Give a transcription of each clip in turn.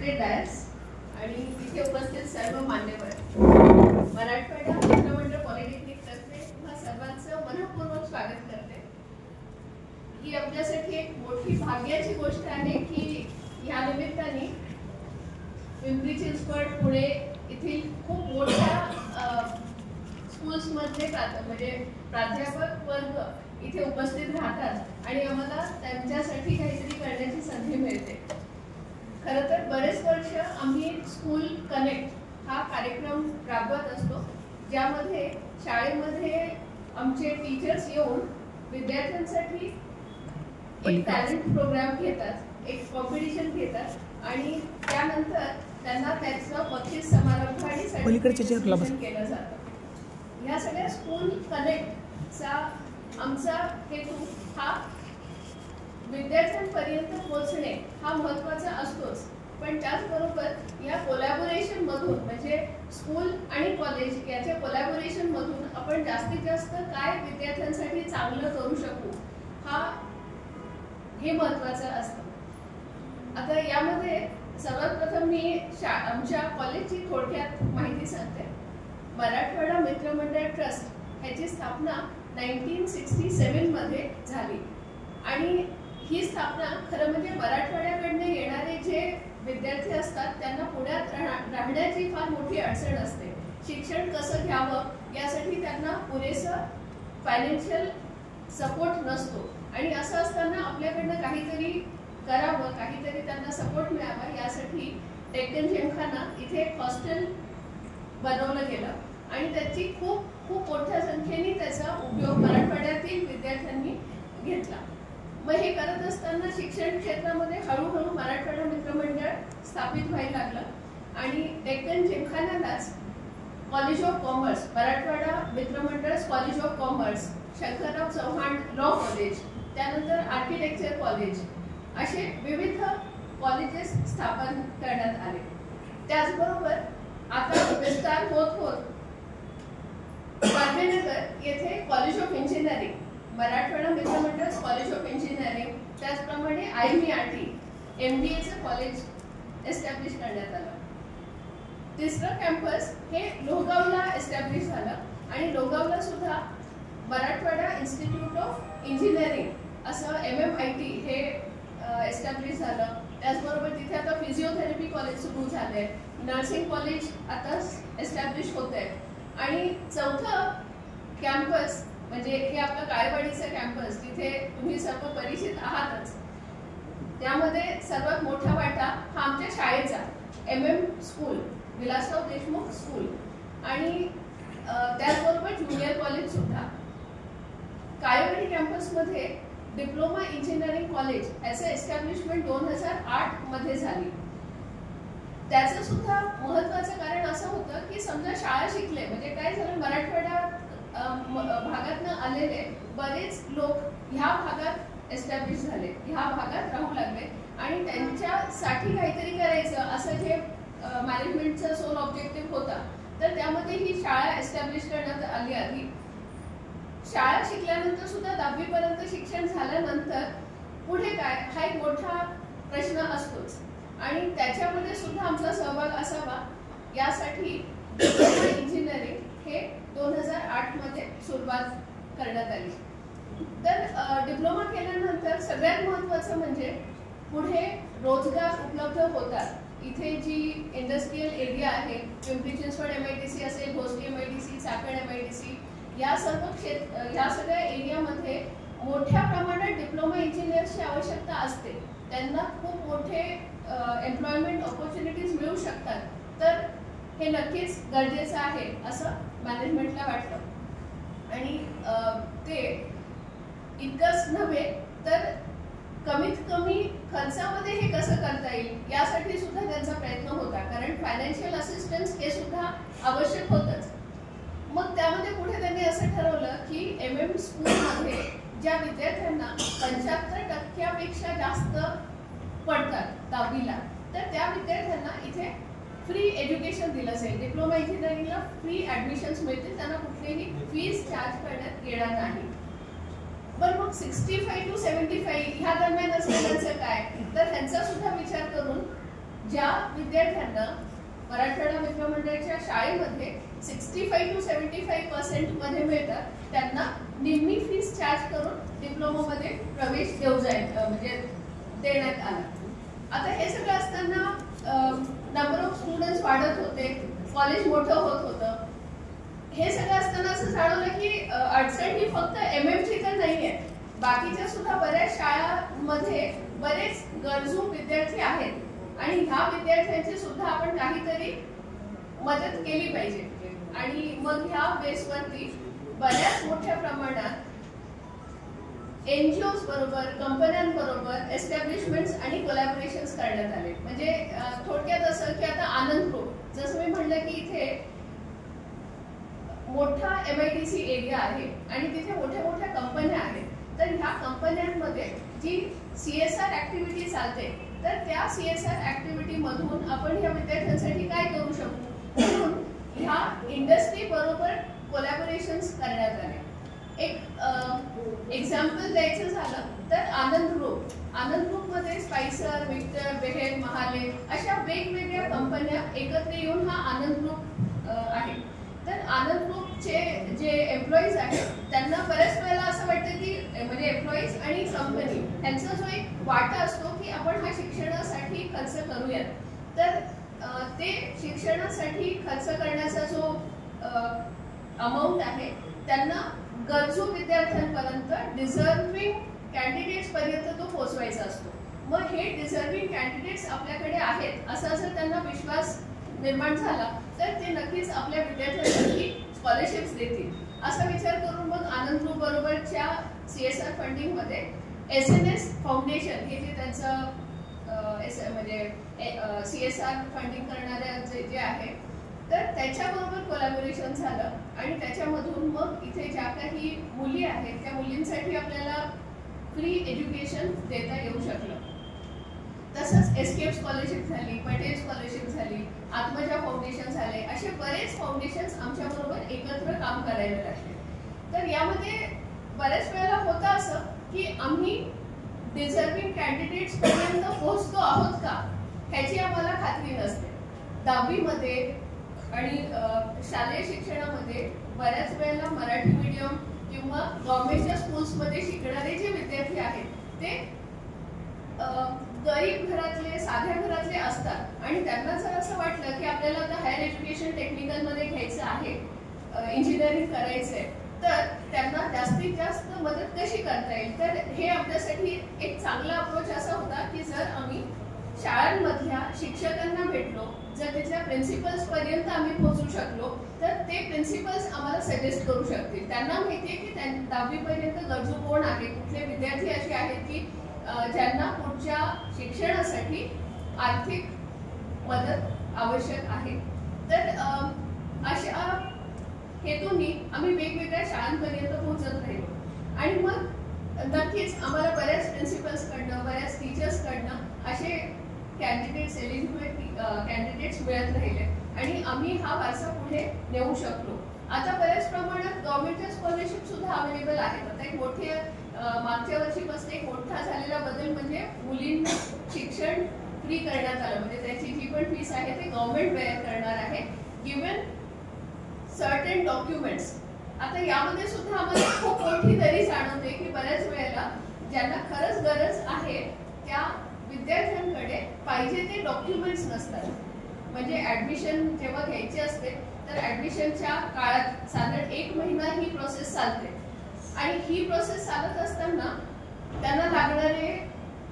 Respected Dias आणि तिथे उपस्थित सर्व मान्यवर, मराठवाडा मित्रमंडळ पॉलिटेक्निक तर्फे तुम्हा सर्वांचं मनपूर्वक स्वागत करते. ही आपल्यासाठी एक मोठी भाग्याची गोष्ट आहे की या निमित्ताने पिंपरी चिंचवड, पुणे येथील खूप मोठ्या स्कूल्समधले म्हणजे प्राध्यापक वर्ग इथे उपस्थित राहतात आणि आम्हाला त्यांच्यासाठी काहीतरी करण्याची संधी मिळते. खरं तर बरेच वर्ष आम्ही स्कूल कनेक्ट हा कार्यक्रम राबवत असतो, ज्यामध्ये शाळेमध्ये आमचे टीचर्स येऊन विद्यार्थ्यांसाठी एक टॅलेंट प्रोग्राम घेतात, एक कॉम्पिटिशन घेतात आणि त्यानंतर त्यांना त्याचं बक्षीस समारंभ आणि सर्टिफिकेशन केलं जातं. या सगळ्या स्कूल कनेक्टचा आमचा हेतू हा विद्यार्थ्यांपर्यंत पोहोचणे हा महत्त्वाचा असतोच, पण त्याचबरोबर या कोलॅबोरेशन मधून म्हणजे स्कूल आणि कॉलेज याच्या कोलॅबोरेशन मधून आपण जास्तीत जास्त काय विद्यार्थ्यांसाठी चांगलं करू शकू हे महत्त्वाचं असतं. आता यामध्ये सर्वात प्रथम मी आमच्या कॉलेजची थोडक्यात माहिती सांगते. मराठवाडा मित्रमंडळ ट्रस्ट ह्याची स्थापना 1967 मध्ये झाली आणि ही स्थापना खरं म्हणजे मराठवाड्याकडनं येणारे जे विद्यार्थी असतात त्यांना पुण्यात राहण्याची फार मोठी अडचण असते. शिक्षण कसं घ्यावं यासाठी त्यांना पुरेसं फायनान्शियल सपोर्ट नसतो आणि असं असताना आपल्याकडनं काहीतरी करावं, काहीतरी त्यांना सपोर्ट मिळावा यासाठी डेक्कन जिमखाना इथे एक हॉस्टेल बनवलं गेलं आणि त्याची खूप मोठ्या संख्येने त्याचा उपयोग मराठवाड्यातील विद्यार्थ्यांनी घेतला. मग हे करत असताना शिक्षण क्षेत्रामध्ये हळूहळू मराठवाडा मित्रमंडळ स्थापित व्हायला लागलं आणि डेक्कन जिमखान्यालाच college of commerce, Marathwada Mitramandal college of commerce, Shankarrao Chavan law college, त्यानंतर आर्किटेक्चर कॉलेज असे विविध कॉलेजेस स्थापन करण्यात आले. त्याचबरोबर आता विस्तार होत होत गांधीनगर येथे college of engineering, Marathwada Mitramandal college of engineering, त्याचप्रमाणे IMERT MBAचं कॉलेज एस्टॅब्लिश करण्यात आलं. तिसरं कॅम्पस हे लोहगावला एस्टॅब्लिश झालं आणि लोहगावला सुद्धा मराठवाडा इन्स्टिट्यूट ऑफ इंजिनिअरिंग असं MMIT हे एस्टॅब्लिश झालं. त्याचबरोबर तिथे आता फिजिओथेरपी कॉलेज सुरू झालंय, नर्सिंग कॉलेज आता एस्टॅब्लिश होत आहे आणि चौथं कॅम्पस म्हणजे हे आपलं काळेवाडीचं कॅम्पस जिथे तुम्ही सर्व परिचित आहातच. त्यामध्ये सर्वात मोठा वाटा हा आमच्या शाळेचा MM school, Vilasrao Deshmukh school आणि त्याचबरोबर ज्युनियर कॉलेज सुद्धा. काळेवाडी कॅम्पसमध्ये डिप्लोमा इंजिनिअरिंग कॉलेज याचं एस्टॅब्लिशमेंट 2008 मध्ये झाली. त्याचं सुद्धा महत्त्वाचं कारण असं होतं की समजा शाळा शिकले म्हणजे काय झालं, मराठवाडा भागातनं आलेले बरेच लोक ह्या भागात एस्टॅब्लिश झाले, ह्या भागात राहू लागले आणि त्यांच्यासाठी काहीतरी करायचं असं जे मॅनेजमेंटचा सोल ऑब्जेक्टिव्ह होता, तर त्यामध्ये ही शाळा एस्टॅब्लिश करण्यात आली. आधी शाळा शिकल्यानंतर सुद्धा 10वी पर्यंत शिक्षण झाल्यानंतर पुढे काय हा एक मोठा प्रश्न असतोच आणि त्याच्यामध्ये सुद्धा आमचा सहभाग असावा यासाठी इंजिनिअरिंग हे 2008 मध्ये सुरुवात करण्यात आली. तर डिप्लोमा केल्यानंतर सगळ्यात महत्त्वाचं म्हणजे पुढे रोजगार उपलब्ध होतात. इथे जी इंडस्ट्रियल एरिया आहे, पिंपरी चिंचवड MIDC असेल, भोसरी MIDC, चाकण MIDC, या सगळ्या एरियामध्ये मोठ्या प्रमाणात डिप्लोमा इंजिनियर्सची आवश्यकता असते. त्यांना खूप मोठे एम्प्लॉयमेंट ऑपॉर्च्युनिटीज मिळू शकतात. तर हे नक्कीच गरजेचं आहे असं मॅनेजमेंटला वाटतं आणि ते इतकंच नव्हे तर कमीत कमी खर्चामध्ये हे कसं करता येईल यासाठी सुद्धा त्यांचा प्रयत्न होता, कारण फायनान्शियल असिस्टन्स हे सुद्धा आवश्यक होतंच. मग त्यामध्ये पुढे त्यांनी असं ठरवलं की MM स्कूलमध्ये ज्या विद्यार्थ्यांना 75% जास्त पडतात 10वीला, तर त्या विद्यार्थ्यांना इथे फ्री एज्युकेशन दिलं जाईल. डिप्लोमा इंजिनिअरिंगला फ्री ॲडमिशन्स मिळतील, त्यांना कुठलीही फीस चार्ज करण्यात येणार नाही. पण मग 65 to 75 ह्या दरम्यान असलेल्यांचं काय, तर त्यांचा सुद्धा विचार करून ज्या विद्यार्थ्यांना मराठवाडा मित्रमंडळाच्या शाळेमध्ये 65 to 75% मध्ये मिळतात त्यांना निम्मी फीस चार्ज करून डिप्लोमामध्ये प्रवेश म्हणजे देण्यात आला. आता हे सगळं असताना नंबर ऑफ स्टुडंट्स वाढत होते, कॉलेज मोठं होत होतं. हे सगळं असताना असं जाणवलं की अडचण ही फक्त MFची तर नाही आहे, बाकीच्या सुद्धा बऱ्याच शाळांमध्ये बरेच गरजू विद्यार्थी आहेत आणि ह्या विद्यार्थ्यांची सुद्धा आपण काहीतरी मदत केली पाहिजे. आणि मग ह्या बेसवरती बऱ्याच मोठ्या प्रमाणात NGOs बरोबर, कंपन्यांबरोबर एस्टॅब्लिशमेंट्स आणि कोलॅबोरेशन्स करण्यात आले. म्हणजे थोडक्यात असं की आता आनंद ग्रुप, जसं मी म्हटलं की इथे मोठा MIDC एरिया आहे आणि तिथे मोठ्या मोठ्या कंपन्या आहेत. तर ह्या कंपन्यांमध्ये जी CSR ऍक्टिव्हिटी चालते, तर त्या CSR ऍक्टिव्हिटी मधून आपण ह्या विद्यार्थ्यांसाठी काय करू शकतो म्हणून ह्या इंडस्ट्री बरोबर कोलॅबोरेशन्स करण्यात आले. एक एक्झाम्पल द्यायचं झालं तर आनंद ग्रुपमध्ये स्पायसर, विक्टर, बेहेर, महाले अशा वेगवेगळ्या कंपन्या एकत्र येऊन हा आनंद ग्रुप आहे. तर आनंद ग्रुपचे जे एम्प्लॉईज आहेत त्यांना बऱ्याच वेळेला असं वाटतं की म्हणजे एम्प्लॉईज आणि कंपनी यांचा जो एक वाटा असतो की आपण हा शिक्षणासाठी खर्च करूयात. तर ते शिक्षणासाठी खर्च करण्याचा जो अमाऊंट आहे त्यांना गरजू विद्यार्थ्यांपर्यंत, डिझर्विंग कॅन्डिडेट्स पर्यंत तो पोहोचवायचा असतो. मग हे डिझर्विंग कॅन्डिडेट्स आपल्याकडे आहेत असा जर त्यांना विश्वास निर्माण झाला तर ते नक्कीच आपल्या विद्यार्थ्यांसाठी स्कॉलरशिप्स देतील. असा विचार करून मग आनंद ग्रुप बरोबरच्या CSR फंडिंगमध्ये SNS फाउंडेशन हे जे त्यांचं म्हणजे CSR फंडिंग करणारे जे आहे तर त्याच्याबरोबर कोलॅबोरेशन झालं आणि त्याच्यामधून मग इथे ज्या काही मुली आहेत त्या मुलींसाठी आपल्याला फ्री एज्युकेशन देता येऊ शकलं. तसंच एस्केप स्कॉलरशिप झाली, पटेल स्कॉलरशिप झाली, आत्मजा फाउंडेशन झाले, असे बरेच फाउंडेशन्स आमच्याबरोबर एकत्र काम करायला लागले. तर यामध्ये बऱ्याच वेळेला होतं असं की आम्ही डिझर्विंग कॅन्डिडेट्स पर्यंत पोहोचतो आहोत का ह्याची आम्हाला खात्री नसते. 10वी मध्ये आणि शालेय शिक्षणामध्ये बऱ्याच वेळेला मराठी मीडियम किंवा गव्हर्नमेंटच्या स्कूल्समध्ये शिकणारे जे विद्यार्थी आहेत ते गरीब घरातले, साध्या घरातले असतात आणि त्यांना जर असं वाटलं की आपल्याला आता हायर एज्युकेशन टेक्निकलमध्ये घ्यायचं आहे, इंजिनिअरिंग करायचंय, तर त्यांना जास्तीत जास्त मदत कशी करता येईल. तर हे आपल्यासाठी एक चांगला अप्रोच असा होता की जर आम्ही शाळांमधल्या शिक्षकांना भेटलो, जर तिथल्या प्रिन्सिपल्स पर्यंत आम्ही पोहोचू शकलो तर ते प्रिन्सिपल्स आम्हाला सजेस्ट करू शकतील. त्यांना माहिती आहे की 10वी पर्यंत गरजू कोण आहे, कुठले विद्यार्थी असे आहेत की ज्यांना पुढच्या शिक्षणासाठी आर्थिक मदत आवश्यक आहे. तर अशा हेतूंनी आम्ही वेगवेगळ्या शाळांपर्यंत पोहोचत राहिलो आणि मग नक्कीच आम्हाला बऱ्याच प्रिन्सिपल्सकडनं, बऱ्याच टीचर्सकडनं असे कॅन्डिडेट्स, एलिजिबल कॅन्डिडेट्स मिळत राहिले आणि आम्ही हा वारसा पुढे नेऊ शकलो. आता बऱ्याच प्रमाणात गव्हर्नमेंटच्या स्कॉलरशिप सुद्धा अवेलेबल आहेत. आता एक मोठी मागच्या वर्षीपासून एक मोठा झालेला बदल म्हणजे मुलींना शिक्षण फ्री करण्यात आलं. म्हणजे त्याची जी पण फीस आहे ते गव्हर्नमेंट बेअर करणार आहे, गिव्हन सर्टन डॉक्युमेंट्स. आता यामध्ये सुद्धा आम्हाला खूप मोठी दरी जाणवते की बऱ्याच वेळेला ज्यांना खरंच गरज आहे त्या विद्यार्थ्यांकडे पाहिजे ते डॉक्युमेंट्स नसतात. म्हणजे ऍडमिशन जेव्हा घ्यायची असते तर ऍडमिशनच्या काळात साधारण 1 महिना ही प्रोसेस चालते आणि ही प्रोसेस चालत असताना त्यांना लागणारे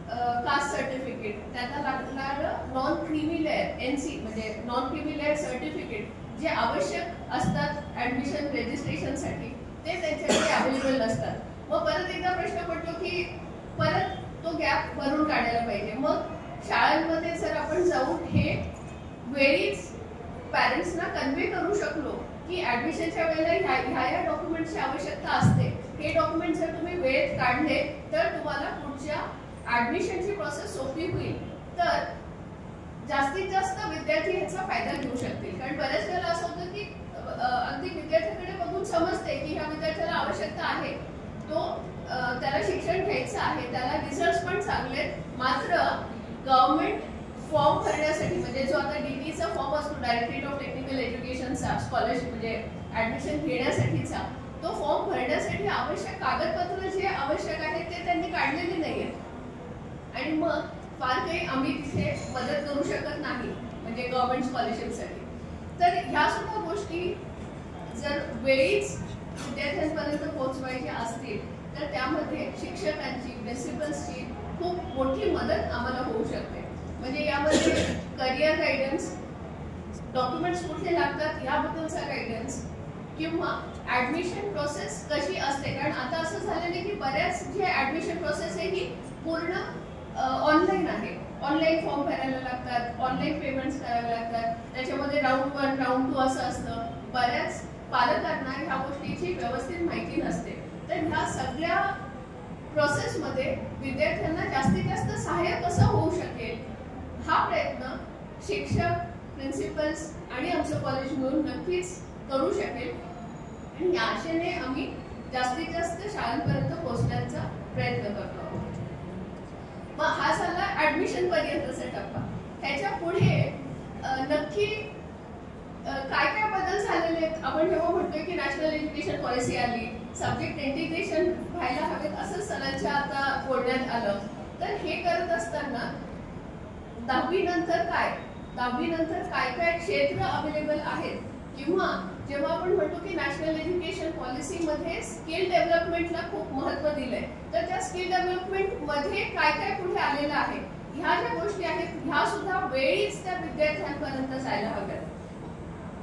कास्ट सर्टिफिकेट, त्यांना लागणारं नॉन क्रीमी लेअर NC म्हणजे नॉन क्रीमी लेअर सर्टिफिकेट जे आवश्यक असतात ऍडमिशन रजिस्ट्रेशनसाठी ते त्यांच्याकडे अवेलेबल नसतात. मग परत एकदा प्रश्न पडतो की परत तो गॅप भरून काढायला पाहिजे. मग शाळांमध्ये जर आपण जाऊन हे वेळीच पॅरेंट्सना कन्वे करू शकलो की ऍडमिशनच्या वेळेला ह्या डॉक्युमेंटची आवश्यकता असते, हे डॉक्युमेंट जर तुम्ही वेळेत काढले तर तुम्हाला पुढच्या ऍडमिशनची प्रोसेस सोपी होईल, तर जास्तीत जास्त विद्यार्थी ह्याचा फायदा घेऊ शकतील. कारण बऱ्याच वेळेला असं होतं की अगदी विद्यार्थ्याकडे बघून समजते की ह्या विद्यार्थ्याला आवश्यकता आहे, तो त्याला शिक्षण घ्यायचं आहे, त्याला रिझल्ट पण चांगले, मात्र गव्हर्नमेंट फॉर्म भरण्यासाठी फॉर्मचा स्कॉलरशिप म्हणजे ऍडमिशन घेण्यासाठीचा तो फॉर्म भरण्यासाठी आवश्यक कागदपत्र जे आवश्यक आहेत ते त्यांनी काढलेले नाही आहेत आणि मग फार काही आम्ही तिथे मदत करू शकत नाही म्हणजे गव्हर्नमेंट स्कॉलरशिपसाठी. तर ह्या सुद्धा गोष्टी जर वेळीच विद्यार्थ्यांपर्यंत पोहोचवायच्या असतील तर त्यामध्ये शिक्षकांची प्रिन्सिपल्सची खूप मोठी मदत आम्हाला होऊ शकते. म्हणजे यामध्ये करिअर गायडन्स, डॉक्युमेंट्स कुठले लागतात याबद्दलचा गायडन्स किंवा ऍडमिशन प्रोसेस कशी असते. कारण आता असं झालेलं आहे की बऱ्याच जे ऍडमिशन प्रोसेस आहे ही पूर्ण ऑनलाईन आहे. ऑनलाईन फॉर्म भरायला लागतात, ऑनलाईन पेमेंट्स करावे लागतात, त्याच्यामध्ये राऊंड 1 राऊंड 2 असं असतं. बऱ्याच पालकांना ह्या गोष्टीची व्यवस्थित माहिती नसते. तर ह्या सगळ्या प्रोसेसमध्ये विद्यार्थ्यांना जास्तीत जास्त सहाय्य कसं होऊ शकेल हा प्रयत्न शिक्षक, प्रिन्सिपल्स आणि आमचं कॉलेज मिळून नक्कीच करू शकेल आणि या आशेने आम्ही जास्तीत जास्त शाळांपर्यंत पोहोचण्याचा प्रयत्न करतो आहोत. मग हा झाला ऍडमिशन पर्यंतचा टप्पा. ह्याच्या पुढे नक्की काय काय बदल झालेले आहेत. आपण जेव्हा म्हणतोय की नॅशनल एज्युकेशन पॉलिसी आली, सब्जेक्ट इंटिग्रेशन व्हायला हवेत असं सरांच्या आता बोलण्यात आलं. तर हे करत असताना 10वी नंतर काय काय क्षेत्र अवेलेबल आहेत किंवा जेव्हा आपण म्हणतो की नॅशनल एज्युकेशन पॉलिसीमध्ये स्किल डेव्हलपमेंटला खूप महत्त्व दिलंय तर त्या स्किल डेव्हलपमेंट मध्ये काय काय पुढे आलेलं आहे ह्या ज्या गोष्टी आहेत ह्या सुद्धा वेळीच त्या विद्यार्थ्यांपर्यंत जायला हव्यात.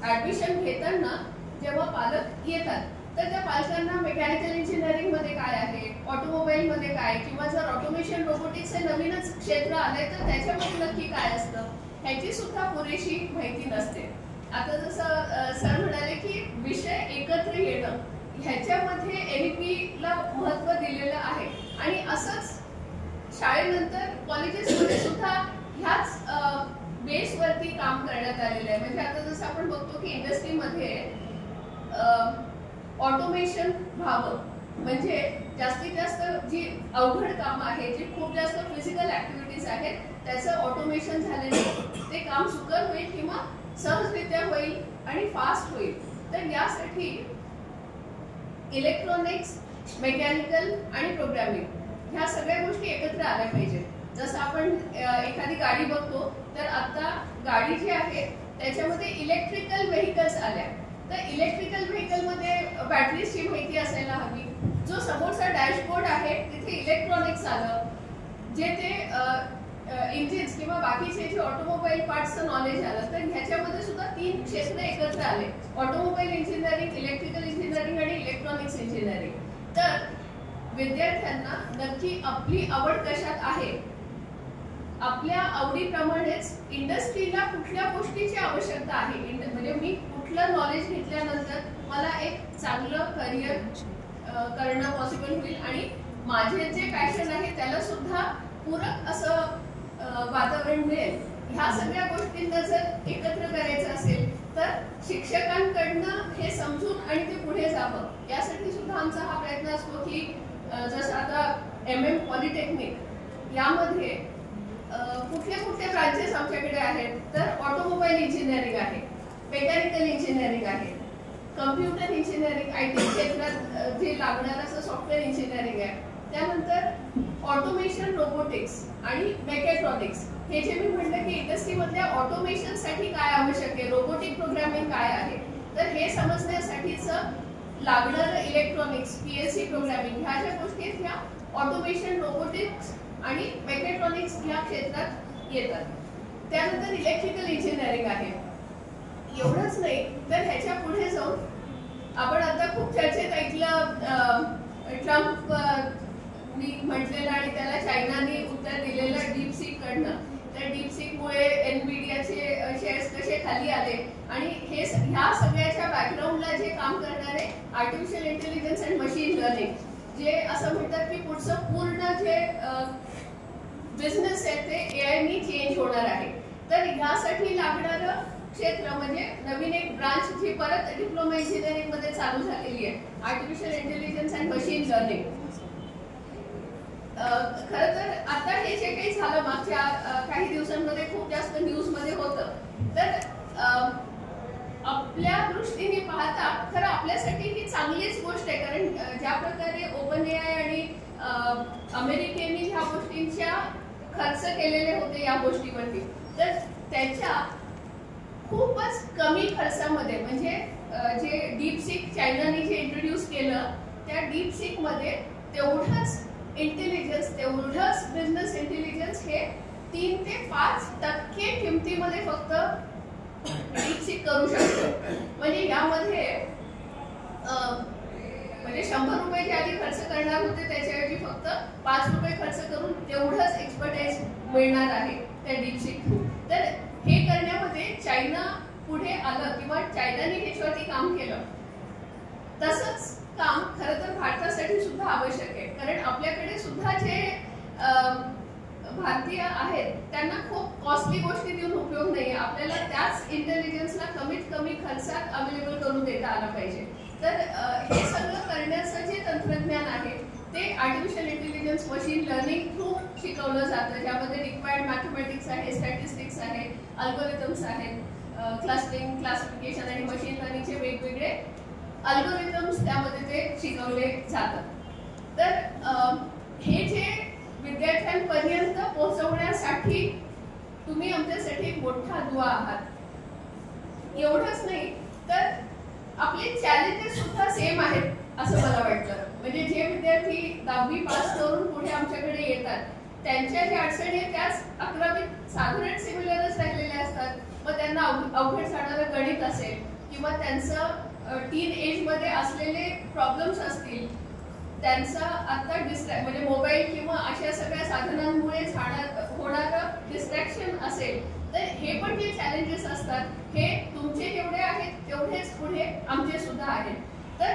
ऍडमिशन घेताना जेव्हा पालक येतात तर त्या पालकांना मेकॅनिकल इंजिनिअरिंग मध्ये काय आहे, ऑटोमोबाईल मध्ये काय किंवा जर ऑटोमेशन रोबोटिक्स हे नवीनच क्षेत्र आलंय तर त्याच्यामध्ये नक्की काय असतं ह्याची सुद्धा पुरेशी माहिती नसते. आता जसं सर म्हणाले की विषय एकत्र येणं ह्याच्यामध्ये NEP ला महत्त्व दिलेलं आहे आणि असंच शाळेनंतर कॉलेजेसमध्ये सुद्धा ह्याच बेसवरती काम करण्यात आलेलं आहे. म्हणजे आता जसं आपण बघतो की इंडस्ट्रीमध्ये ऑटोमेशन व्हावं म्हणजे जास्तीत जास्त जी अवघड कामं आहेत, जी खूप जास्त फिजिकल ऍक्टिव्हिटीज आहेत त्याचं ऑटोमेशन झालेलं ते काम सुकर होईल किंवा सहजरित्या होईल आणि फास्ट होईल. तर यासाठी इलेक्ट्रॉनिक्स, मेकॅनिकल आणि प्रोग्रामिंग ह्या सगळ्या गोष्टी एकत्र आल्या पाहिजेत. जसं आपण एखादी गाडी बघतो तर आता गाडी जी आहे त्याच्यामध्ये इलेक्ट्रिकल व्हेकल्स आल्या. तर इलेक्ट्रिकल व्हेकल मध्ये बॅटरीची माहिती असायला हवी. जो समोरचा डॅशबोर्ड आहे तिथे इलेक्ट्रॉनिक्स आलं, जे ते इंजिन्स किंवा बाकीचे जे ऑटोमोबाईल पार्ट्सचं नॉलेज आलं. तर ह्याच्यामध्ये सुद्धा 3 क्षेत्र एकत्र आले, ऑटोमोबाईल इंजिनिअरिंग, इलेक्ट्रिकल इंजिनिअरिंग आणि इलेक्ट्रॉनिक्स इंजिनिअरिंग. तर विद्यार्थ्यांना नक्की आपली आवड कशात आहे, आपल्या आवडीप्रमाणेच इंडस्ट्रीला कुठल्या गोष्टीची आवश्यकता आहे, म्हणजे मी कुठलं नॉलेज घेतल्यानंतर मला एक चांगलं करिअर करणं पॉसिबल होईल आणि माझे जे पॅशन आहे त्याला सुद्धा पूरक असं वातावरण मिळेल. ह्या सगळ्या गोष्टींना जर एकत्र करायचं असेल तर शिक्षकांकडनं हे समजून आणि ते पुढे जावं यासाठी सुद्धा आमचा हा प्रयत्न असतो की जसं आता MM पॉलिटेक्निक यामध्ये कुठले ब्रांचेस आमच्याकडे आहेत तर ऑटोमोबाईल इंजिनिअरिंग आहे, मेकॅनिकल इंजिनिअरिंग आहे, कम्प्युटर इंजिनिअरिंग IT क्षेत्रात जे लागणार असं सॉफ्टवेअर इंजिनिअरिंग आहे, त्यानंतर ऑटोमेशन रोबोटिक्स आणि मेकॅट्रॉनिक्स. हे जे मी म्हटलं की इंडस्ट्रीमधल्या ऑटोमेशनसाठी काय आवश्यक आहे, रोबोटिक प्रोग्रामिंग काय आहे, तर हे समजण्यासाठीचं लागणारं इलेक्ट्रॉनिक्स, PLC प्रोग्रामिंग ह्या ज्या गोष्टी आहेत ह्या ऑटोमेशन, रोबोटिक्स आणि मेकॅट्रॉनिक्स ह्या क्षेत्रात येतात. त्यानंतर इलेक्ट्रिकल इंजिनिअरिंग आहे. एवढंच नाही तर ह्याच्या पुढे जाऊन आपण आता खूप चर्चेत ऐकलं ट्रम्प म्हटलेलं आणि त्याला चायनाने उत्तर दिलेलं डीपसीक कडनं. तर डीपसीकमुळे NVIDIAचे शेअर्स कसे खाली आले आणि हे ह्या सगळ्याच्या बॅकग्राऊंडला जे काम करणारे artificial intelligence and machine learning, जे असं म्हणतात की पुढचं पूर्ण जे बिझनेस आहे ते AI नी चेंज होणार आहे. तर ह्यासाठी लागणारं क्षेत्र म्हणजे नवीन एक ब्रांच जी परत डिप्लोमा इंजिनिअरिंग मध्ये चालू झालेली आहे, artificial intelligence and machine learning. खरं तर आता हे जे काही झालं मागच्या काही दिवसांमध्ये खूप जास्त न्यूज मध्ये होतं तर आपल्या दृष्टीने पाहता खरं आपल्यासाठी ही चांगलीच गोष्ट आहे, कारण ज्या प्रकारे OpenAI आणि अमेरिकेने ह्या गोष्टींच्या खर्च केलेले होते या गोष्टीवरती, तर त्याच्या खूपच कमी खर्चामध्ये म्हणजे जे डीपसीक चायनाने जे इंट्रोड्यूस केलं त्या डीपसीक मध्ये तेवढंच इंटेलिजन्स, तेवढंच बिझनेस इंटेलिजन्स हे 3 ते 5% किमतीमध्ये फक्त डीपसीक करू शकतो. म्हणजे यामध्ये म्हणजे 100 रुपये जे आधी खर्च करणार होते त्याच्याऐवजी फक्त 5 रुपये खर्च करून तेवढंच एक्सपर्टाइज मिळणार आहे त्या डीपसीक. तर हे करण्यामध्ये चायना पुढे आलं किंवा चायनाने ह्याच्यावरती काम केलं. तसंच काम खरं तर भारतासाठी सुद्धा आवश्यक आहे, कारण आपल्याकडे सुद्धा जे भारतीय आहेत त्यांना खूप कॉस्टली गोष्टी देऊन उपयोग नाही. आपल्याला त्याच इंटेलिजन्सला कमीत कमी खर्चात अवेलेबल करून देता आलं पाहिजे. तर हे सगळं करण्याचं जे तंत्रज्ञान आहे ते artificial intelligence machine learning through शिकवलं जातं, ज्यामध्ये रिक्वायर्ड मॅथमॅटिक्स आहे, स्टॅटिस्टिक्स आहे, अल्गोरिथम्स आहेत, क्लस्टरिंग, क्लासिफिकेशन आणि मशीन लर्निंगचे वेगवेगळे अल्गोरिथम्स त्यामध्ये ते शिकवले जातात. तर हे जे विद्यार्थ्यांपर्यंत पोहोचवण्यासाठी तुम्ही आमच्यासाठी मोठा दुवा आहात. एवढंच नाही तर आपले चॅलेंजेस सुद्धा सेम आहेत असं मला वाटतं. म्हणजे जे विद्यार्थी 10वी पास करून पुढे आमच्याकडे येतात त्यांच्या ज्या अडचणी आहेत त्याच 11वीत साधारण सिमिलरच राहिलेल्या असतात. मग त्यांना अवघड जाणारं गणित असेल किंवा त्यांचं टीन एज मध्ये असलेले प्रॉब्लेम्स असतील, त्यांचा आता म्हणजे मोबाईल किंवा अशा सगळ्या साधनांमुळे होणारं डिस्ट्रॅक्शन असेल, तर हे पण जे चॅलेंजेस असतात हे तुमचे जेवढे आहेत तेवढेच पुढे आमचे सुद्धा आहेत. तर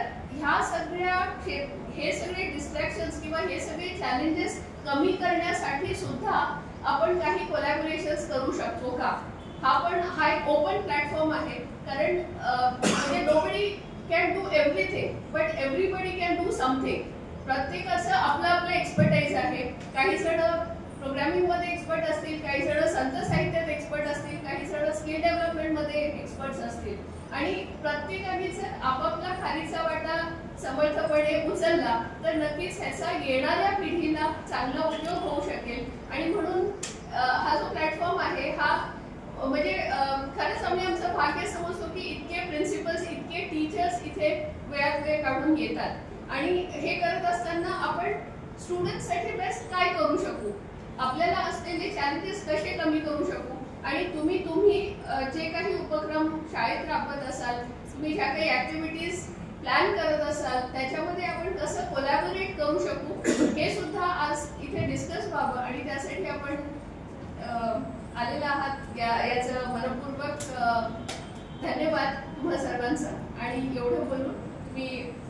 हे सगळे डिस्ट्रॅक्शन्स किंवा हे सगळे चॅलेंजेस कमी करण्यासाठी सुद्धा आपण काही कोलॅबोरेशन्स करू शकतो का? हा एक ओपन प्लॅटफॉर्म आहे, कारण म्हणजे nobody can do everything but everybody can do something. प्रत्येकाचं आपलं आपलं एक्सपर्टाइज आहे. काही जण प्रोग्रामिंग मध्ये एक्सपर्ट असतील, काही जण संत साहित्यात एक्सपर्ट असतील, काही जण स्किल डेव्हलपमेंट मध्ये एक्सपर्ट्स असतील, आणि प्रत्येकाने जर आपापला खारीचा वाटा समर्थपणे उचलला तर नक्कीच ह्याचा येणाऱ्या पिढीला चांगला उपयोग होऊ शकेल. आणि म्हणून हा जो प्लॅटफॉर्म आहे हा म्हणजे खरंच आम्ही आमचं भाग्य समजतो की इतके प्रिन्सिपल्स, इतके टीचर्स इथे वेळात वेळ काढून येतात. आणि हे करत असताना आपण स्टुडंटसाठी बेस्ट काय करू शकू, आपल्याला असलेले चॅलेंजेस कसे कमी करू शकू, आणि तुम्ही जे काही उपक्रम शाळेत राबवत असाल, तुम्ही ज्या काही ऍक्टिव्हिटीज प्लॅन करत असाल त्याच्यामध्ये आपण कसं कोलॅबोरेट करू शकू हे सुद्धा आज इथे डिस्कस व्हावं. आणि त्यासाठी आपण आलेला आहात याचं मनपूर्वक धन्यवाद तुम्हा सर्वांचा. आणि एवढं बोलून मी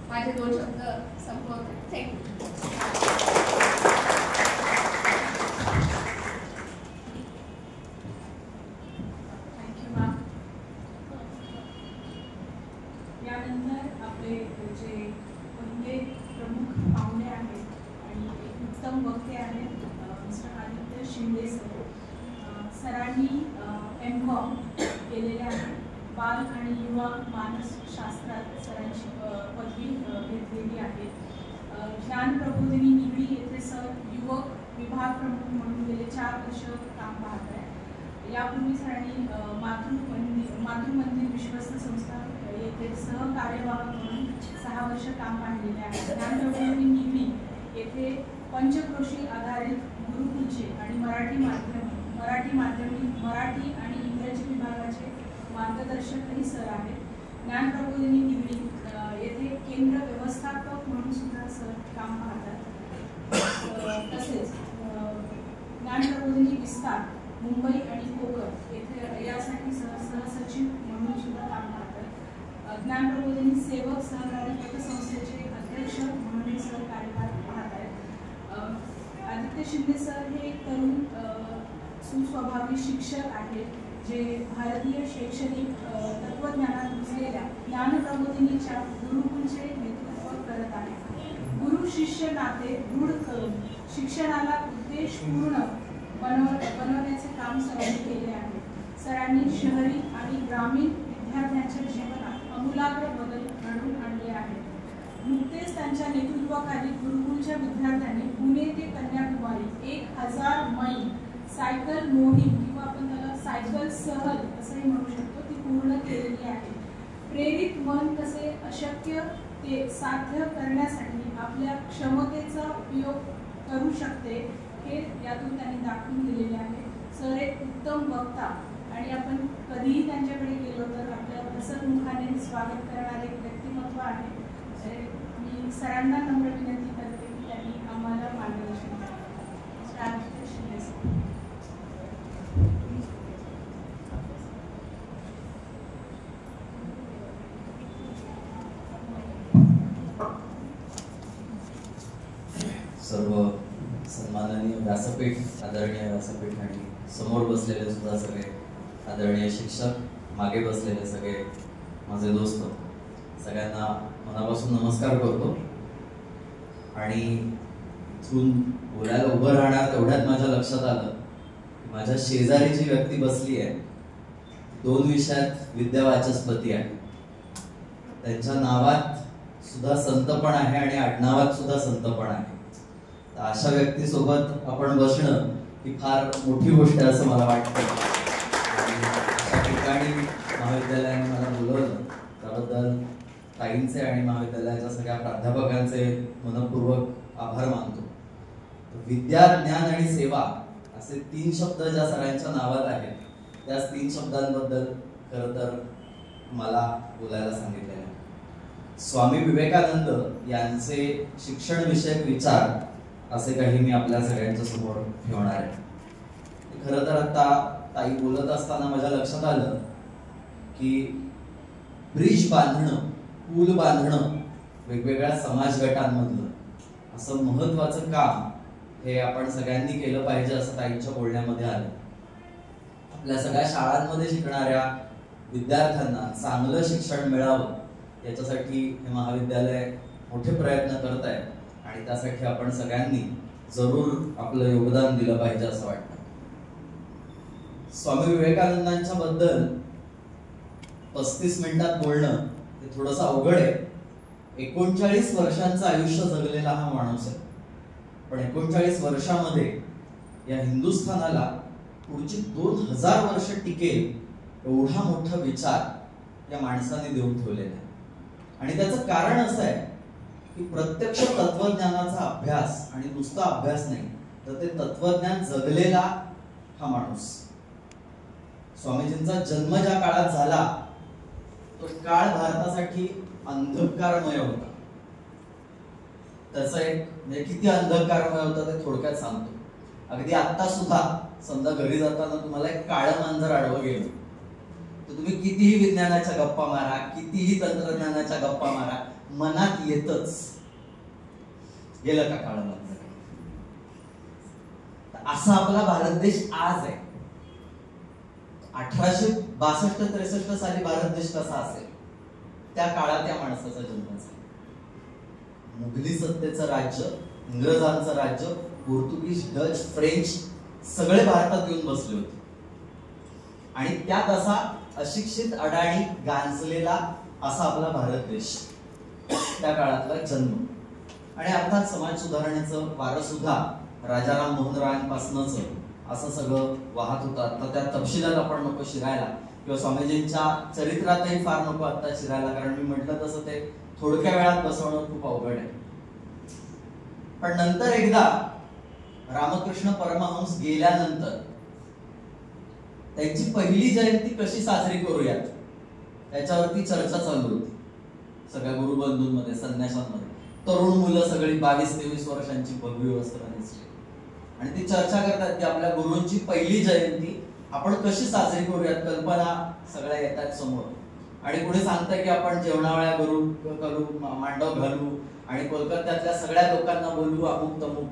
माझे 2 शब्द संपवते. थँक्यू. यानंतर आपले जे पहिले प्रमुख पाहुणे आहेत आणि एक उत्तम वक्ते आहेत मिस्टर आदित्य शिंदे सर. सरांनी M.Com केलेले आहे. बाल आणि युवा मानसशास्त्रात सरांची पदवी घेतलेली आहे. ज्ञान प्रबोधिनी निगडी येथे सर युवक विभाग प्रमुख म्हणून गेले 4 वर्ष काम पाहत आहे. यापूर्वी सरांनी मातृमंदिर विश्वस्त संस्था येथे सहकार्यवाह म्हणून 6 वर्ष काम पाहिलेले आहे. ज्ञान प्रबोधिनी निगडी येथे पंचक्रोशी आधारित गुरुकुलचे आणि मराठी आणि इंग्रजी विभागाचे मार्गदर्शकही सर आहेत. ज्ञान प्रबोधिनी निगडी येथे केंद्र व्यवस्थापक म्हणून सुद्धा सर काम पाहतात. तसेच ज्ञान प्रबोधिनी विस्तार मुंबई आणि कोकण येथे यासाठी सहसचिव म्हणून सुद्धा काम पाहतात. ज्ञान प्रबोधिनी सेवक सहकारी पतसंस्थेचे अध्यक्ष म्हणून सर कार्यभार पाहत आहेत. आदित्य शिंदे सर हे तरुण सुस्वभावी शिक्षक आहेत जे भारतीय शैक्षणिक तत्वज्ञानात घुसलेल्या ज्ञान प्रबोधिनीच्या गुरुकुलचे नेतृत्व करत आहेत. गुरु शिष्य नाते दृढ करून शिक्षणाला उद्देशपूर्ण बनवण्याचे काम सरांनी केले आहे. सरांनी शहरी आणि ग्रामीण विद्यार्थ्यांच्या जीवनात आमूलाग्र बदल घडवून आणले आहेत. नुकतेच त्यांच्या नेतृत्वाखाली गुरुकुलच्या विद्यार्थ्यांनी पुणे ते कन्याकुमारी 1000 मैल सायकल मोहीम किंवा आपण त्याला सायकल सहल असंही म्हणू शकतो ती पूर्ण केलेली आहे. प्रेरित मन कसे अशक्य ते साध्य करण्यासाठी आपल्या क्षमतेचा उपयोग करू शकते हे यातून त्यांनी दाखवून दिलेले आहे. सर एक उत्तम वक्ता आणि आपण कधीही त्यांच्याकडे गेलो तर आपल्या हसतमुखाने स्वागत करणारे व्यक्तिमत्व आहे. मी सरांना नम्र विनंती करते की त्यांनी आम्हाला मार्गदर्शन करावे. सर्व सन्माननीय व्यासपीठ, आदरणीय व्यासपीठ आणि समोर बसलेले सुद्धा सगळे आदरणीय शिक्षक, मागे बसलेले सगळे माझे दोस्त, सगळ्यांना मनापासून नमस्कार करतो. आणि इथून बोलायला उभं राहणार तेवढ्यात माझ्या लक्षात आलं की माझ्या शेजारी जी व्यक्ती बसली आहे 2 विषयात विद्यावाचस्पती आहे. त्यांच्या नावात सुद्धा संतपण आहे आणि आडनावात सुद्धा संतपण आहे. अशा व्यक्तीसोबत आपण बसणं ही फार मोठी गोष्ट आहे असं मला वाटतं. अशा ठिकाणी महाविद्यालयाने मला बोलवलं त्याबद्दल ताईंचे आणि महाविद्यालयाच्या सगळ्या प्राध्यापकांचे मनपूर्वक आभार मानतो. विद्या, ज्ञान आणि सेवा असे 3 शब्द ज्या सगळ्यांच्या नावात आहेत त्याच 3 शब्दांबद्दल खरं तर मला बोलायला सांगितलेलं आहे. स्वामी विवेकानंद यांचे शिक्षण विषयक विचार असे काही मी आपल्या सगळ्यांच्या समोर ठेवणार आहे. खरं तर आता ताई बोलत असताना माझ्या लक्षात आलं की ब्रिज बांधणं, पूल बांधणं वेगवेगळ्या समाज गटांमधलं असं महत्वाचं काम हे आपण सगळ्यांनी केलं पाहिजे असं ताईंच्या बोलण्यामध्ये आलं. आपल्या सगळ्या शाळांमध्ये शिकणाऱ्या विद्यार्थ्यांना चांगलं शिक्षण मिळावं याच्यासाठी हे महाविद्यालय मोठे प्रयत्न करत आहे आणि त्यासाठी आपण सगळ्यांनी जरूर आपलं योगदान दिलं पाहिजे असं वाटतं. स्वामी विवेकानंदांच्या बद्दल 35 मिनिटात बोलणं हे थोडंसं अवघड आहे. 39 वर्षांचं आयुष्य जगलेला हा माणूस आहे. पण 39 वर्षामध्ये या हिंदुस्थानाला पुढची 2000 वर्ष टिकेल एवढा मोठा विचार या माणसाने देऊन ठेवलेला आहे. आणि त्याचं कारण असं आहे की प्रत्यक्ष तत्वज्ञानाचा अभ्यास आणि नुसता अभ्यास नाही तर ते तत्वज्ञान जगलेला हा माणूस. स्वामीजींचा जन्म ज्या काळात झाला तो काळ भारतासाठी अंधकारमय होता. त्याचा एक म्हणजे किती अंधकारमय होता ते थोडक्यात सांगतो. अगदी आता सुद्धा समजा घरी जाताना तुम्हाला एक काळं मांजर आडवं गेलं तर तुम्ही कितीही विज्ञानाच्या गप्पा मारा, कितीही तंत्रज्ञानाच्या गप्पा मारा, मनात येतच गेलं का काळं मांजर. असा आपला भारत देश आज आहे. 1862-63 साली भारत देश कसा असेल त्या काळात या माणसाचा जन्म झाला. मुघली सत्तेचं राज्य, इंग्रजांचं राज्य, पोर्तुगीज, डच, फ्रेंच सगळे भारतात येऊन बसले होते आणि त्यात असा अशिक्षित, अडाणी, गांजलेला असा आपला भारत देश, त्या काळातला जन्म. आणि अर्थात समाज सुधारणेचं वारं सुद्धा राजाराम मोहन रायांपासूनच असं सगळं वाहत होतं. आता त्या तपशिलात आपण नको शिरायला किंवा स्वामीजींच्या चरित्रातही फार नको आता शिरायला, कारण मी म्हटलं तसं ते थोडक्या वेळात बसवणं खूप अवघड आहे. पण नंतर एकदा रामकृष्ण परमहंस गेल्यानंतर त्यांची पहिली जयंती कशी साजरी करूयात त्याच्यावरती चर्चा चालू होती सगळ्या गुरुबंधूंमध्ये, संन्याशांमध्ये. तरुण मुलं सगळी 22-23 वर्षांची भगवी वस्त्र नेसली आणि ती चर्चा करतात की आपल्या गुरूंची पहिली जयंती आपण कशी साजरी करूयात. कल्पना सगळ्या येतात समोर आणि पुढे सांगताय की आपण जेवणावळ्या करू, मांडव घालू आणि कोलकात्यातल्या सगळ्या लोकांना बोलू अमुक तमुक.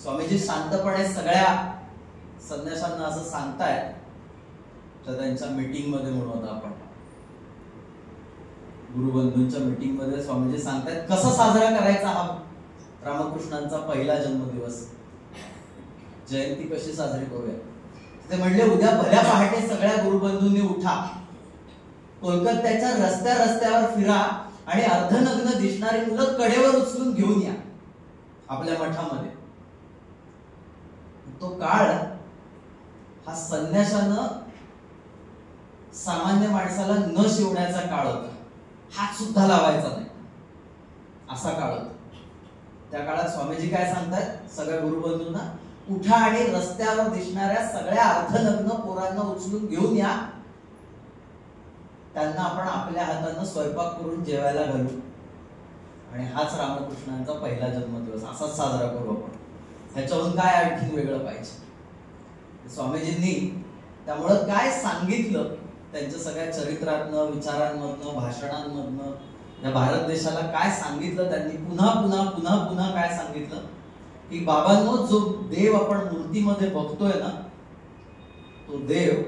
स्वामीजी शांतपणे सगळ्या संन्याशांना असं सांगतायत तर त्यांच्या मीटिंग मध्ये म्हणू होता आपण गुरुबंधूंच्या मीटिंग मध्ये स्वामीजी सांगतायत कसा साजरा करायचा हा रामकृष्णांचा पहिला जन्मदिवस, जयंती कशी साजरी करूया. ते म्हणले उद्या भल्या पहाटे सगळ्या गुरुबंधूंनी उठा कोलकात्याच्या रस्त्या रस्त्यावर फिरा आणि अर्धनग्न दिसणारी मुलं कडेवर उचलून घेऊन या आपल्या मठामध्ये. तो काळ हा संन्याशानं सामान्य माणसाला न शिवण्याचा काळ होता. हात सुद्धा लावायचा नाही असा काळ होता. त्या काळात स्वामीजी काय सांगतात सगळ्या गुरुबंधूंना, उठा आणि रस्त्यावर दिसणाऱ्या सगळ्या अर्धनग्न पोरांना उचलून घेऊन या, त्यांना आपण आपल्या हातानं स्वयंपाक करून जेवायला घालू आणि हाच रामकृष्णांचा पहिला जन्मदिवस असाच साजरा करू आपण. ह्याच्याहून काय आणखी वेगळं पाहिजे. स्वामीजींनी त्यामुळं काय सांगितलं त्यांच्या सगळ्या चरित्रातनं, विचारांमधनं, भाषणांमधनं, या भारत देशाला काय सांगितलं त्यांनी, पुन्हा पुन्हा पुन्हा पुन्हा काय सांगितलं की बाबांनो, जो देव आपण मूर्तीमध्ये बघतोय ना, तो देव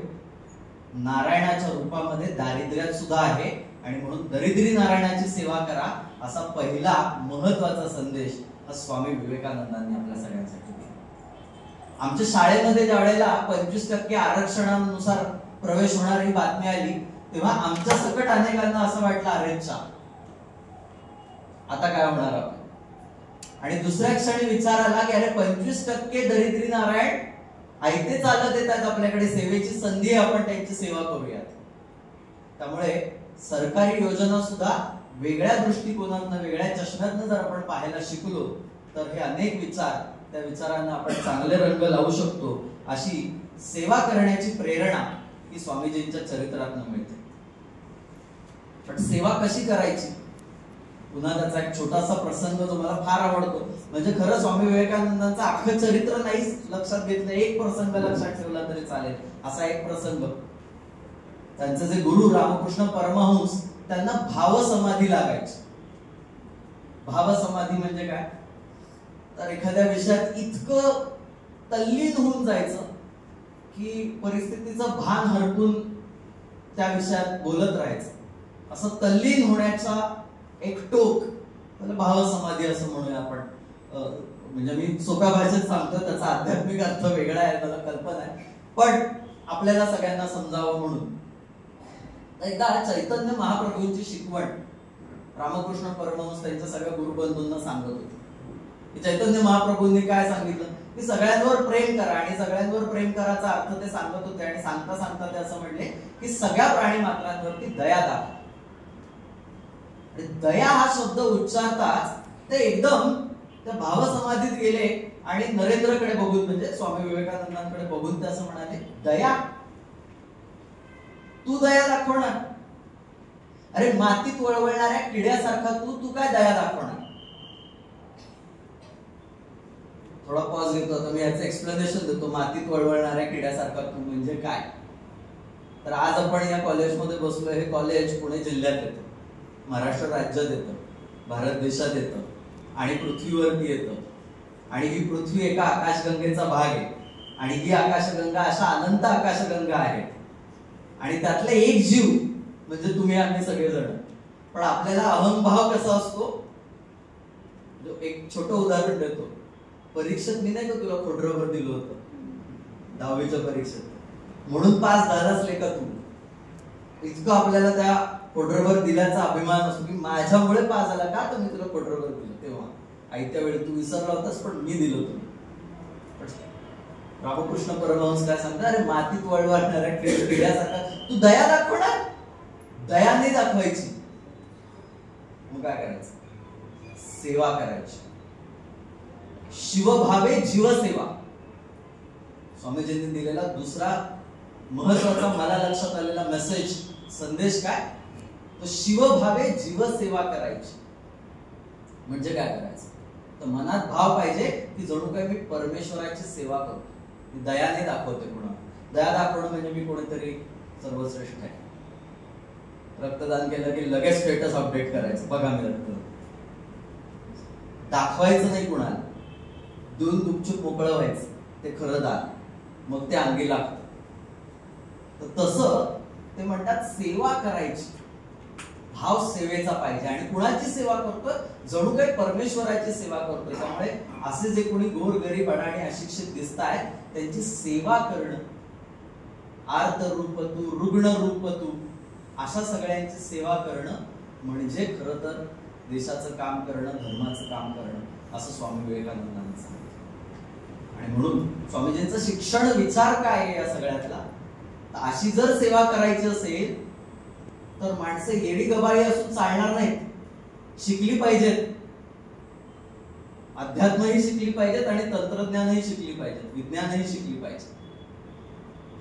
नारायणाच्या रूपामध्ये दारिद्र्यात सुद्धा आहे आणि म्हणून दरिद्री नारायणाची सेवा करा असा पहिला महत्वाचा संदेश हा स्वामी विवेकानंदांनी आपल्या सगळ्यांसाठी दिला. आमच्या शाळेमध्ये ज्या वेळेला 25% आरक्षणानुसार प्रवेश होणारी बातमी आली तेव्हा आमच्या सकट अनेकांना असं वाटलं, अरेच्छा आता काय होणार आपण. आणि दुसऱ्या क्षणी विचार आला की अरे 25% दरिद्री नारायण आयते चालत येतात आपल्याकडे, सेवेची संधी आहे, आपण त्यांची सेवा करूयात. त्यामुळे सरकारी योजना सुद्धा वेगळ्या दृष्टिकोनातनं, वेगळ्या चष्म्यातनं जर आपण पाहायला शिकलो तर हे अनेक विचार, त्या विचारांना आपण चांगले रंग लावू शकतो. अशी सेवा करण्याची प्रेरणा ही स्वामीजींच्या चरित्रातनं मिळते. पण सेवा कशी करायची, पुन्हा त्याचा एक छोटासा प्रसंग जो मला फार आवडतो. म्हणजे खरं स्वामी विवेकानंदांचं अख्खं चरित्र नाही लक्षात घेतलं, एक प्रसंग लक्षात ठेवला तरी चालेल. असा एक प्रसंग, त्यांचे जे गुरु रामकृष्ण परमहंस त्यांना भावसमाधी लागायची. भावसमाधी म्हणजे काय, तर एखाद्या विषयात इतकं तल्लीन होऊन जायचं की परिस्थितीचं भान हरपून त्या विषयात बोलत राहायचं. असं तल्लीन होण्याचा एक टोक त्याला भावसमाधी असं म्हणूया आपण. म्हणजे मी सोप्या भाषेत सांगतो, त्याचा आध्यात्मिक अर्थ वेगळा आहे, मला कल्पना आहे, पण आपल्याला सगळ्यांना समजावं म्हणून. एकदा चैतन्य महाप्रभूंची शिकवण रामकृष्ण परमहंस त्यांच्या सगळ्या गुरुबंधूंना सांगत होते. चैतन्य महाप्रभूंनी काय सांगितलं की सगळ्यांवर प्रेम करा, आणि सगळ्यांवर प्रेम करायचा अर्थ ते सांगत होते. आणि सांगता सांगता ते असं म्हणले की सगळ्या प्राणी मात्रांवरती दया दाखवा. दया हा शब्द उच्चारताच ते एकदम त्या भावसमाधीत गेले आणि नरेंद्रकडे बघून, म्हणजे स्वामी विवेकानंदांकडे बघून ते असं म्हणाले, दया, तू दया दाखवणार? अरे मातीत वळवळणाऱ्या किड्यासारखा तू काय दया दाखवणार? थोडा पॉज घेतो, तर मी याचं एक्सप्लेनेशन देतो. मातीत वळवळणाऱ्या किड्यासारखा तू म्हणजे काय. तर आज आपण या कॉलेजमध्ये बसलो. हे कॉलेज पुणे जिल्ह्यात येतं, महाराष्ट्र राज्यात येतं, भारत देशात येतं आणि पृथ्वीवरती येतं. आणि ही पृथ्वी एका आकाशगंगेचा भाग आहे आणि ही आकाशगंगा अशा अनंत आकाशगंगा आहेत. आणि त्यातले एक जीव म्हणजे तुम्ही आम्ही सगळेजण. पण आपल्याला अहंभाव कसा असतो, जो एक छोटं उदाहरण देतो. परीक्षेत मी नाही का तुला खोडरबर दिलं होतं 10वीच्या परीक्षेत, म्हणून पास झालाच का तू. इतकं आपल्याला त्या खोडरबर दिल्याचा अभिमान असतो की माझ्यामुळे पास झाला का, तर मी तुला खोडरबर दिलं तेव्हा. आयत्या वेळी तू विसरला होतास पण मी दिलं तुला. रामकृष्ण परमहंस काय सांगतात, अरे मातीत वळवळणाऱ्या किड्यासारखा तू दया दाखवणार? दया नाही दाखवायची, मग काय करायचं? सेवा करायची. शिवभावे जीवसेवा स्वामीजींनी दिलेला दुसरा महत्वाचा मला लक्षात आलेला मेसेज, संदेश काय, तो शिवभावे जीवसेवा करायची. म्हणजे काय करायचं, तर मनात भाव पाहिजे की जणू काय मी परमेश्वराची सेवा करतो. मी दयाने दाखवते कोणाला. दया दाखवणं म्हणजे मी कोणीतरी सर्वश्रेष्ठ आहे. रक्तदान केलं की लगेच स्टेटस अपडेट करायचं, बघा मी रक्त दाखवायचं नाही कुणाला. देऊन गुपचूप मोकळं व्हायचं, ते खरं दान, मग ते अंगी लागतं. तर तसं ते म्हणतात सेवा करायची, भाव सेवेचा पाहिजे. आणि कुणाची सेवा करतोय, जणू काही परमेश्वराची सेवा करतोय. त्यामुळे असे जे कोणी गोरगरीब आणि अशिक्षित दिसत आहेत त्यांची सेवा करणं. आर्त रूप तू, रुग्ण रूप तू, अशा सगळ्यांची सेवा करणं म्हणजे खरं तर देशाचं काम करणं, धर्माचं काम करणं, असं स्वामी विवेकानंदांनी सांगितलं. आणि म्हणून स्वामीजींचं शिक्षण विचार काय आहे या सगळ्यातला, अशी जर सेवा करायची असेल तर माणसं येडी गबाळी असून चालणार नाहीत, शिकली पाहिजेत, अध्यात्मही शिकली पाहिजेत आणि तंत्रज्ञानही शिकली पाहिजेत, विज्ञानही शिकली पाहिजे.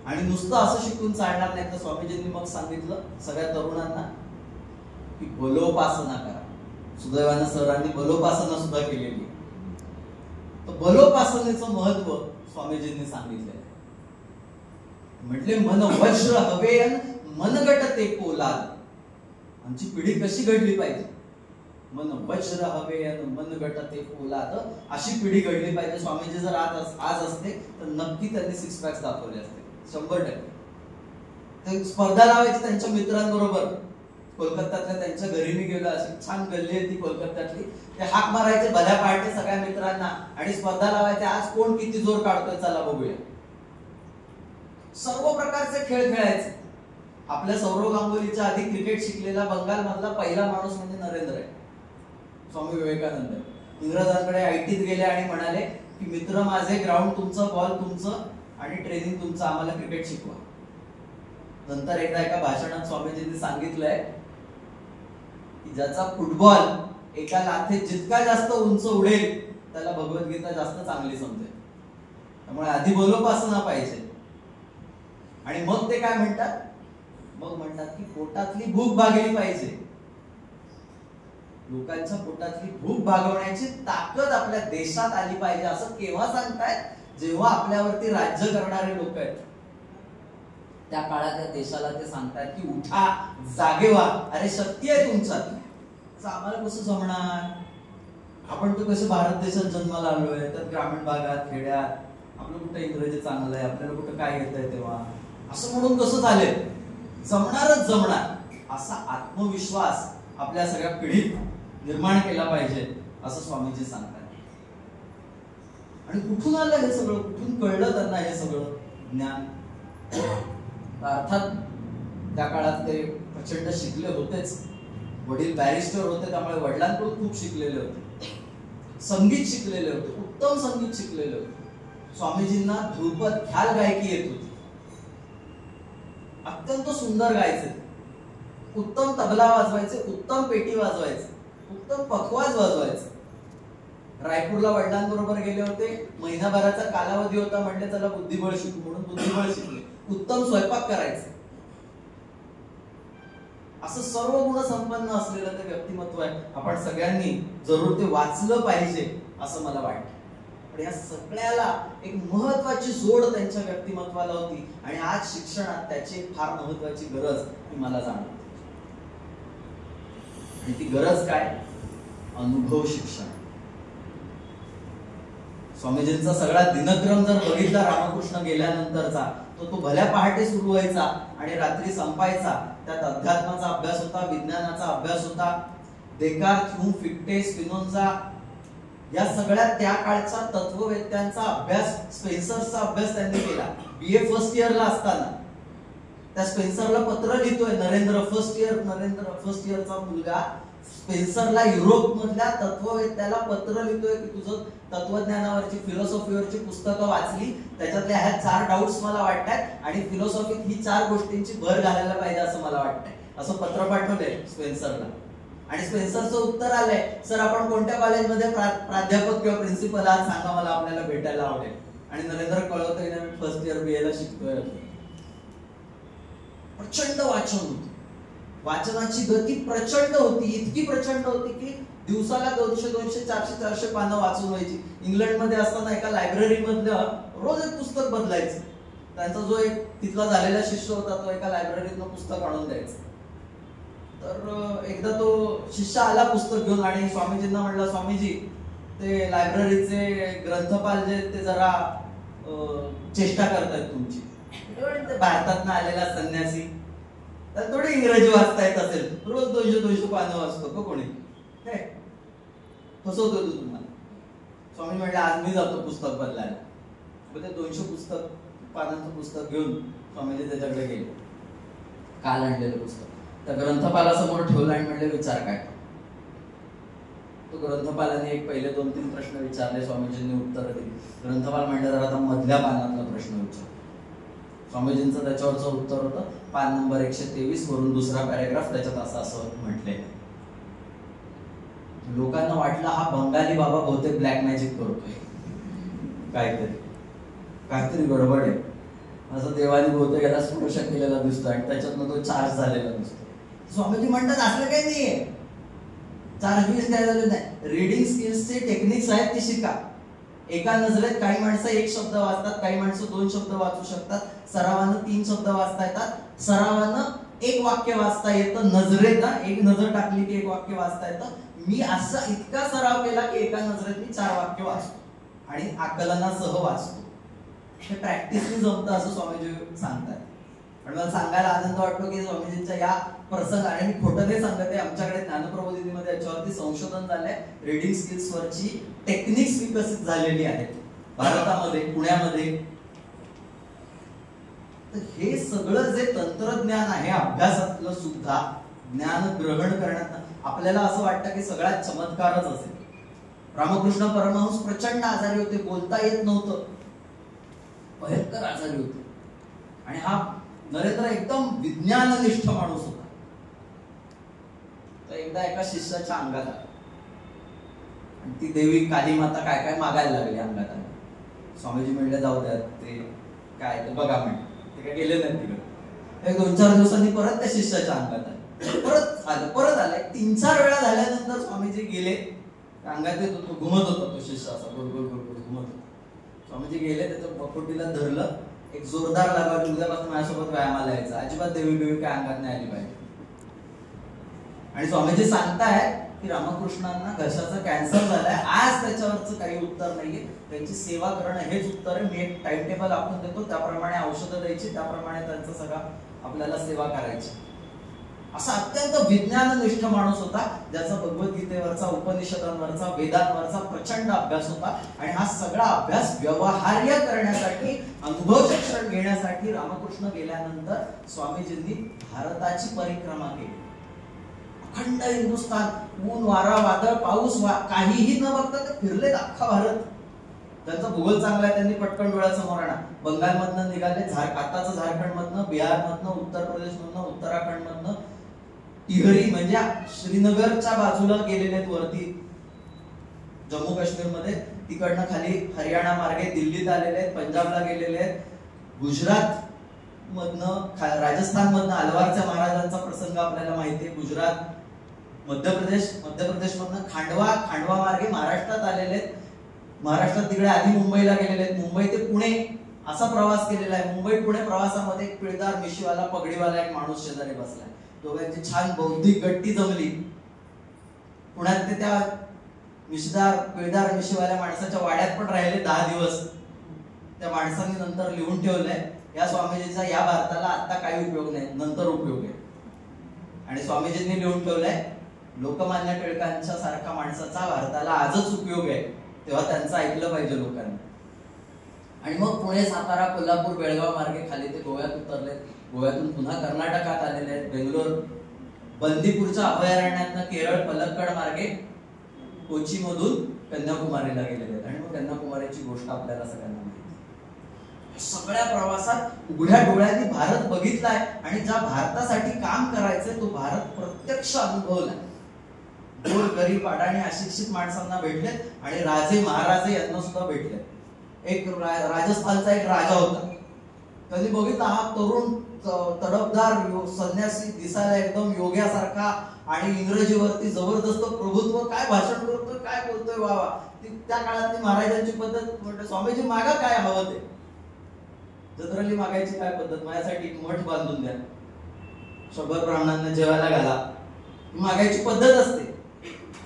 आणि नुसतं असं शिकून चालणार नाही. तर स्वामीजींनी मग सांगितलं सगळ्या तरुणांना की बलोपासना करा. सुदैवानं सरांनी बलोपासना सुद्धा केलेली. तर बलोपासनेचं महत्व स्वामीजींनी सांगितलंय. म्हटले मन वज्र हवे मनगट ते पोलाद. आमची पिढी कशी घडली पाहिजे, मन वज्र हवे मनगट ते पोलाद, अशी पिढी घडली पाहिजे. स्वामीजी जर आज असते तर नक्की त्यांनी 6 पॅक्स दाखवले असते, 100%. ते स्पर्धा लावायची त्यांच्या मित्रांबरोबर. कोलकात्यातल्या त्यांच्या घरी मी गेलो, अशी छान गल्ली आहे ती कोलकात्यातली. ते हाक मारायचे भल्या पहाटे सगळ्या मित्रांना आणि स्पर्धा लावायचे, आज कोण किती जोर काढतोय चला बघूया. सर्व प्रकारचे खेळ खेळायचे. आपल्या सौरव गांगुलीच्या आधी क्रिकेट शिकलेला बंगाल मधला पहिला माणूस म्हणजे नरेंद्र आहे, स्वामी विवेकानंद. इंग्रजांकडे आयटीत गेले आणि म्हणाले की मित्र माझे, ग्राउंड तुमचं, बॉल तुमचं आणि ट्रेनिंग तुमचं, आम्हाला क्रिकेट शिकवा. नंतर एकदा एका भाषणात स्वामीजींनी सांगितलंय की ज्याचा फुटबॉल एका लाथेत जितका जास्त उंच उडेल त्याला भगवद्गीता जास्त चांगली समजेल. त्यामुळे आधी बलोपासना पाहिजे. आणि मग ते काय म्हणतात, मग म्हणतात की पोटातली भूक भागली पाहिजे. लोकांच्या पोटातली भूक भागवण्याची ताकद आपल्या देशात आली पाहिजे. असं केव्हा सांगतायत, जेव्हा आपल्यावरती राज्य करणारे लोक आहेत त्या काळात त्या देशाला ते सांगतात की उठा, जागे व्हा, अरे शक्ती आहे तुमच्यात. आम्हाला कसं जमणार, आपण तर कसं भारत देशात जन्माला आलोय, तर ग्रामीण भागात खेड्यात, आपलं कुठं इंग्रजी चांगलं आहे, आपल्याला कुठं काय येत आहे तेव्हा, असं म्हणून कसं चालेल, जमणारच जमणार. असा आत्मविश्वास आपल्या सगळ्या पिढीत निर्माण केला पाहिजे असं स्वामीजी सांगतात. आणि कुठून आलं हे सगळं, कुठून कळलं त्यांना हे सगळं ज्ञान. अर्थात त्या काळात ते प्रचंड शिकले होतेच. वडील बॅरिस्टर होते, त्यामुळे वडिलांकडून खूप शिकलेले होते. संगीत शिकलेले होते, उत्तम संगीत शिकलेले होते. स्वामीजींना ध्रुपद ख्याल गायकी येत होती, अत्यंत सुंदर गायचे, उत्तम तबला वाजवायचे, उत्तम पेटी वाजवायचे, उत्तम पखवाज वाजवायचे. रायपूरला वडिलांबरोबर गेले होते, महिनाभराचा कालावधी होता, म्हणले चला बुद्धिबळ शिकू, म्हणून बुद्धिबळ शिकले. उत्तम स्वयंपाक करायचे. असं सर्व गुण संपन्न असलेलं ते व्यक्तिमत्व आहे. आपण सगळ्यांनी जरूर ते वाचलं पाहिजे असं मला वाटतं. पण या सगळ्याला एक महत्वाची जोड त्यांच्या व्यक्तिमत्वाला होती आणि आज शिक्षणात त्याची फार महत्वाची गरज मला जाणवते. आणि ती गरज काय, अनुभव शिक्षण. स्वामीजींचा सगळा दिनक्रम जर बघितला रामकृष्ण गेल्यानंतरचा, तो भल्या पहाटे सुरू व्हायचा आणि रात्री संपायचा. त्यात अध्यात्माचा अभ्यास होता, विज्ञानाचा अभ्यास होता. देकार्त, ह्यूम, फिक्टे, स्पिनोझा या सगळ्या त्या काळच्या तत्ववेत्यांचा अभ्यास, स्पेन्सरचा अभ्यास त्यांनी केला. बीए फर्स्ट इयरला असताना त्या स्पेन्सरला पत्र लिहितोय नरेंद्र, फर्स्ट इयरचा मुलगा स्पेन्सरला, युरोप मधल्या तत्ववेत्याला पत्र लिहितोय की तुझं तत्वज्ञानावरची, फिलॉसॉफीवरची पुस्तकं वाचली, त्याच्यातल्या ह्या 4 डाऊट्स मला वाटतात आणि फिलॉसॉफीत ही 4 गोष्टींची भर घालायला पाहिजे असं मला वाटतंय. असं पत्र पाठवलंय स्पेन्सरला. आणि स्पेन्सरचं उत्तर आलंय, सर आपण कोणत्या कॉलेजमध्ये प्राध्यापक किंवा प्रिन्सिपल आहात सांगा, मला आपल्याला भेटायला आवडेल. आणि नरेंद्र कळवतोय ना, मी फर्स्ट इयर बीए ला शिकतोय. प्रचंड वाचन होतं, वाचनाची गती प्रचंड होती, इतकी प्रचंड होती की दिवसाला 200, 400 पानं वाचून व्हायची. इंग्लंडमध्ये असताना एका लायब्ररी मधलं रोज एक पुस्तक बदलायचं. त्यांचा जो एक तिथला झालेला शिष्य होता, तो एका लायब्ररीतनं पुस्तक आणून द्यायचा. तर एकदा तो शिष्य आला पुस्तक घेऊन आणि स्वामीजींना म्हणला, स्वामीजी ते लायब्ररीचे ग्रंथपाल जे ते जरा चेष्टा करतायत तुमची. भारतातनं आलेला संन्यासी, तर थोडी इंग्रजी वाचता येत असेल, रोज 200 पानं वाचतो का कोणी, फसवतो तू तुम्हाला. स्वामी म्हणले आज मी जातो पुस्तक बदलायला. मग ते 200 पानांचं पुस्तक घेऊन स्वामीजी त्याच्याकडे गेले. काल आणलेलं पुस्तक त्या ग्रंथपालासमोर ठेवला आणि म्हणले विचार काय. तो ग्रंथपालाने एक पहिले 2-3 प्रश्न विचारले, स्वामीजींनी उत्तर दिली. ग्रंथपाल म्हणले तर आता मधल्या पानातला प्रश्न विचार. स्वामीजींचं त्याच्यावरचं उत्तर होतं पान नंबर 123 वरून दुसरा पॅरेग्राफ, त्याच्यात असं म्हटले. लोकांना वाटलं हा बंगाली बाबा बहुतेक ब्लॅक मॅजिक करतोय, काहीतरी गडबड आहे असं देवाने बहुतेक याला स्पर्श केलेला दिसतो आणि त्याच्यातनं तो चार्ज झालेला दिसतो. स्वामीजी म्हणतात असलं काही नाहीये, चार्ज काय झालं नाही. रीडिंग स्किल्सचे टेक्निक्स आहेत ते शिका. एका नजरेत काही माणसं 1 शब्द वाचतात, काही माणसं 2 शब्द वाचू शकतात, सरावानं 3 शब्द वाचता येतात, सरावानं 1 वाक्य वाचता येतं. नजरेत एक नजर टाकली की 1 वाक्य वाचता येतं. मी असा इतका सराव केला की एका नजरेत मी 4 वाक्य वाचतो आणि आकलनासह वाचतो. हे प्रॅक्टिसने जमतं असं स्वामीजी सांगतात. पण मला सांगायला आनंद वाटतो की स्वामीजींच्या या प्रसंगाने, मी खोटं नाही सांगत आहे, आमच्याकडे ज्ञानप्रबोधिनीमध्ये याच्यावरती संशोधन झालंय. रीडिंग स्किल्स वरची टेक्निक्स विकसित झालेली आहेत भारतामध्ये, पुण्यामध्ये. तर हे सगळं जे तंत्रज्ञान आहे अभ्यासातलं सुद्धा ज्ञान ग्रहण करण्यात आपल्याला असं वाटतं की सगळ्यात चमत्कारच असेल. रामकृष्ण परमहंस प्रचंड आजारी होते, बोलता येत नव्हतं, भयंकर आजारी होते. आणि हा नरेंद्र एकदम विज्ञाननिष्ठ माणूस होता. तर एकदा एका शिष्याच्या अंगात आला आणि ती देवी काली माता काय काय मागायला लागली अंगात आली. स्वामीजी म्हणले जाऊ द्या, ते काय ते बघा म्हणले. ते काय गेले नाही तिकडे. 2-4 दिवसांनी परत त्या शिष्याच्या अंगात आले, परत आलाय. 3-4 वेळा झाल्यानंतर स्वामीजी गेले. अंगात येत होतो, घुमत होता तो शिष्य, असा गोल गोल गोल गोल घुमत होता. स्वामीजी गेले, त्याच्या पकोटीला धरलं, एक जोरदार लागावली, उद्यापासून माझ्यासोबत व्यायामाला यायचा, अजिबात देवी काय अंगात नाही आली पाहिजे. आणि स्वामीजी सांगताय की रामकृष्णांना घशाचा कॅन्सर झालाय, आज त्याच्यावरचं काही उत्तर नाहीये, त्यांची सेवा करणं हेच उत्तर आहे. मी एक टाइम टेबल आपण देतो, त्याप्रमाणे औषधं द्यायची, त्याप्रमाणे त्यांचं सगळं आपल्याला सेवा करायची. असा अत्यंत विज्ञाननिष्ठ माणूस होता, ज्याचा भगवद्गीतेवरचा, उपनिषदांवरचा, वेदांवरचा प्रचंड अभ्यास होता. आणि हा सगळा अभ्यास व्यवहार्य करण्यासाठी, अनुभव शिक्षण घेण्यासाठी रामकृष्ण गेल्यानंतर स्वामीजींनी भारताची परिक्रमा केली. अखंड हिंदुस्थान, ऊन वारा वादळ पाऊस काहीही न बघता ते फिरलेत अख्खा भारत. त्यांचा भूगोल चांगला आहे, त्यांनी पटकन डोळ्यासमोर आणा. बंगालमधनं निघाले, आताचं झारखंडमधनं, बिहारमधनं, उत्तर प्रदेशमधनं, उत्तराखंडमधनं, टिहरी म्हणजे श्रीनगरच्या बाजूला गेलेले आहेत, वरती जम्मू काश्मीरमध्ये, तिकडनं खाली हरियाणा मार्गे दिल्लीत आलेले आहेत, पंजाबला गेलेले आहेत, गुजरात मधनं, राजस्थान मधनं अलवारच्या महाराजांचा प्रसंग आपल्याला माहिती आहे, गुजरात, मध्यप्रदेशमधनं खांडवा मार्गे महाराष्ट्रात आलेले आहेत. महाराष्ट्रात तिकडे आधी मुंबईला गेलेले आहेत, मुंबई ते पुणे असा प्रवास केलेला आहे. मुंबई पुणे प्रवासामध्ये एक पिळदार मिशीवाला, पगडीवाला एक माणूस शेजारी बसलाय. दोघांची छान बौद्धिक गट्टी जमली. पुण्यात ते त्या पिळदार मिशीवाल्या माणसाच्या वाड्यात पण राहिले 10 दिवस. त्या माणसाने नंतर लिहून ठेवलंय, या स्वामीजीचा या भारताला आता काही उपयोग नाही, नंतर उपयोग आहे. आणि स्वामीजींनी लिहून ठेवलंय, लोकमान्य टिळकांच्या सारखा माणसाचा भारताला आजच उपयोग आहे, तेव्हा त्यांचं ऐकलं पाहिजे लोकांनी. आणि मग पुणे, सातारा, कोल्हापूर, बेळगाव मार्गे खाली ते गोव्यात उतरले. गोव्यातून पुन्हा कर्नाटकात आलेले आहेत, बेंगलोर, बंदीपूरच्या अभयारण्यातनं केरळ, पलक्कड मार्गे कोची मधून कन्याकुमारीला गेलेले आहेत. आणि मग कन्याकुमारीची गोष्ट आपल्याला सगळ्यांना माहिती. सगळ्या प्रवासात उघड्या डोळ्यांनी भारत बघितलाय आणि ज्या भारतासाठी काम करायचंय तो भारत प्रत्यक्ष अनुभवलाय. गोर गरीब अडाणी अशिक्षित माणसांना भेटलेत आणि राजे महाराजे यांना सुद्धा भेटले. एक राजस्थानचा एक राजा होता, त्यांनी बघितला हा तरुण तडफदार संन्यासी, दिसायला एकदम योग्यासारखा आणि इंग्रजीवरती जबरदस्त प्रभुत्व, काय भाषण करतोय, काय बोलतोय, वा. त्या काळातली महाराजांची पद्धत म्हणजे स्वामीजी मागा काय हवं ते, जनरली मागायची काय पद्धत, माझ्यासाठी मठ बांधून द्या, 100 ब्राह्मणांना जेवायला घाला, मागायची पद्धत असते.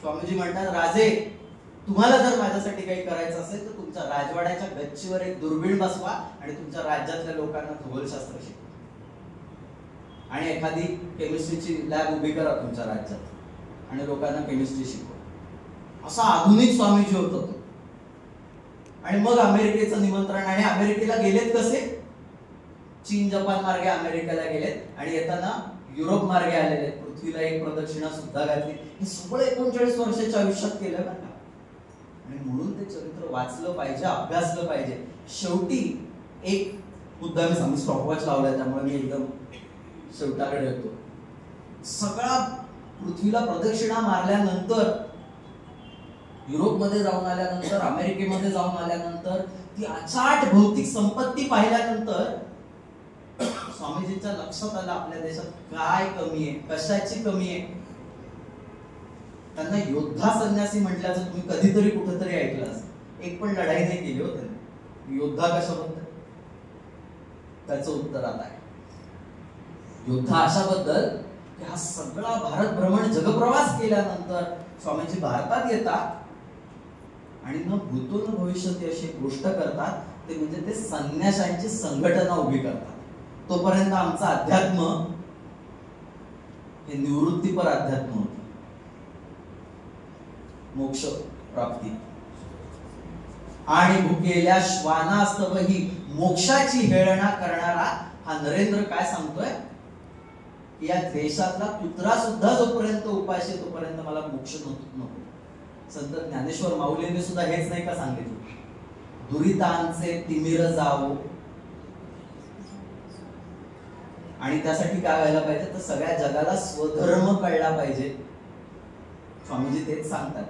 स्वामीजी म्हणतात, राजे तुम्हाला जर माझ्यासाठी काही करायचं असेल तर तुमच्या राजवाड्याच्या गच्चीवर एक दुर्बीण बसवा आणि तुमच्या राज्यातल्या लोकांना खगोलशास्त्र शिकवा आणि एखादी केमिस्ट्रीची लॅब उभी करा तुमच्या राज्यात आणि लोकांना केमिस्ट्री शिकवा. असा आधुनिक स्वामीजी होता तो. आणि मग अमेरिकेचं निमंत्रण, आणि अमेरिकेला गेलेत कसे, चीन जपान मार्गे अमेरिकेला गेलेत आणि येताना युरोप मार्गे आलेले आहेत, पृथ्वीला एक प्रदक्षिणा सुद्धा घातली. हे सगळं 39 वर्षाच्या आयुष्यात केलं बरं का. आणि म्हणून ते चरित्र वाचलं पाहिजे, अभ्यासलं पाहिजे. शेवटी एक मुद्दा मी स्टॉपवॉच लावलाय त्यामुळे मी एकदम शेवटाकडे येतो. सगळा पृथ्वीला प्रदक्षिणा मारल्यानंतर, युरोपमध्ये जाऊन आल्यानंतर, अमेरिकेमध्ये जाऊन आल्यानंतर, ती अचाट भौतिक संपत्ती पाहिल्यानंतर स्वामीजींच्या लक्षात आलं आपल्या देशात काय कमी आहे, कशाची कमी आहे. त्यांना योद्धा संन्यासी म्हटल्याचं तुम्ही कधीतरी कुठेतरी ऐकलं असेल. एक पण लढाई नाही केली होती. योद्धा कशाबद्दल? त्याचं उत्तर आता आहे. योद्धा अशाबद्दल की हा सगळा भारत भ्रमण जगप्रवास केल्यानंतर स्वामीजी भारतात येतात आणि न भूतो न भविष्यती अशी गोष्ट करतात, ते म्हणजे ते संन्याशांची संघटना उभी करतात. तोपर्यंत आमचं अध्यात्म हे निवृत्तीपर अध्यात्म होतं, मोक्ष प्राप्ती. आणि भुकेल्या श्वानास्तव ही मोक्षाची हेळना करणारा हा नरेंद्र काय सांगतोय की या देशातला कुत्रा सुद्धा जोपर्यंत उपाशी तोपर्यंत मला मोक्ष नको. संत ज्ञानेश्वर माऊलींनी सुद्धा हेच नाही का सांगितलं, दुरितांचे तिमिर जावो. आणि त्यासाठी काय व्हायला पाहिजे तर सगळ्या जगाला स्वधर्म कळला पाहिजे. स्वामीजी तेच सांगतात,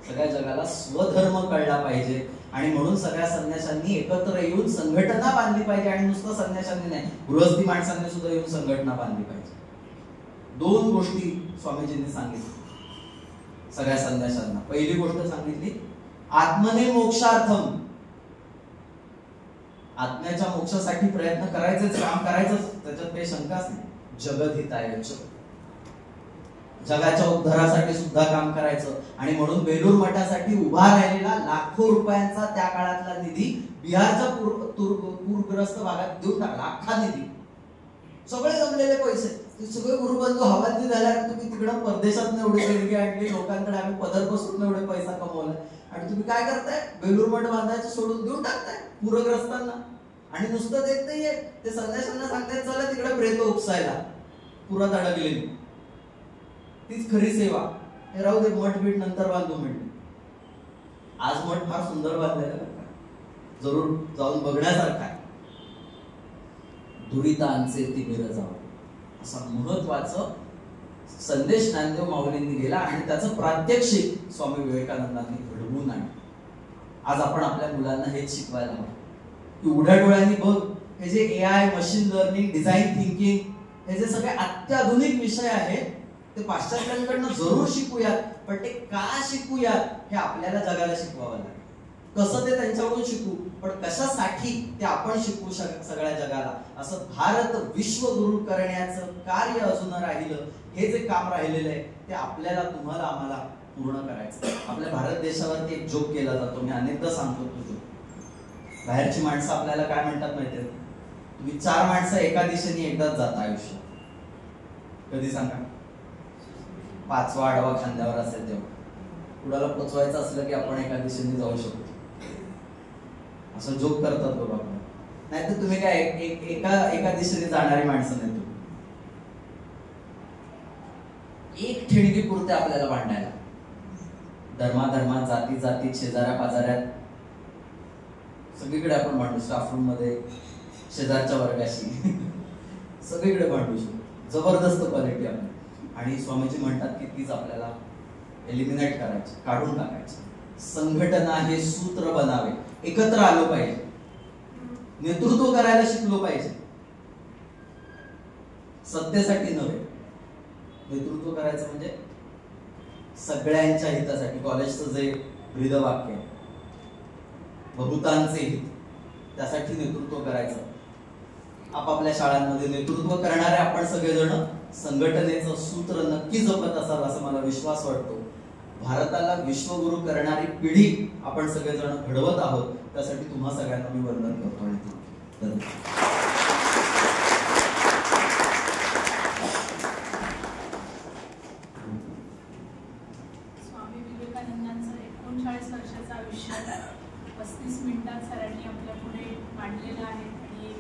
सगळ्या जगाला स्वधर्म कळला पाहिजे. आणि म्हणून सगळ्या संन्याशांनी एकत्र येऊन संघटना बांधली पाहिजे. आणि नुसतं संन्याशांनी नाही, गृहस्थी माणसांनी सुद्धा येऊन संघटना बांधली पाहिजे. 2 गोष्टी स्वामीजींनी सांगितल्या सगळ्या संन्याशांना. पहिली गोष्ट सांगितली, आत्मने मोक्षार्थम, आत्म्याच्या मोक्षासाठी प्रयत्न करायचेच, काम करायचंच, त्याच्यात काही शंकाच नाही. जगद्हितायच, जगाच्या उद्धारासाठी सुद्धा काम करायचं. आणि म्हणून बेलूर मठासाठी उभा राहिलेला लाखो रुपयांचा त्या काळातला निधी बिहारच्या पूरग्रस्त भागात देऊन टाकला. अख्खा निधी, सगळे जमलेले पैसे, ते सगळे गुरुबंधू हवालदिल झाल्यावर तुम्ही तिकडं परदेशात एवढी देणगी आणली, लोकांकडे आम्ही पदर बसून एवढे पैसा कमवला, आणि तुम्ही काय करताय, बेलूर मठ बांधायचं सोडून देऊन टाकताय पूरग्रस्तांना. आणि नुसतं देत नाहीये, ते संन्याशांना सांगतायत चला तिकडे प्रेत उपसायला पुरात अडकलेली. तीच खरी सेवा. हे राहू दे, मठ बीट नंतर बांधू म्हणले. आज मठ फार सुंदर बांधलेला आहे, जरूर जाऊन बघण्यासारखा आहे. दुरितांचे तिमिर जावो असा महत्वाचं संदेश ज्ञानदेव माऊलींनी दिला. आणि त्याचं प्रात्यक्षिक स्वामी विवेकानंदांनी घडवून आणलं. आज आपण आपल्या मुलांना हेच शिकवायला हवं की उघड्या डोळ्यांनी बघ, हे जे AI, machine learning, design thinking, हे जे सगळे अत्याधुनिक विषय आहेत ते पाश्चात्यांकडनं जरूर शिकूयात, पण ते का शिकूयात हे आपल्याला जगाला शिकवावं लागेल. कसं ते त्यांच्याकडून शिकू, पण कशासाठी ते आपण शिकवू सगळ्या जगाला. असं भारत विश्वगुरु करण्याचं कार्य अजून राहिलं. हे जे काम राहिलेलं आहे ते आपल्याला, तुम्हाला, आम्हाला पूर्ण करायचं. आपल्या भारत देशावरती एक जोक केला जातो, मी अनेकदा सांगतो तो जोक. बाहेरची माणसं आपल्याला काय म्हणतात माहितीये, तुम्ही 4 माणसं एका दिशेने एकदाच जाता आयुष्यात. कधी सांगा, 5वा आडवा खांद्यावर असेल तेव्हा. कुणाला पोचवायचं असलं की आपण एका दिशेने जाऊ शकतो, असं जोक करतात बघा आपण. नाही तर तुम्ही काय एका दिशेने जाणारी माणसं नाही. तुम्ही एक ठिणगी पुरते आपल्याला भांडायला, धर्माधर्मात, जाती जातीत, शेजाऱ्या पाजाऱ्यात, सगळीकडे आपण भांडू. स्टाफ रूम मध्ये, शेजारच्या वर्गाशी, सगळीकडे भांडू शकतो. जबरदस्त क्वालिटी आपली. आणि स्वामीजी म्हणतात की तीच आपल्याला एलिमिनेट करायची, काढून टाकायची. संघटना हे सूत्र बनावे, एकत्र आलो पाहिजे, नेतृत्व करायला शिकलो पाहिजे. सत्तेसाठी नव्हे, नेतृत्व करायचं म्हणजे सगळ्यांच्या हितासाठी. कॉलेजचं जे ब्रीदवाक्य आहे, बहुतांचे हित, त्यासाठी नेतृत्व करायचं. आपापल्या शाळांमध्ये नेतृत्व करणारे आपण सगळेजण संघटनेचं सूत्र नक्की जपत असाल असं मला विश्वास वाटतो. भारताला विश्वगुरु करणारी पिढी आपण सगळेजण घडवत आहोत. त्यासाठी तुम्हा सगळ्यांना मी वंदन करतो. आणि स्वामी विवेकानंदांचं 39 वर्षाचं आयुष्य 35 मिनिटात सरांनी आपल्या पुढे मांडलेलं आहे. आणि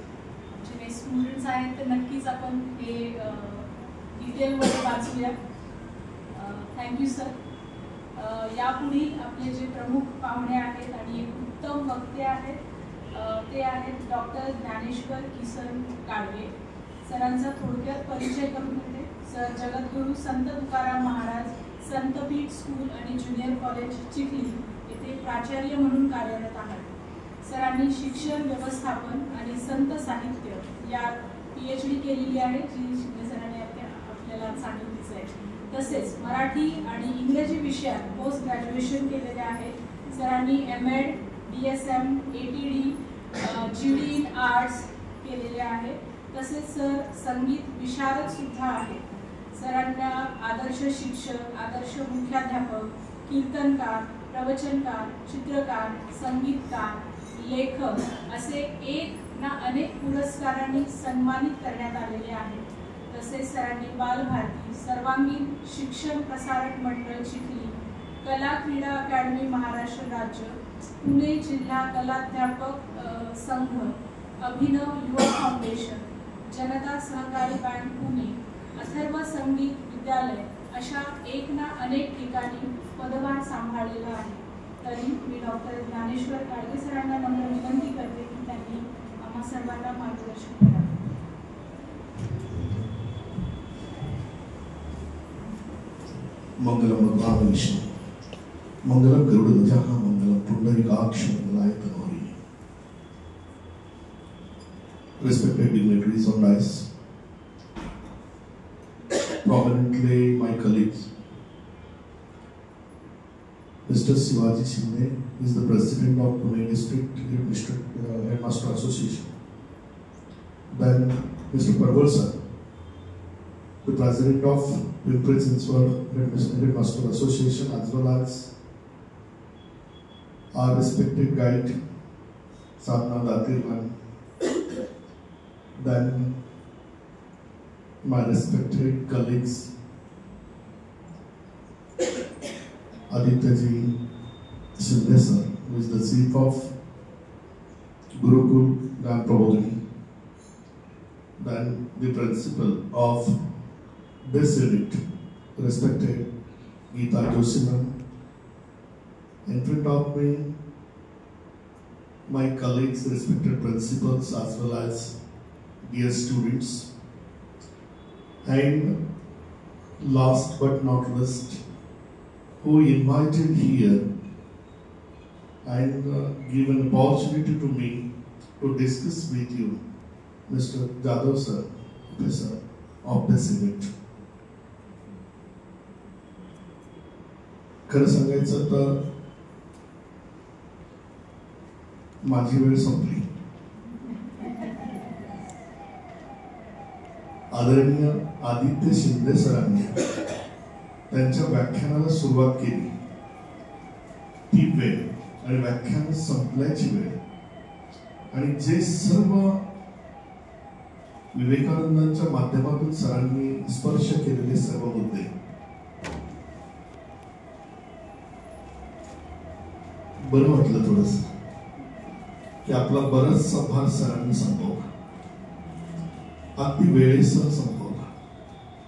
आमचे स्टुडंट्स आहेत ते नक्कीच आपण हे डिटेलमध्ये वाचूया. Thank you sir. यापुढील आपले जे प्रमुख पाहुणे आहेत आणि एक उत्तम वक्ते आहेत ते आहेत डॉक्टर ज्ञानेश्वर किसन गाडगे. सरांचा थोडक्यात परिचय करून देते. सर जगद्गुरू संत तुकाराम महाराज संतपीठ स्कूल आणि ज्युनियर कॉलेज चिखली येथे प्राचार्य म्हणून कार्यरत आहेत. सरांनी शिक्षण व्यवस्थापन आणि संत साहित्य यात PhD केलेली आहे, जी शिंदे सरांनी आपल्याला सांगितलीच आहे. तसेच मराठी आणि इंग्रजी विषयात पोस्ट ग्रॅज्युएशन केलेले आहे. सरांनी MAd, DSM, ATD, GD in arts केलेले आहे. तसेच सर संगीत विशारद सुद्धा आहे. सरांना आदर्श शिक्षक, आदर्श मुख्याध्यापक, कीर्तनकार, प्रवचनकार, चित्रकार, संगीतकार, लेखक असे एक ना अनेक पुरस्कारांनी सन्मानित करण्यात आलेले आहे. तसेच सरांनी बालभारती, सर्वांगीण शिक्षण प्रसारक मंडळ चिखली, कला क्रीडा अकादमी महाराष्ट्र राज्य, पुणे जिल्हा कलाध्यापक संघ, अभिनव युवा फाउंडेशन, जनता सहकारी बँक पुणे, अथर्व संगीत विद्यालय अशा एक ना अनेक ठिकाणी पदभार सांभाळलेला आहे. तरी मी डॉक्टर ज्ञानेश्वर गाडगे सरांना नम्र विनंती करते की त्यांनी आम्हा सर्वांना मार्गदर्शन करावे. मंगलम भगवान विष्णु, मंगलम गरुड़ध्वज, मंगलम पुंडरीकाक्ष, मंगलाय तनोहरि. Respected dignitaries on dais, prominently my colleagues, Mr. Sivaji Shinde is the president of Pune District Headmaster Association. Then Mr. Parwal sir, the president of Pimpri-Chinchwad Headmaster Association, as well as our respected guide Sadhna Datirman. Then my respected colleagues Aditya ji Shinde sir, who is the chief of Gurukul Gyan Prabodhini. Then the principal of this unit, respected Geeta Joshi ma'am. In front of me, my colleagues, respected principals, as well as dear students. And last but not least, who invited here and give an opportunity to me to discuss with you, Mr. Jadhav sir, professor of this unit. खरं सांगायचं तर माझी वेळ संपली. आदरणीय आदित्य शिंदे सरांनी त्यांच्या व्याख्यानाला सुरुवात केली. ती वेळ आणि व्याख्यान संपल्याची वेळ आणि जे सर्व विवेकानंदांच्या माध्यमातून सरांनी स्पर्श केलेले सर्व मुद्दे, बरं वाटलं थोडस की आपला बराचसा भार सरांनी संपवला, अगदी वेळेसह संपवला.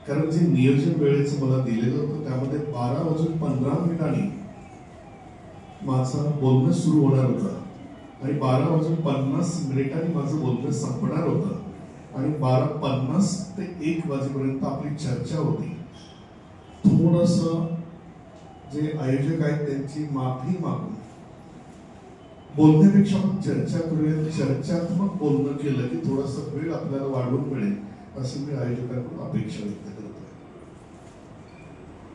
कारण जे नियोजन वेळेचं मला दिलेलं होतं त्यामध्ये 12:15 माझं बोलणं सुरू होणार होतं आणि 12:50 माझं बोलणं संपणार होतं आणि 12:50 ते 1 वाजेपर्यंत आपली चर्चा होती. थोडस जे आयोजक आहेत त्यांची माफी मागून बोलण्यापेक्षा आपण चर्चा करूया, चर्चात्मक बोलणं केलं की थोडासा वेळ आपल्याला वाढवून मिळेल असं मी आयोजकांकडून अपेक्षा व्यक्त करतोय.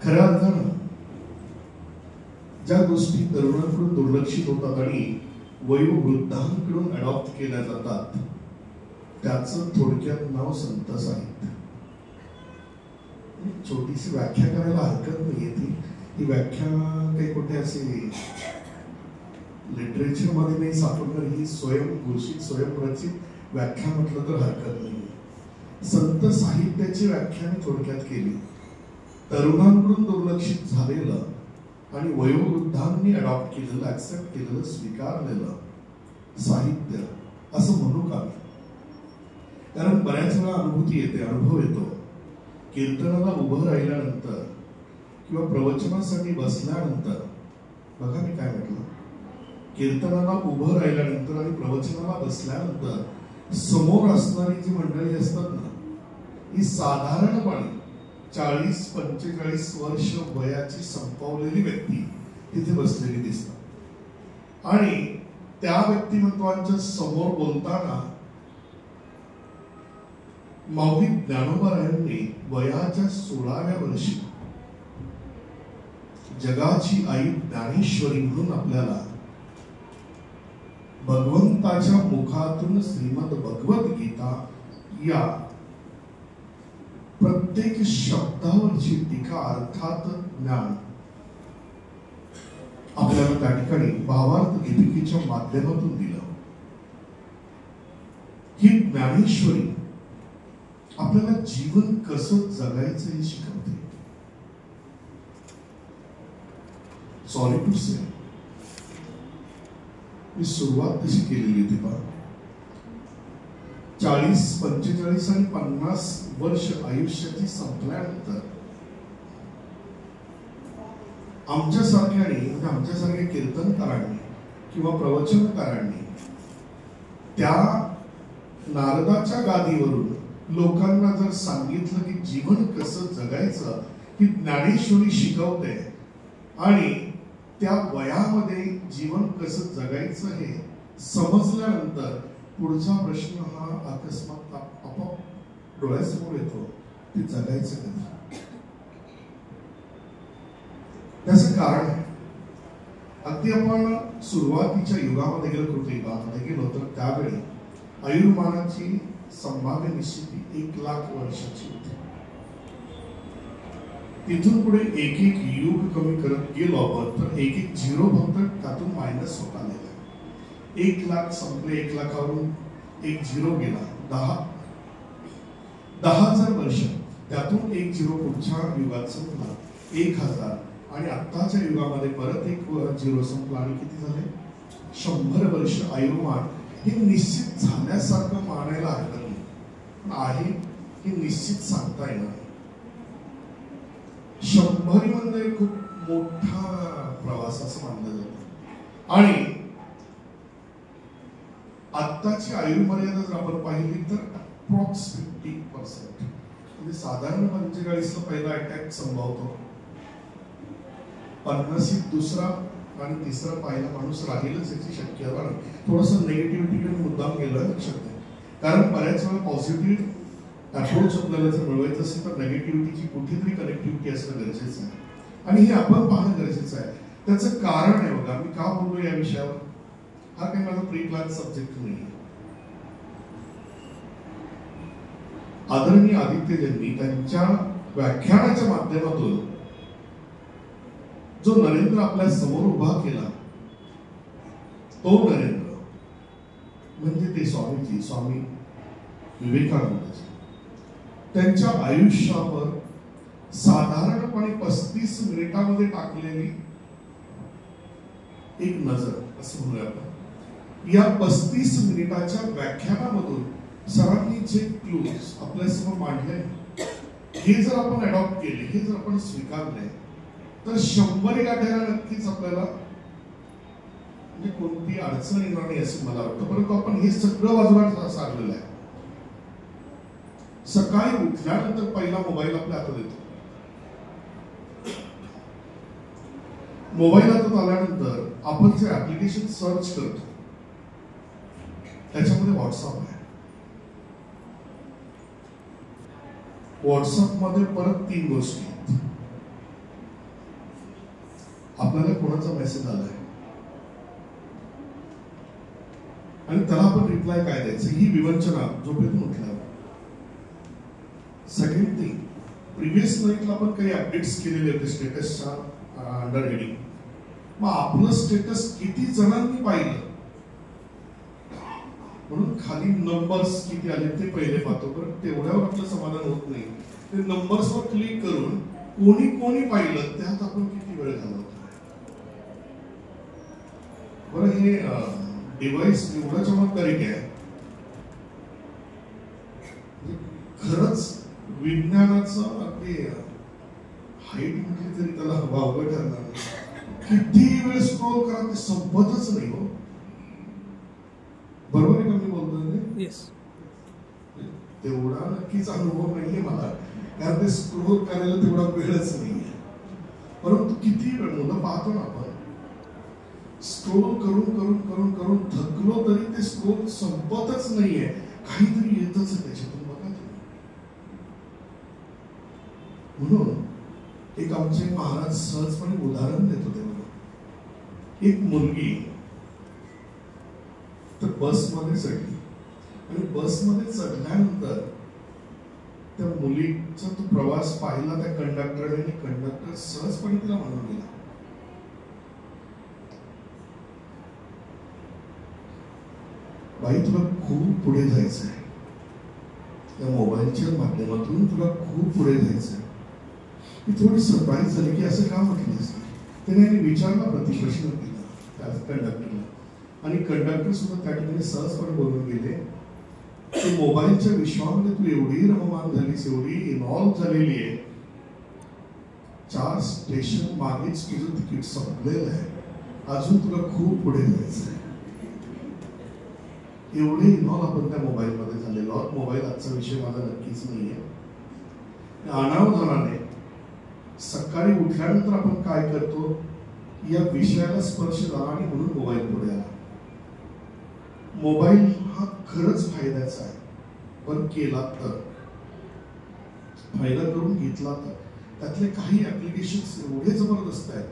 खऱ्या अर्थानं ज्या गोष्टी तरुणांकडून दुर्लक्षित होतात आणि वयोवृद्धांकडून अडॉप्ट केल्या जातात त्याचं थोडक्यात नाव संत साहित्य. छोटीशी व्याख्या करायला हरकत नाहीये. ती व्याख्या काही कुठे अशी लिटरेचर मध्ये नाही सापडणार, ही स्वयंघोषित स्वयंरचित व्याख्या म्हटलं तर हरकत नाही. संत साहित्याची व्याख्या मी थोडक्यात केली. तरुणांकडून दुर्लक्षित झालेलं आणि वयोवृद्धांनी अडॉप्ट केलेलं, ऍक्सेप्ट केलेलं, स्वीकारलेलं साहित्य असं म्हणू का? कारण बऱ्याच वेळा अनुभूती येते, अनुभव येतो. कीर्तनाला उभं राहिल्यानंतर किंवा प्रवचनासाठी बसल्यानंतर, बघा मी काय म्हटलं, कीर्तनाला उभं राहिल्यानंतर आणि प्रवचनाला बसल्यानंतर समोर असणारी जी मंडळी असतात ना, ही साधारणपणे 40-45 वर्ष वयाची संपवलेली व्यक्ती तिथे बसलेली दिसतात. आणि त्या व्यक्तिमत्वांच्या समोर बोलताना माऊली ज्ञानोबारायांनी वयाच्या 16व्या वर्षी जगाची आई ज्ञानेश्वरी म्हणून आपल्याला भगवंताच्या मुखातून श्रीमद भगवद्गीता या प्रत्येक शब्दावरची टीका, अर्थात ज्ञान आपल्याला त्या ठिकाणी भावार्थ दीपिकेच्या माध्यमातून दिलं. ही ज्ञानेश्वरी आपल्याला जीवन कसं जगायचं हे शिकवते. सॉरी टू से, मी सुरुवात तशी केलेली होती पहा. 40, 45 आणि 50 वर्ष आयुष्याची संपल्यानंतर आमच्यासारख्याने, म्हणजे आमच्यासारख्या कीर्तनकारांनी किंवा प्रवचनकारांनी त्या नारदाच्या गादीवरून लोकांना जर सांगितलं की जीवन कसं जगायचं, ही ज्ञानेश्वरी शिकवते आणि त्या वयामध्ये जीवन कसं जगायचं हे समजल्यानंतर पुढचा प्रश्न हा अकस्मात आपोआप डोळ्यासमोर येतो, ते जगायचं कधी. त्याचं कारण आहे, अगदी आपण सुरुवातीच्या युगामध्ये गेलो, कृती युगामध्ये गेलो, तर त्यावेळी आयुर्मानाची संभाव्य निश्चिती 1 लाख वर्षाची होती. तिथून पुढे एक एक युग कमी करत गेलो आपण, तर एक एक झिरो फक्त त्यातून मायनस होत आलेला. 1 लाख संपले, 1 लाखावरून एक झिरो गेला, 10,000 वर्ष, त्यातून एक झिरो पुढच्या युगात संपला 1000, आणि आत्ताच्या युगामध्ये परत एक झिरो संपला आणि किती झाले, 100 वर्ष आयुर्मान हे निश्चित झाल्यासारखं मानायला हरकत आहे, हे निश्चित सांगता येणार. 100 म्हणजे खूप मोठा प्रवास असं मानलं जातं. आणि आत्ताची आयुर्मर्यादा जर आपण पाहिली तर अप्रॉक्स 50%, म्हणजे साधारण 45 पहिला अटॅक संभवतो, 50 दुसरा आणि तिसरा पहिला माणूस राहीलच याची शक्यता नाही. थोडंसं निगेटिव्हिटीकडे मुद्दाम गेलं लक्षात घ्या, कारण बऱ्याच वेळा पॉझिटिव्ह अप्रोच आपल्याला जर मिळवायचं असेल तर नेगेटिव्हिटीची कुठेतरी कनेक्टिव्हिटी असणं गरजेचं आहे, आणि हे आपण पाहणं गरजेचं आहे. त्याचं कारण आहे बघा, मी का बोललो या विषयावर, हा काही माझा प्री प्लॅन सब्जेक्ट नाही. आदरणीय आदित्यजींनी त्यांच्या व्याख्यानाच्या माध्यमातून जो नरेंद्र आपल्या समोर उभा केला, तो नरेंद्र म्हणजे ते स्वामीजी, स्वामी विवेकानंदजी. त्यांच्या आयुष्यावर साधारणपणे 35 मिनिटांमध्ये टाकलेली एक नजर असं म्हणूया आपण. या 35 मिनिटाच्या व्याख्यानामधून सरांनी जे क्लूज आपल्यासमोर मांडले, हे जर आपण अडॉप्ट केले, हे जर आपण स्वीकारले, तर 100 गाठ्याला नक्कीच आपल्याला म्हणजे कोणती अडचण येणार नाही असं मला वाटतं. परंतु आपण हे सगळं बाजूला सारलेलं आहे. सकाळी उठल्यानंतर पहिला मोबाईल आपल्या हातात येतो. मोबाईल हातात आल्यानंतर आपण जे ऍप्लिकेशन सर्च करतो त्याच्यामध्ये व्हॉट्सअप आहे. व्हॉट्सअप मध्ये परत 3 गोष्टी आहेत. आपल्याला कोणाचा मेसेज आलाय आणि त्याला आपण रिप्लाय काय द्यायचं, ही विवंचना झोपेतून उठल्यावर. सेकंड थिंग, प्रिव्हियस नाईटला आपण काही अपडेट्स केलेले होते स्टेटसच्या अंडर हेडिंग. मग आपलं स्टेटस किती जणांनी पाहिलं म्हणून खाली नंबर्स किती आले ते पहिले पाहतो. बरं, तेवढ्यावर आपलं समाधान होत नाही. ते नंबर्सवर क्लिक करून कोणी कोणी पाहिलं त्यात आपण किती वेळ घालवतो. बरं, हे डिव्हाइस एवढं चमत्कारिक आहे खरंच विज्ञानाचं अगदी हाईट म्हटली तरी त्याला वावगं ठरणार नाही. किती वेळ स्क्रोल करा ते संपतच नाही हो. बरोबर आहे का मी बोलतोय? येस. तेवढा नक्कीच अनुभव नाहीये मला, कारण ते स्क्रोल करायला तेवढा वेळच नाहीये. परंतु किती वेळ मुलं पाहतो ना आपण, स्क्रोल करून करून करून करून थकलो तरी ते स्क्रोल संपतच नाहीये. काहीतरी येतच आहे त्याच्यातून, बघा तुम्ही. म्हणून एक आमचे महाराज सहजपणे उदाहरण देत होते मला. एक मुलगी तर बसमध्ये चढली आणि बसमध्ये चढल्यानंतर त्या मुलीचा तो प्रवास पाहिला त्या कंडक्टरने, आणि कंडक्टर सहजपणे तिला म्हणून गेला, बाई तुला खूप पुढे जायचंय, त्या मोबाईलच्या माध्यमातून तुला खूप पुढे जायचंय. मी थोडी सरप्राईज झाली की असं का म्हटलीस. त्याने विचारला, प्रतिप्रश्न दिला त्या कंडक्टरला, आणि कंडक्टर सुद्धा त्या ठिकाणी सहजपणे बोलून गेले की मोबाईलच्या विश्वामध्ये तू एवढी रममान झालीस, एवढी इन्व्हॉल्व झालेली आहे, 4 स्टेशन मागेच तुझं तिकीट संपलेलं आहे, अजून तुला खूप पुढे जायचं आहे. एवढे इन्व्हॉल्व आपण त्या मोबाईलमध्ये झालेलो आहोत. मोबाईल आजचा विषय माझा नक्कीच नाहीये. अनावधानाने सकाळी उठल्यानंतर आपण काय करतो, या विषयाला स्पर्श झाला आणि म्हणून मोबाईल पुढे आला. मोबाईल हा खरंच फायद्याचा आहे, पण केला तर, फायदा करून घेतला तर. त्यातले काही ऍप्लिकेशन्स एवढे जबरदस्त आहेत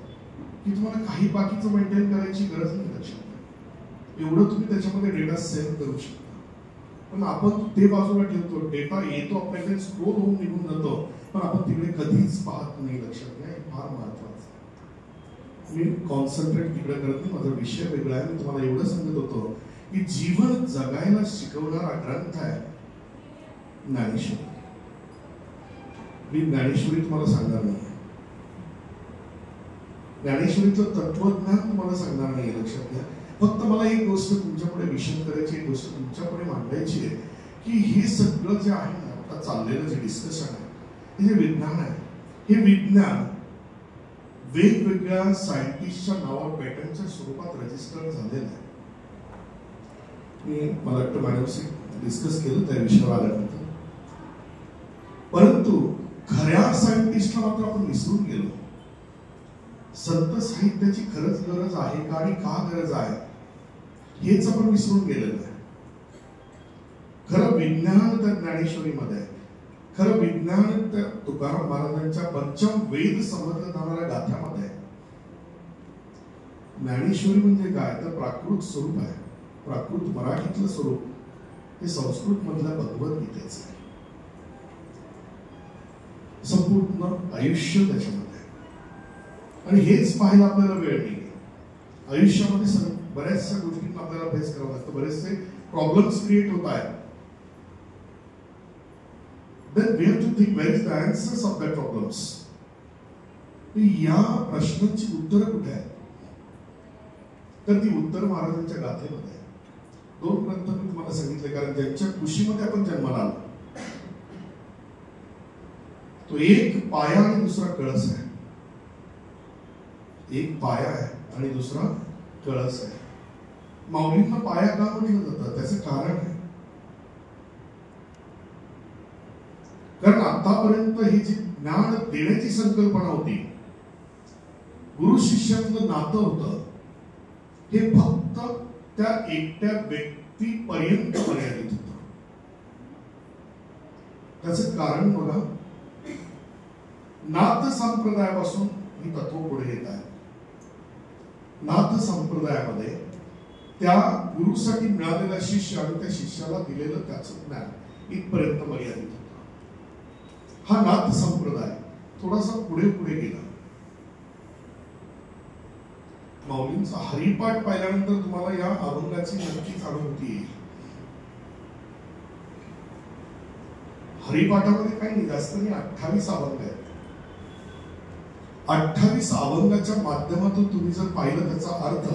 की तुम्हाला काही बाकीचं मेंटेन करायची गरज नाही. लक्षात एवढं तुम्ही त्याच्यामध्ये डेटा सेव्ह करू शकता. पण आपण ते बाजूला ठेवतो, डेटा येतो आपल्याकडे, स्क्रोल होऊन निघून जातो, पण आपण तिकडे कधीच पाहत नाही. लक्षात घ्या, हे फार महत्वाचं. मी कॉन्सन्ट्रेट तिकडे करत नाही, माझा विषय वेगळा आहे. मी तुम्हाला एवढं सांगत होतो की जीवन जगायला शिकवणारा ग्रंथ आहे ज्ञानेश्वरी. मी ज्ञानेश्वरी तुम्हाला सांगणार नाही, ज्ञानेश्वरीचं तत्वज्ञान तुम्हाला सांगणार नाही. लक्षात घ्या, फक्त मला एक गोष्ट तुमच्यापुढे विषद करायची, एक गोष्ट तुमच्यापुढे मांडायची आहे की हे सगळं जे आहे ना, आता चाललेलं जे डिस्कशन आहे, हे जे विज्ञान आहे, हे विज्ञान वेगवेगळ्या सायंटिस्टच्या नावावर पॅटर्नच्या स्वरूपात रजिस्टर झालेलं आहे. मी मला वाटतं मॅडमशी डिस्कस केलं त्या विषयावर आल्यानंतर, परंतु खऱ्या सायंटिस्टला मात्र आपण विसरून गेलो. संत साहित्याची खरंच गरज आहे का आणि का गरज आहे हेच आपण विसरून गेलेलं आहे. खरं विज्ञान त्या ज्ञानेश्वरीमध्ये आहे. खरं विज्ञान त्या तुकाराम महाराजांच्या पंचम वेद समजलं जाणाऱ्या गाथ्यामध्ये आहे. ज्ञानेश्वरी म्हणजे काय तर प्राकृत स्वरूप आहे. प्राकृत मराठीतलं स्वरूप हे संस्कृत मधल्या भगवद्गीतेचं आहे. संपूर्ण आयुष्य त्याच्यामध्ये, आणि हेच पाहायला आपल्याला वेळ नाही. आयुष्यामध्ये बऱ्याचशा गोष्टींना आपल्याला फेस करावं लागतं, बरेचसे प्रॉब्लेम्स क्रिएट होत आहेत. Then we have to think where is the answers of that problems. या प्रश्नांची उत्तरं कुठे आहेत? तर ती उत्तर महाराजांच्या गाथेमध्ये आहे. 2 ग्रंथ मी तुम्हाला सांगितले, कारण ज्यांच्या कुशीमध्ये आपण जन्माला आलो, तो एक पाया आणि दुसरा कळस आहे. एक पाया आहे आणि दुसरा कळस आहे. माऊलींना पाया का म्हटलं जातं त्याचं कारण आहे, कारण आतापर्यंत ही जी ज्ञान देण्याची संकल्पना होती, गुरु शिष्यातलं नातं होतं, हे फक्त त्या एकट्या व्यक्तीपर्यंत मर्यादित होतं. त्याचं कारण बघा, नाथ संप्रदायापासून ही तत्व पुढे येत आहे. नाथ संप्रदायामध्ये त्या गुरुसाठी मिळालेला शिष्य आणि त्या शिष्याला दिलेलं त्याचं ज्ञान इथपर्यंत मर्यादित होतं. हा नाथ संप्रदाय थोडासा पुढे पुढे गेला. माऊलींचा हरिपाठ पाहिल्यानंतर तुम्हाला या अभंगाची नक्कीच अनुभूती येईल. हरिपाठामध्ये काही नाही, जास्त नाही, 28 अभंग आहेत. 28 अभंगाच्या माध्यमातून तुम्ही जर पाहिलं त्याचा अर्थ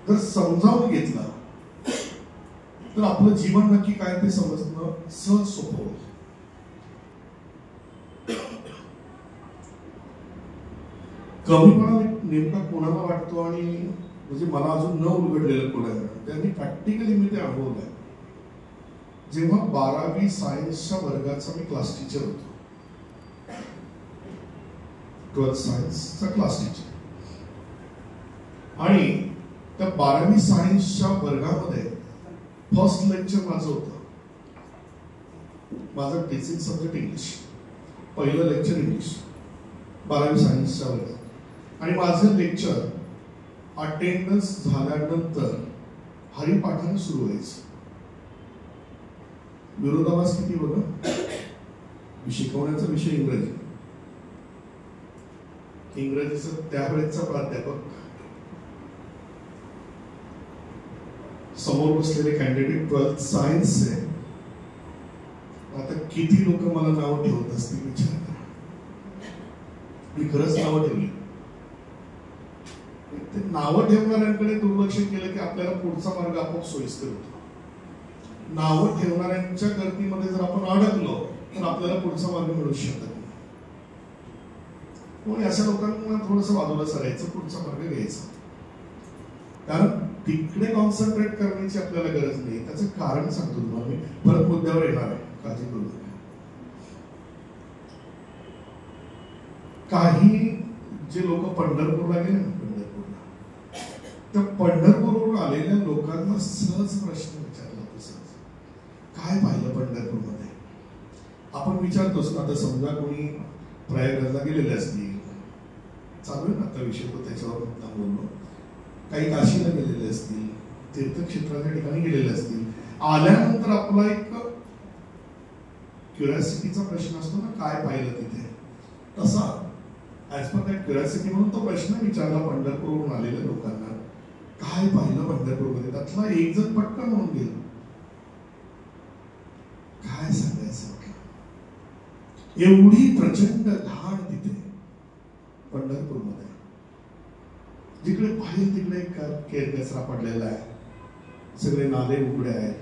जर समजावून घेतला तर आपलं जीवन नक्की काय ते समजणं सहज सोपं होईल. कमीपणा नेमका कोणाला वाटतो आणि म्हणजे मला अजून न उलगडलेलं कोणाला त्यांनी प्रॅक्टिकली मी ते अनुभवलंय. जेव्हा 12वी सायन्सच्या वर्गाचा मी क्लास टीचर होतो, 12th सायन्सचा क्लास टीचर, आणि त्या 12वी सायन्सच्या वर्गामध्ये फर्स्ट लेक्चर माझं होतं. माझं टीचिंग सब्जेक्ट इंग्लिश, पहिलं लेक्चर इंग्लिश 12वी सायन्सच्या वर्गात. आणि माझं लेक्चर अटेंडन्स झाल्यानंतर हरिपाठाने सुरू व्हायचं. विरोधाभास किती बघा. शिकवण्याचा विषय इंग्रजी, इंग्रजीचा त्यावेळेचा प्राध्यापक, समोर बसलेले कॅन्डिडेट 12th सायन्सचे. आता किती लोक मला नावं ठेवत असतील विचार करा. मी खरंच नावं ठेवली. ते नावं ठेवणाऱ्यांकडे दुर्लक्ष केलं की आपल्याला पुढचा मार्ग आपोआप सोयीस्कर होतो. नावं ठेवणाऱ्यांच्या गर्दीमध्ये जर आपण अडकलो तर आपल्याला पुढचा मार्ग मिळू शकत नाही. म्हणून अशा लोकांना थोडंसं बाजूला सरायचं, पुढचा मार्ग घ्यायचा. कारण तिकडे कॉन्सन्ट्रेट करण्याची आपल्याला गरज नाही. त्याचं कारण सांगतो तुम्हाला मी, परत मुद्द्यावर येणार आहे, काळजी करू नका. काही जे लोक पंढरपूरला गेले ना, त्या पंढरपूरवरून आलेल्या लोकांना सहज प्रश्न विचारला होता. सहज काय पाहिलं पंढरपूरमध्ये? आपण विचारतोच ना. आता समजा कोणी प्रयागराजला गेलेले असतील, चालू आहे ना आता विषय, तो त्याच्यावर बोललो. काही काशीला गेलेले असतील, तीर्थक्षेत्राच्या ठिकाणी गेलेले असतील. आल्यानंतर आपला एक क्युरिओसिटीचा प्रश्न असतो ना, काय पाहिलं तिथे. तसा ऍज पर दॅट क्युरिओसिटी म्हणून तो प्रश्न विचारला पंढरपूरवरून आलेल्या लोकांना, काय पाहिलं पंढरपूरमध्ये. त्यातला एक जण पटकन म्हणून गेला, काय सांगायचं म्हटलं, एवढी प्रचंड घाण तिथे पंढरपूरमध्ये. जिकडे पाहिजे तिकडे केर कचरा पडलेला आहे, सगळे नाले उघडे आहेत.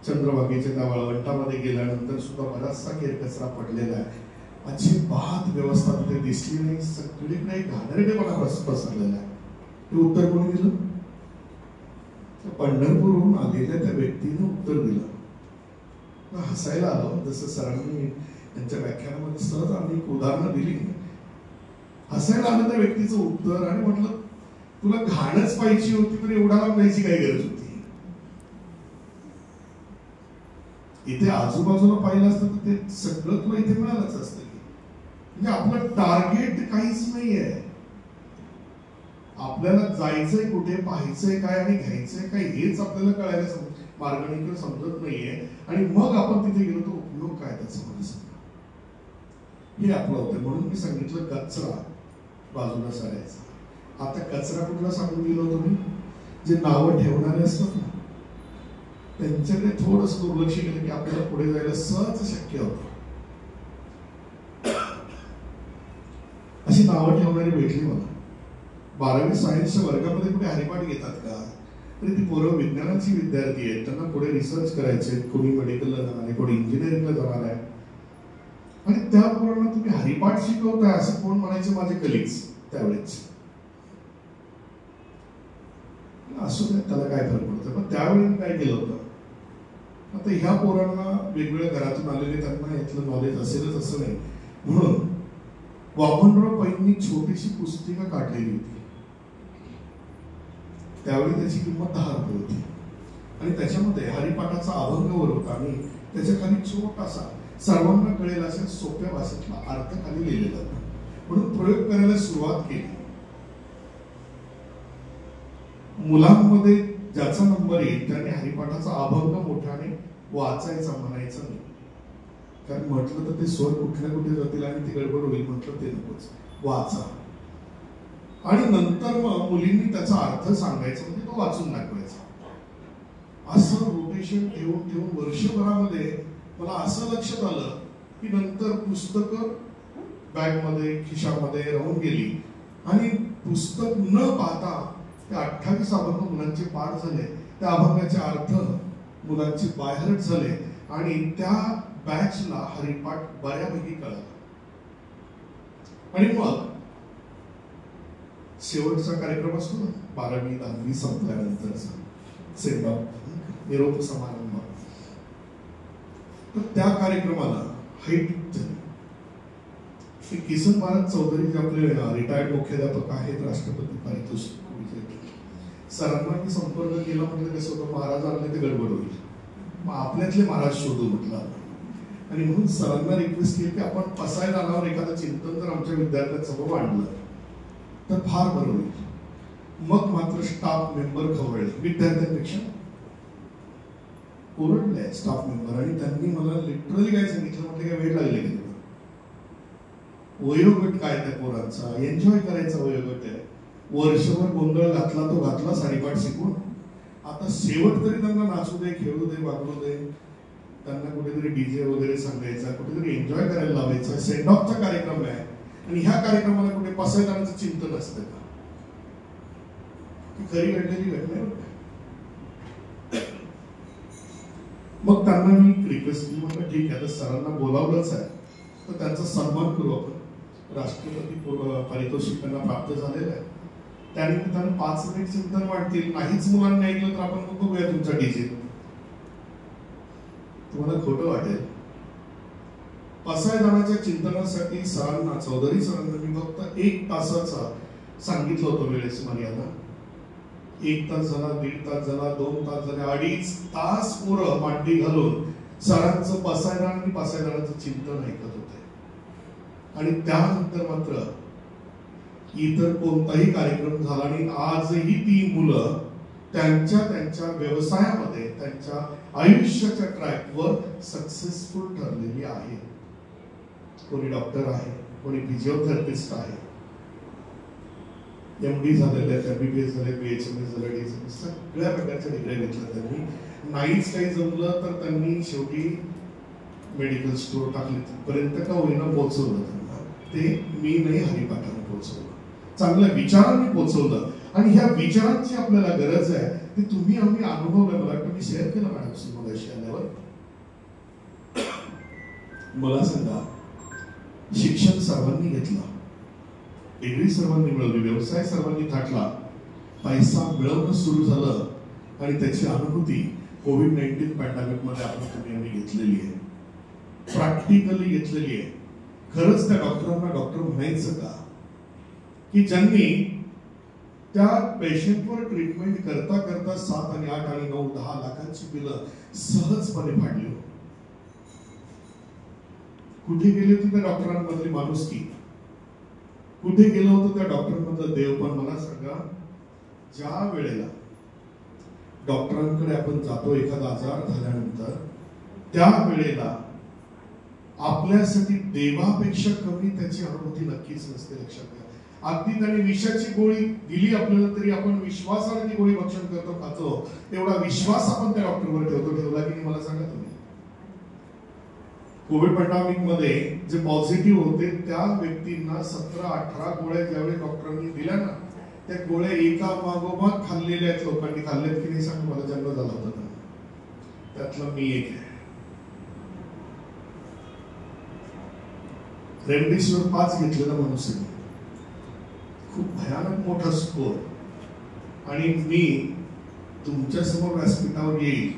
चंद्रभागेच्या त्या वाळवंटामध्ये गेल्यानंतर सुद्धा बराचसा केर कचरा पडलेला आहे. अजिबात व्यवस्था तिथे दिसली नाही. सगळीकडे घाणेरडेपणा पसरलेला आहे. हे उत्तर कोणी दिलं? पंढरपूरवरून आलेल्या त्या व्यक्तीने उत्तर दिलं. हसायला आलो, जसं सरांनी त्यांच्या व्याख्यानामध्ये सहज आम्ही एक उदाहरणं दिली. हसायला आलं त्या व्यक्तीचं उत्तर, आणि म्हटलं तुला घाणच पाहिजे होती तर एवढा लांब जायची काय गरज होती? इथे आजूबाजूला पाहिलं असतं तर ते सगळं तुला इथे मिळालंच असतं. म्हणजे आपलं टार्गेट काहीच नाहीये. आपल्याला जायचंय कुठे, पाहायचंय काय आणि घ्यायचंय काय हेच आपल्याला कळायला मार्गणिक समजत नाहीये. आणि मग आपण तिथे गेलो तर उपयोग काय त्याचा मला सांगा. हे आपलं होतं. म्हणून मी सांगितलं कचरा बाजूला सरायचा. आता कचरा कुठला सांगून गेलो तुम्ही? जे नावं ठेवणारे असतात ना, त्यांच्याकडे थोडस दुर्लक्ष केलं की आपल्याला पुढे जायला सहज शक्य होतं. अशी नावं ठेवणारी भेटली मला. 12वी सायन्सच्या वर्गामध्ये कुठे हरिपाठ घेतात का? तरी ती पोरं विज्ञानाची विद्यार्थी आहेत, त्यांना पुढे रिसर्च करायचे. कोणी मेडिकलला जाणार आहे, कोणी इंजिनिअरिंगला जाणार आहे. आणि त्या पोरांना तुम्ही हरिपाठ शिकवताय असं कोण म्हणायचे? माझे कलिग्स त्यावेळेस. असू द्या, त्याला काय फरक पडतो. पण त्यावेळी मी काय केलं होतं, आता ह्या पोरांना वेगवेगळ्या घरातून आलेले, त्यांना यातलं नॉलेज असेलच असं नाही. म्हणून वामनराव पैंनी छोटीशी पुस्तिका काढलेली होती. त्यावेळी त्याची किंमत 10 रुपये होती. आणि त्याच्यामध्ये हरिपाठाचा अभंगवर होता आणि त्याच्या खाली छोटासा सर्वांना कळेल अशा सोप्या भाषेतला अर्थ खाली लिहिलेला होता. म्हणून प्रयोग करायला सुरुवात केली. मुलांमध्ये ज्याचा नंबर येईल त्याने हरिपाठाचा अभंग मोठ्याने वाचायचा, म्हणायचा नाही. कारण म्हटलं तर ते स्वर कुठल्या कुठे जातील आणि ती गडबड होईल. म्हटलं ते नकोच, वाचा. आणि नंतर मग मुलींनी त्याचा अर्थ सांगायचा, म्हणजे तो वाचून दाखवायचा. असं रोटेशन ठेवून ठेवून वर्षभरामध्ये मला असं लक्षात आलं की नंतर पुस्तकं बॅगमध्ये खिशामध्ये राहून गेली. आणि पुस्तक न पाहता ते 28 अभंग मुलांचे पाठ झाले. त्या अभंगाचे अर्थ मुलांचे बायहार्ट झाले आणि त्या बॅचला हरिपाठ बऱ्यापैकी कळला. आणि मग शेवटचा कार्यक्रम असतो ना 12वी 10वी संपल्यानंतरचा सेंड ऑफ निरोप समारंभ, तर त्या कार्यक्रमाला हाईट झाली. किसन महाराज चौधरी जे आपले रिटायर्ड मुख्याध्यापक आहेत, राष्ट्रपती पारितोषिक सरांना मी संपर्क केला. म्हटलं कसं होतं, महाराज आले ते गडबड होईल, मग आपल्यातले महाराज शोधू म्हटलं. आणि म्हणून सरांना रिक्वेस्ट केली की आपण पसाय दानावर एखादं चिंतन जर आमच्या विद्यार्थ्यांसमोर मांडलं तर फार बरं होईल. मग मात्र स्टाफ मेंबर खवळले, विद्यार्थ्यांपेक्षा ओरडले स्टाफ मेंबर. आणि त्यांनी मला लिटरली काय सांगितलं, म्हटलं काय वेळ लागले की वयोगट काय त्या पोरांचा, एन्जॉय करायचा वयोगट आहे. वर्षभर गोंधळ घातला तो घातला साडीपाठ शिकून, आता शेवट तरी त्यांना नाचू दे, खेळू दे, वागवू दे, त्यांना कुठेतरी डीजे वगैरे सांगायचा, कुठेतरी एन्जॉय करायला लावायचा. सेंड ऑफचा कार्यक्रम आहे आणि ह्या कार्यक्रमाला कुठे पसायदानाचं चिंतन असतं का? ती खरी घडलेली घटना. मग त्यांना मी रिक्वेस्ट केली, म्हटलं ठीक आहे, तर सरांना बोलावलंच आहे तर त्यांचा सन्मान करू आपण. राष्ट्रपती पारितोषिक त्यांना प्राप्त झालेलं आहे, त्यानिमित्तानं 5 मिनिट चिंतन वाटतील. नाहीच मुलांनी ऐकलं तर आपण मग बघूया तुमचा डीजे. तुम्हाला खोटं वाटेल, पसायदानाच्या चिंतनासाठी सरांना, चौधरी सरांना मी फक्त 1 तासाचा सांगितलं होतं वेळेची मर्यादा. 1 तास झाला, 1.5 तास झाला, 2 तास झाले, 2.5 तास पुरं मांडी घालून सरांचं पसायदान आणि पसायदानाचं चिंतन ऐकत होते. आणि त्यानंतर मात्र इतर कोणताही कार्यक्रम झाला आणि आजही ती मुलं त्यांच्या त्यांच्या व्यवसायामध्ये, त्यांच्या आयुष्याच्या ट्रॅकवर सक्सेसफुल ठरलेली आहे. कोणी डॉक्टर आहे, कोणी फिजिओथेरपिस्ट आहे, MD झालेले आहेत, MBBS झाले, BHMS झाले, DHMS, सगळ्या प्रकारच्या डिग्री घेतल्या त्यांनी. नाहीच काही जमलं तर त्यांनी शेवटी मेडिकल स्टोर टाकले, तिथपर्यंत का होईना पोहोचवलं त्यांना. ते मी नाही, हरिपाठाने पोहोचवलं, चांगल्या विचारांनी पोहोचवलं. आणि ह्या विचारांची आपल्याला गरज आहे, ती तुम्ही आम्ही अनुभवलं. मला वाटतं मी शेअर केलं मॅडम मगाशी आल्यावर. मला सांगा, शिक्षण सर्वांनी घेतलं, डिग्री सर्वांनी मिळवली, व्यवसाय सर्वांनी थाटला, पैसा मिळवणं सुरू झालं आणि त्याची अनुभूती कोविड-19 पॅन्डेमिक मध्ये आपण तुम्ही आम्ही घेतलेली आहे, प्रॅक्टिकली घेतलेली आहे. खरंच त्या डॉक्टरांना डॉक्टर म्हणायचं का की ज्यांनी त्या पेशंटवर ट्रीटमेंट करता करता 7 आणि 8 आणि 9, 10 लाखांची बिलं सहजपणे फाडली. कुठे गेली होती त्या डॉक्टरांमधली माणुसकी, कुठे गेलं होतं त्या डॉक्टरांमधलं देव? पण मला सांगा, ज्या वेळेला डॉक्टरांकडे आपण जातो एखादा आजार झाल्यानंतर, त्या वेळेला आपल्यासाठी देवापेक्षा कमी त्याची अनुभूती नक्कीच नसते. लक्षात घ्या. अगदी त्याने विषाची गोळी दिली आपल्याला तरी आपण विश्वासाने ती गोळी भक्षण करतो, खातो. एवढा विश्वास आपण त्या डॉक्टरवर ठेवतो. ठेवला की मला सांगा तुम्ही. कोविड पॅन्डेमिक मध्ये जे पॉझिटिव्ह होते त्या व्यक्तींना 17-18 गोळ्या ज्यावेळी डॉक्टरांनी दिल्या ना, त्या गोळ्या एका मागोमाग खाल्लेल्या आहेत लोकांनी. खाल्ल्यात की नाही सांग, मला जन्म झाला होता त्यातला मी एक आहे. रेमडेसिवीर 5 घेतलेला माणूस आहे, खूप भयानक मोठा स्कोर. आणि मी तुमच्या समोर व्यासपीठावर येईल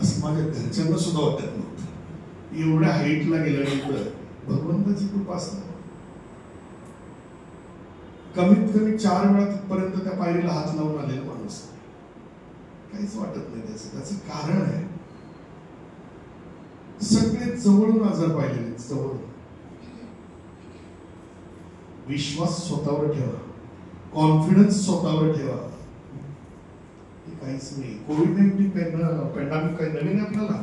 असं माझ्या घरच्यांना सुद्धा वाटत नव्हतं. एवढ्या हाईटला गेल्यानंतर भगवंताची कृपा असते. कमीत कमी 4 वेळा तिथपर्यंत त्या पायरीला हात लावून आलेला माणूस, काहीच वाटत नाही. त्याचं कारण आहे, सगळे जवळून आजार पाहिलेले, जवळून. विश्वास स्वतःवर ठेवा, कॉन्फिडन्स स्वतःवर ठेवा. काहीच नाही. कोविड-19 पॅन्डेमिक काही नवीन आहे आपल्याला.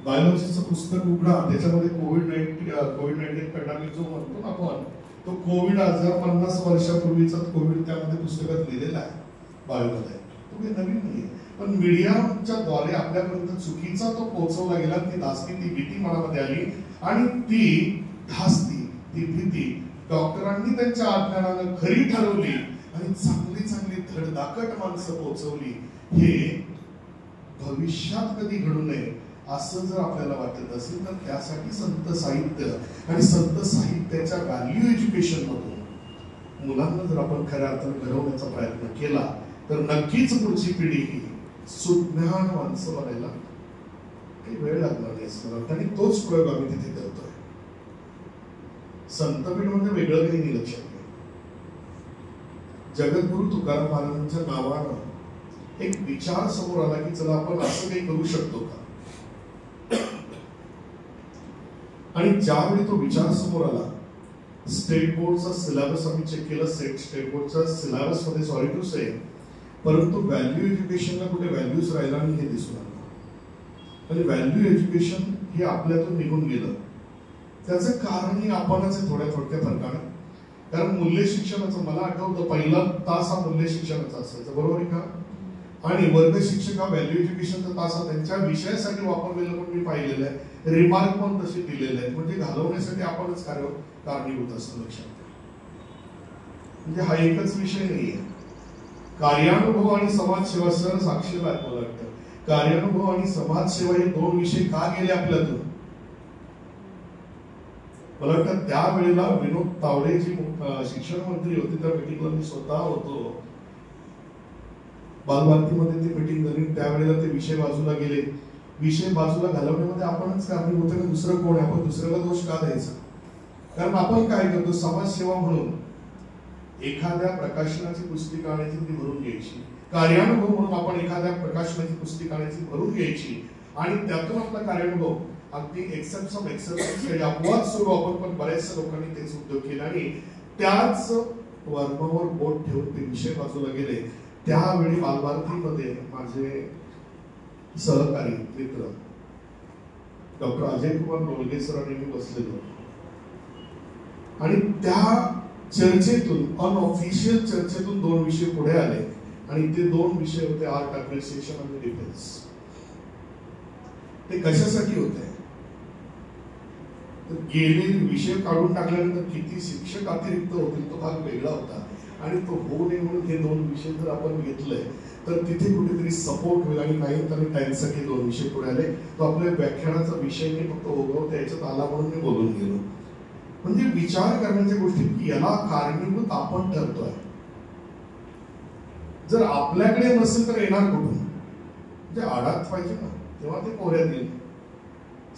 बायोलॉजीचं पुस्तक उघडा, त्याच्यामध्ये कोविड-19 पॅन्डेमिक जो म्हणतो ना आपण, तो कोविड आजार 50 वर्षापूर्वीचा कोविड त्यामध्ये पुस्तकात लिहिलेला आहे बायोमध्ये. तो काही नवीन नाहीये. पण मीडियाच्या द्वारे आपल्यापर्यंत चुकीचा तो पोहोचवला गेला. ती धास्ती, ती भीती मनामध्ये आली आणि ती धास्ती, ती भीती डॉक्टरांनी त्यांच्या अज्ञानानं खरी ठरवली आणि चांगली चांगली धडधाकट माणसं पोहोचवली. हे भविष्यात कधी घडू नये असं जर आपल्याला वाटत असेल तर त्यासाठी संत साहित्य आणि संत साहित्याच्या व्हॅल्यू एज्युकेशन मधून मुलांना जर आपण खऱ्या अर्थाने घडवण्याचा प्रयत्न केला तर नक्कीच पुढची पिढी ही सुज्ञान माणसं बनायला काही वेळ लागणार नाही असं मला वाटतं. आणि तोच प्रयोग आम्ही तिथे करतोय. संतपीठ म्हणजे वेगळं काही नाही लक्षात घ्या. जगद्गुरु तुकाराम महाराजांच्या नावानं एक विचार समोर आला की चला आपण असं काही करू शकतो का. आणि ज्यावेळी तो विचार समोर आला, स्टेट बोर्डचा सिलेबस आम्ही चेक केला. स्टेट बोर्डच्या सिलेबस मध्ये सॉरी टू से, परंतु व्हॅल्यू एज्युकेशनला कुठे व्हॅल्यूज राहिला नाही हे दिसून आलं. आणि व्हॅल्यू एज्युकेशन हे आपल्यातून निघून गेलं. त्याचं कारणही आपणच आहे थोड्या फरकाने. कारण मूल्य शिक्षणाचं मला आठवतं पहिला तास हा मूल्य शिक्षणाचा असायचा, बरोबर आहे का. आणि वर्ग शिक्षक हा व्हॅल्यू एज्युकेशनचा तास हा त्यांच्या विषयासाठी वापरलेलं पण मी पाहिलेलं आहे. रिमार्क पण तसे दिलेले आहेत. म्हणजे घालवण्यासाठी आपणच कारणीभूत असतो लक्षात. म्हणजे हा एकच विषय नाहीये. कार्यानुभव आणि समाजसेवा सर साक्षीला आहे मला वाटतं. कार्यानुभव आणि समाजसेवा हे दोन विषय का गेले आपल्यातून. मला वाटतं त्यावेळेला विनोद तावडे जी शिक्षण मंत्री होते त्या मीटिंगला मी स्वतः होतो. बालभारतीमध्ये ती मीटिंग झाली. त्यावेळेला ते विषय बाजूला गेले. विषय बाजूला घालवण्यामध्ये आपणच कारणीभूत आहे. दुसरं कोण आहे. आपण दुसऱ्याला दोष का द्यायचा. कारण आपण काय करतो, समाजसेवा म्हणून एखाद्या प्रकाशनाची पुस्तिका आणायची ती भरून घ्यायची. कार्यानुभव म्हणून आपण एखाद्या प्रकाशनाची पुस्तिका आणायची भरून घ्यायची आणि त्यातून आपला कार्यानुभव अगदी एक्सेप्ट ऑफ एक्सेप्शन्स अपवाद सुरू आपण पण बऱ्याचशा लोकांनी तेच उद्योग केले आणि त्याच वर्मावर बोट ठेवून ते विषय बाजूला गेले. त्यावेळी बालभारतीमध्ये माझे सहकारी मित्र डॉक्टर अजय कुमार लोलगे सर आणि मी बसलेलो आणि त्या चर्चेतून अनऑफिशियल चर्चेतून दोन विषय पुढे आले आणि ते दोन विषय होते आर्ट अप्रिसिएशन आणि डिफेन्स. ते कशासाठी होते तर गेले विषय काढून टाकल्यानंतर किती शिक्षक अतिरिक्त होतील तो भाग वेगळा होता आणि तो होऊ नये म्हणून हे दोन विषय जर आपण घेतले तर तिथे कुठेतरी सपोर्ट होईल. आणि 9th आणि 10th साठी दोन विषय पुढे आले. तो आपल्या व्याख्यानाचा विषय नाही फक्त ओघवता याच्यात आला म्हणून मी बोलून गेलो. म्हणजे विचार करण्याच्या गोष्टी याला कारणीभूत आपण ठरतोय. जर आपल्याकडे नसेल तर येणार कुठून. म्हणजे आडात पाहिजे ना तेव्हा ते पोऱ्यात येईल.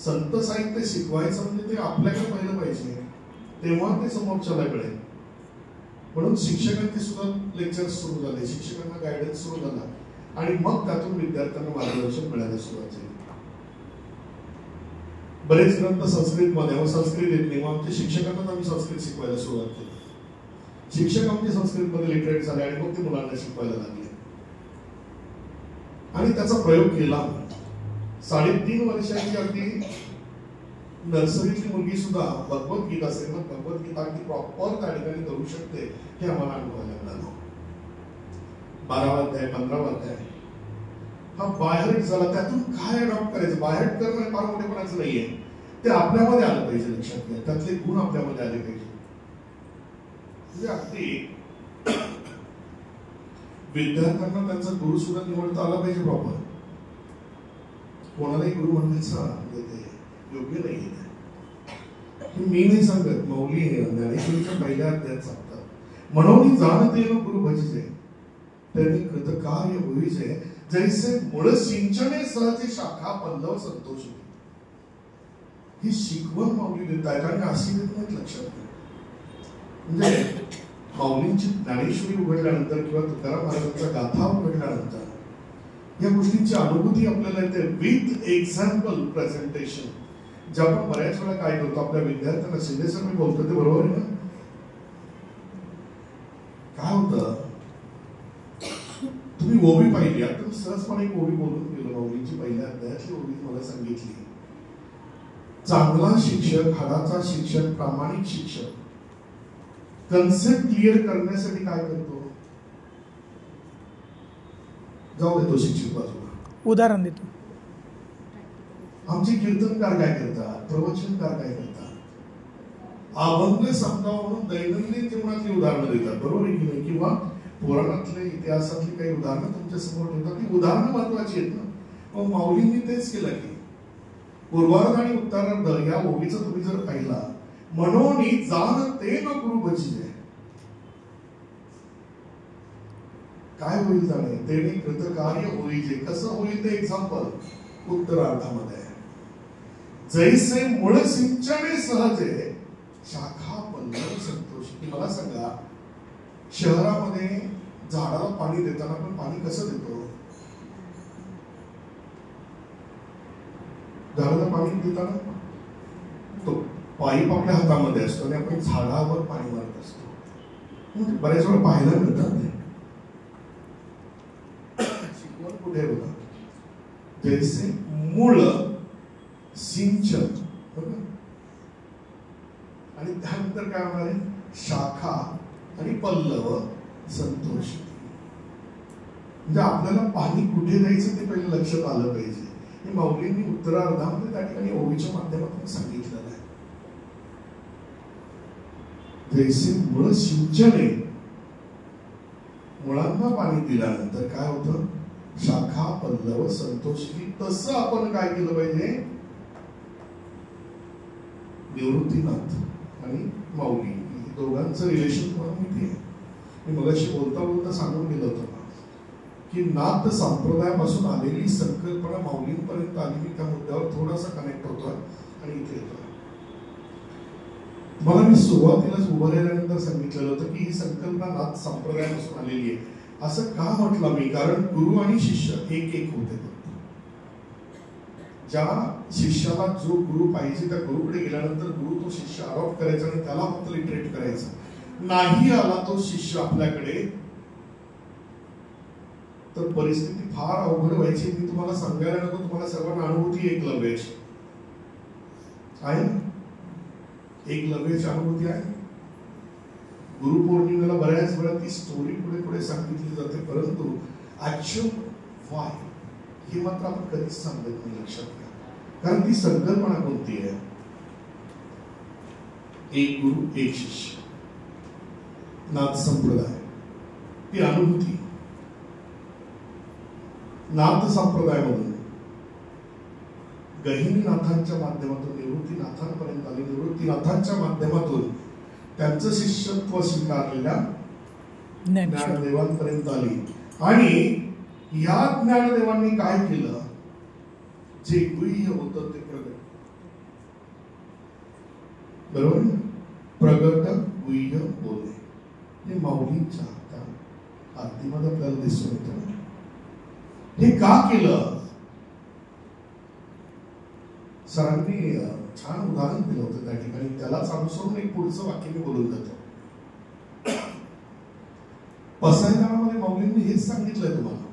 संत साहित्य शिकवायचं म्हणजे ते आपल्याकडे पाहिलं पाहिजे तेव्हा ते समोरच्याला कळेल. म्हणून शिक्षकांचे सुद्धा लेक्चर सुरू झाले. शिक्षकांना गायडन्स सुरू झाला आणि मग त्यातून विद्यार्थ्यांना मार्गदर्शन मिळायला सुरुवात झाली. बरेच ग्रंथ संस्कृत मध्ये संस्कृत येत नाही. आमच्या शिक्षकांनाच आम्ही संस्कृत शिकवायला सुरुवात केली. शिक्षक आमचे संस्कृत मध्ये लिटरेट झाले आणि मग ते मुलांना शिकवायला लागले आणि त्याचा प्रयोग केला. 3.5 वर्षाची अगदी नर्सरीची मुलगी सुद्धा भगवद्गीता श्रीमद भगवद्गीता अगदी प्रॉपर त्या ठिकाणी करू शकते हे आम्हाला अनुभवायला मिळालं. 12वा अध्याय 15वा अध्याय हा बाहेर झाला. त्यातून काय अडॉप्ट करायचं. बाहेर करणं फार मोठेपणाचं नाहीये. ते आपल्यामध्ये आलं पाहिजे. लक्षात घ्या त्यातले गुण आपल्यामध्ये आले पाहिजे. म्हणजे अगदी विद्यार्थ्यांना त्यांचा गुरु सुद्धा निवडता आला पाहिजे प्रॉपर. कोणालाही गुरु म्हणण्याचा योग्य नाही. मी नाही सांगत. मौली ज्ञानेश्वरीच्या पहिल्या अध्यायात सांगतात, म्हणून जाणते गुरु भजिजे त्यांनी कृतकार्य होईजे जैसे मूळ सिंचने सहजे शाखा पल्लव संतोष. ही शिकवण माऊली देत आहेत आणि अशी देत नाहीत. लक्षात घ्या. म्हणजे माऊलींची ज्ञानेश्वरी उघडल्यानंतर किंवा तुकाराम महाराजांचा गाथा उघडल्यानंतर या गोष्टींची अनुभूती आपल्याला येते विथ एक्झाम्पल प्रेझेंटेशन. जे आपण बऱ्याच वेळा काय करतो आपल्या विद्यार्थ्यांना. शिंदे सर मी बोलतो ते बरोबर आहे ना. काय होतं तुम्ही ओवी पाहिली. आता सहजपणे एक ओवी बोलून गेलो. माऊलींची पहिल्या अध्यायातली ओवी मला सांगितली. चांगला शिक्षक, हाडाचा शिक्षक, प्रामाणिक शिक्षक कन्सेप्ट क्लिअर करण्यासाठी काय करतो. जाऊ देतो शिक्षक बाजूला. उदाहरण देतो. आमचे कीर्तनकार काय करतात, प्रवचनकार काय करतात, अभंग समजावं म्हणून दैनंदिन जीवनातली उदाहरणं देतात. बरोबर आहे की नाही. किंवा पुराणातले इतिहासातली काही उदाहरणं तुमच्या समोर ठेवतात. ती उदाहरणं महत्वाची आहेत ना. मग माऊलींनी तेच केलं की पूर्वार्ध आणि उत्तरार्ध या ओळीचं तुम्ही जर पाहिला, मनोनी जाण ते न गुरु बचिजे, काय होईल जाणे तेने कृतकार्य होईजे. कसं होईल ते एक्झाम्पल उत्तरार्धामध्ये, जैसे मूळ सिंचने सहजे शाखा पल्लव संतोषी. मला सांगा, शहरामध्ये झाडाला पाणी देताना पण पाणी कसं देतो? झाडाला पाणी देताना तो पाईप आपल्या हातामध्ये असतो आणि आपण झाडावर पाणी मारत असतो. बऱ्याच वेळा पाहायला मिळतात नाही. शिकवण कुठे होता? जैसे मूळ सिंचन, आणि त्यानंतर काय होणार आहे? शाखा आणि पल्लव संतोष. म्हणजे आपल्याला पाणी कुठे द्यायचं ते पहिले लक्षात आलं पाहिजे. हे माऊलींनी उत्तरार्धामध्ये त्या ठिकाणी ओळीच्या माध्यमातून सांगितलेलं आहे. जैसे मूळ सिंचने, मुळांना पाणी दिल्यानंतर काय होतं? शाखा पल्लव संतोषी. तसं आपण काय केलं पाहिजे? निवृत्तीनाथ आणि माऊली दोघांचं रिलेशन तुम्हाला माहिती आहे. मी मगाशी बोलता बोलता सांगून गेलं होतं की नाथ संप्रदायापासून आलेली संकल्पना माऊलींपर्यंत आली. मी त्या मुद्द्यावर थोडासा कनेक्ट होतोय आणि इथे येतोय. मला मी सुरुवातीलाच उभं राहिल्यानंतर सांगितलेलं होतं की ही संकल्पना नाथ संप्रदायापासून आलेली आहे. असं का म्हटलं मी? कारण गुरु आणि शिष्य एक एक होते. ज्या शिष्याला जो गुरु पाहिजे त्या गुरुकडे गेल्यानंतर गुरु तो शिष्य अडॉप्ट करायचा आणि त्याला फक्त लिटरेट करायचा. नाही आला तो शिष्य आपल्याकडे तर परिस्थिती फार अवघड व्हायची. मी तुम्हाला सांगायला नको, तुम्हाला सर्वांना अनुभूती एकलव्याची आहे ना? एकलव्याची अनुभूती आहे. गुरुपौर्णिमेला बऱ्याच वेळा ती स्टोरी पुढे पुढे सांगितली जाते, परंतु ऍक्च्युअल व्हाय हे मात्र आपण कधीच सांगत नाही. लक्षात घ्या, कारण ती संकल्पना कोणती आहे? एक गुरु एक शिष्य, नाथ संप्रदाय. ती अनुभूती नाथ संप्रदायामधून गहिनीनाथांच्या माध्यमातून निवृत्तीनाथांपर्यंत आली. निवृत्तीनाथांच्या माध्यमातून त्यांचं शिष्यत्व स्वीकारलेल्या ज्ञानदेवांपर्यंत आली. आणि या ज्ञानदेवांनी काय केलं? जे गुह्य होतं ते प्रगट. बरोबर? प्रगट गुह्य बोले हे माऊलींच्या त्या आत्मीमध्ये आपल्याला दिसून येतं. हे का केलं? सरांनी छान उदाहरण दिलं होतं त्या ठिकाणी. त्यालाच अनुसरून एक पुढचं वाक्य मी बोलून जातो. पसायदानामध्ये माऊलींनी हेच सांगितलंय तुम्हाला.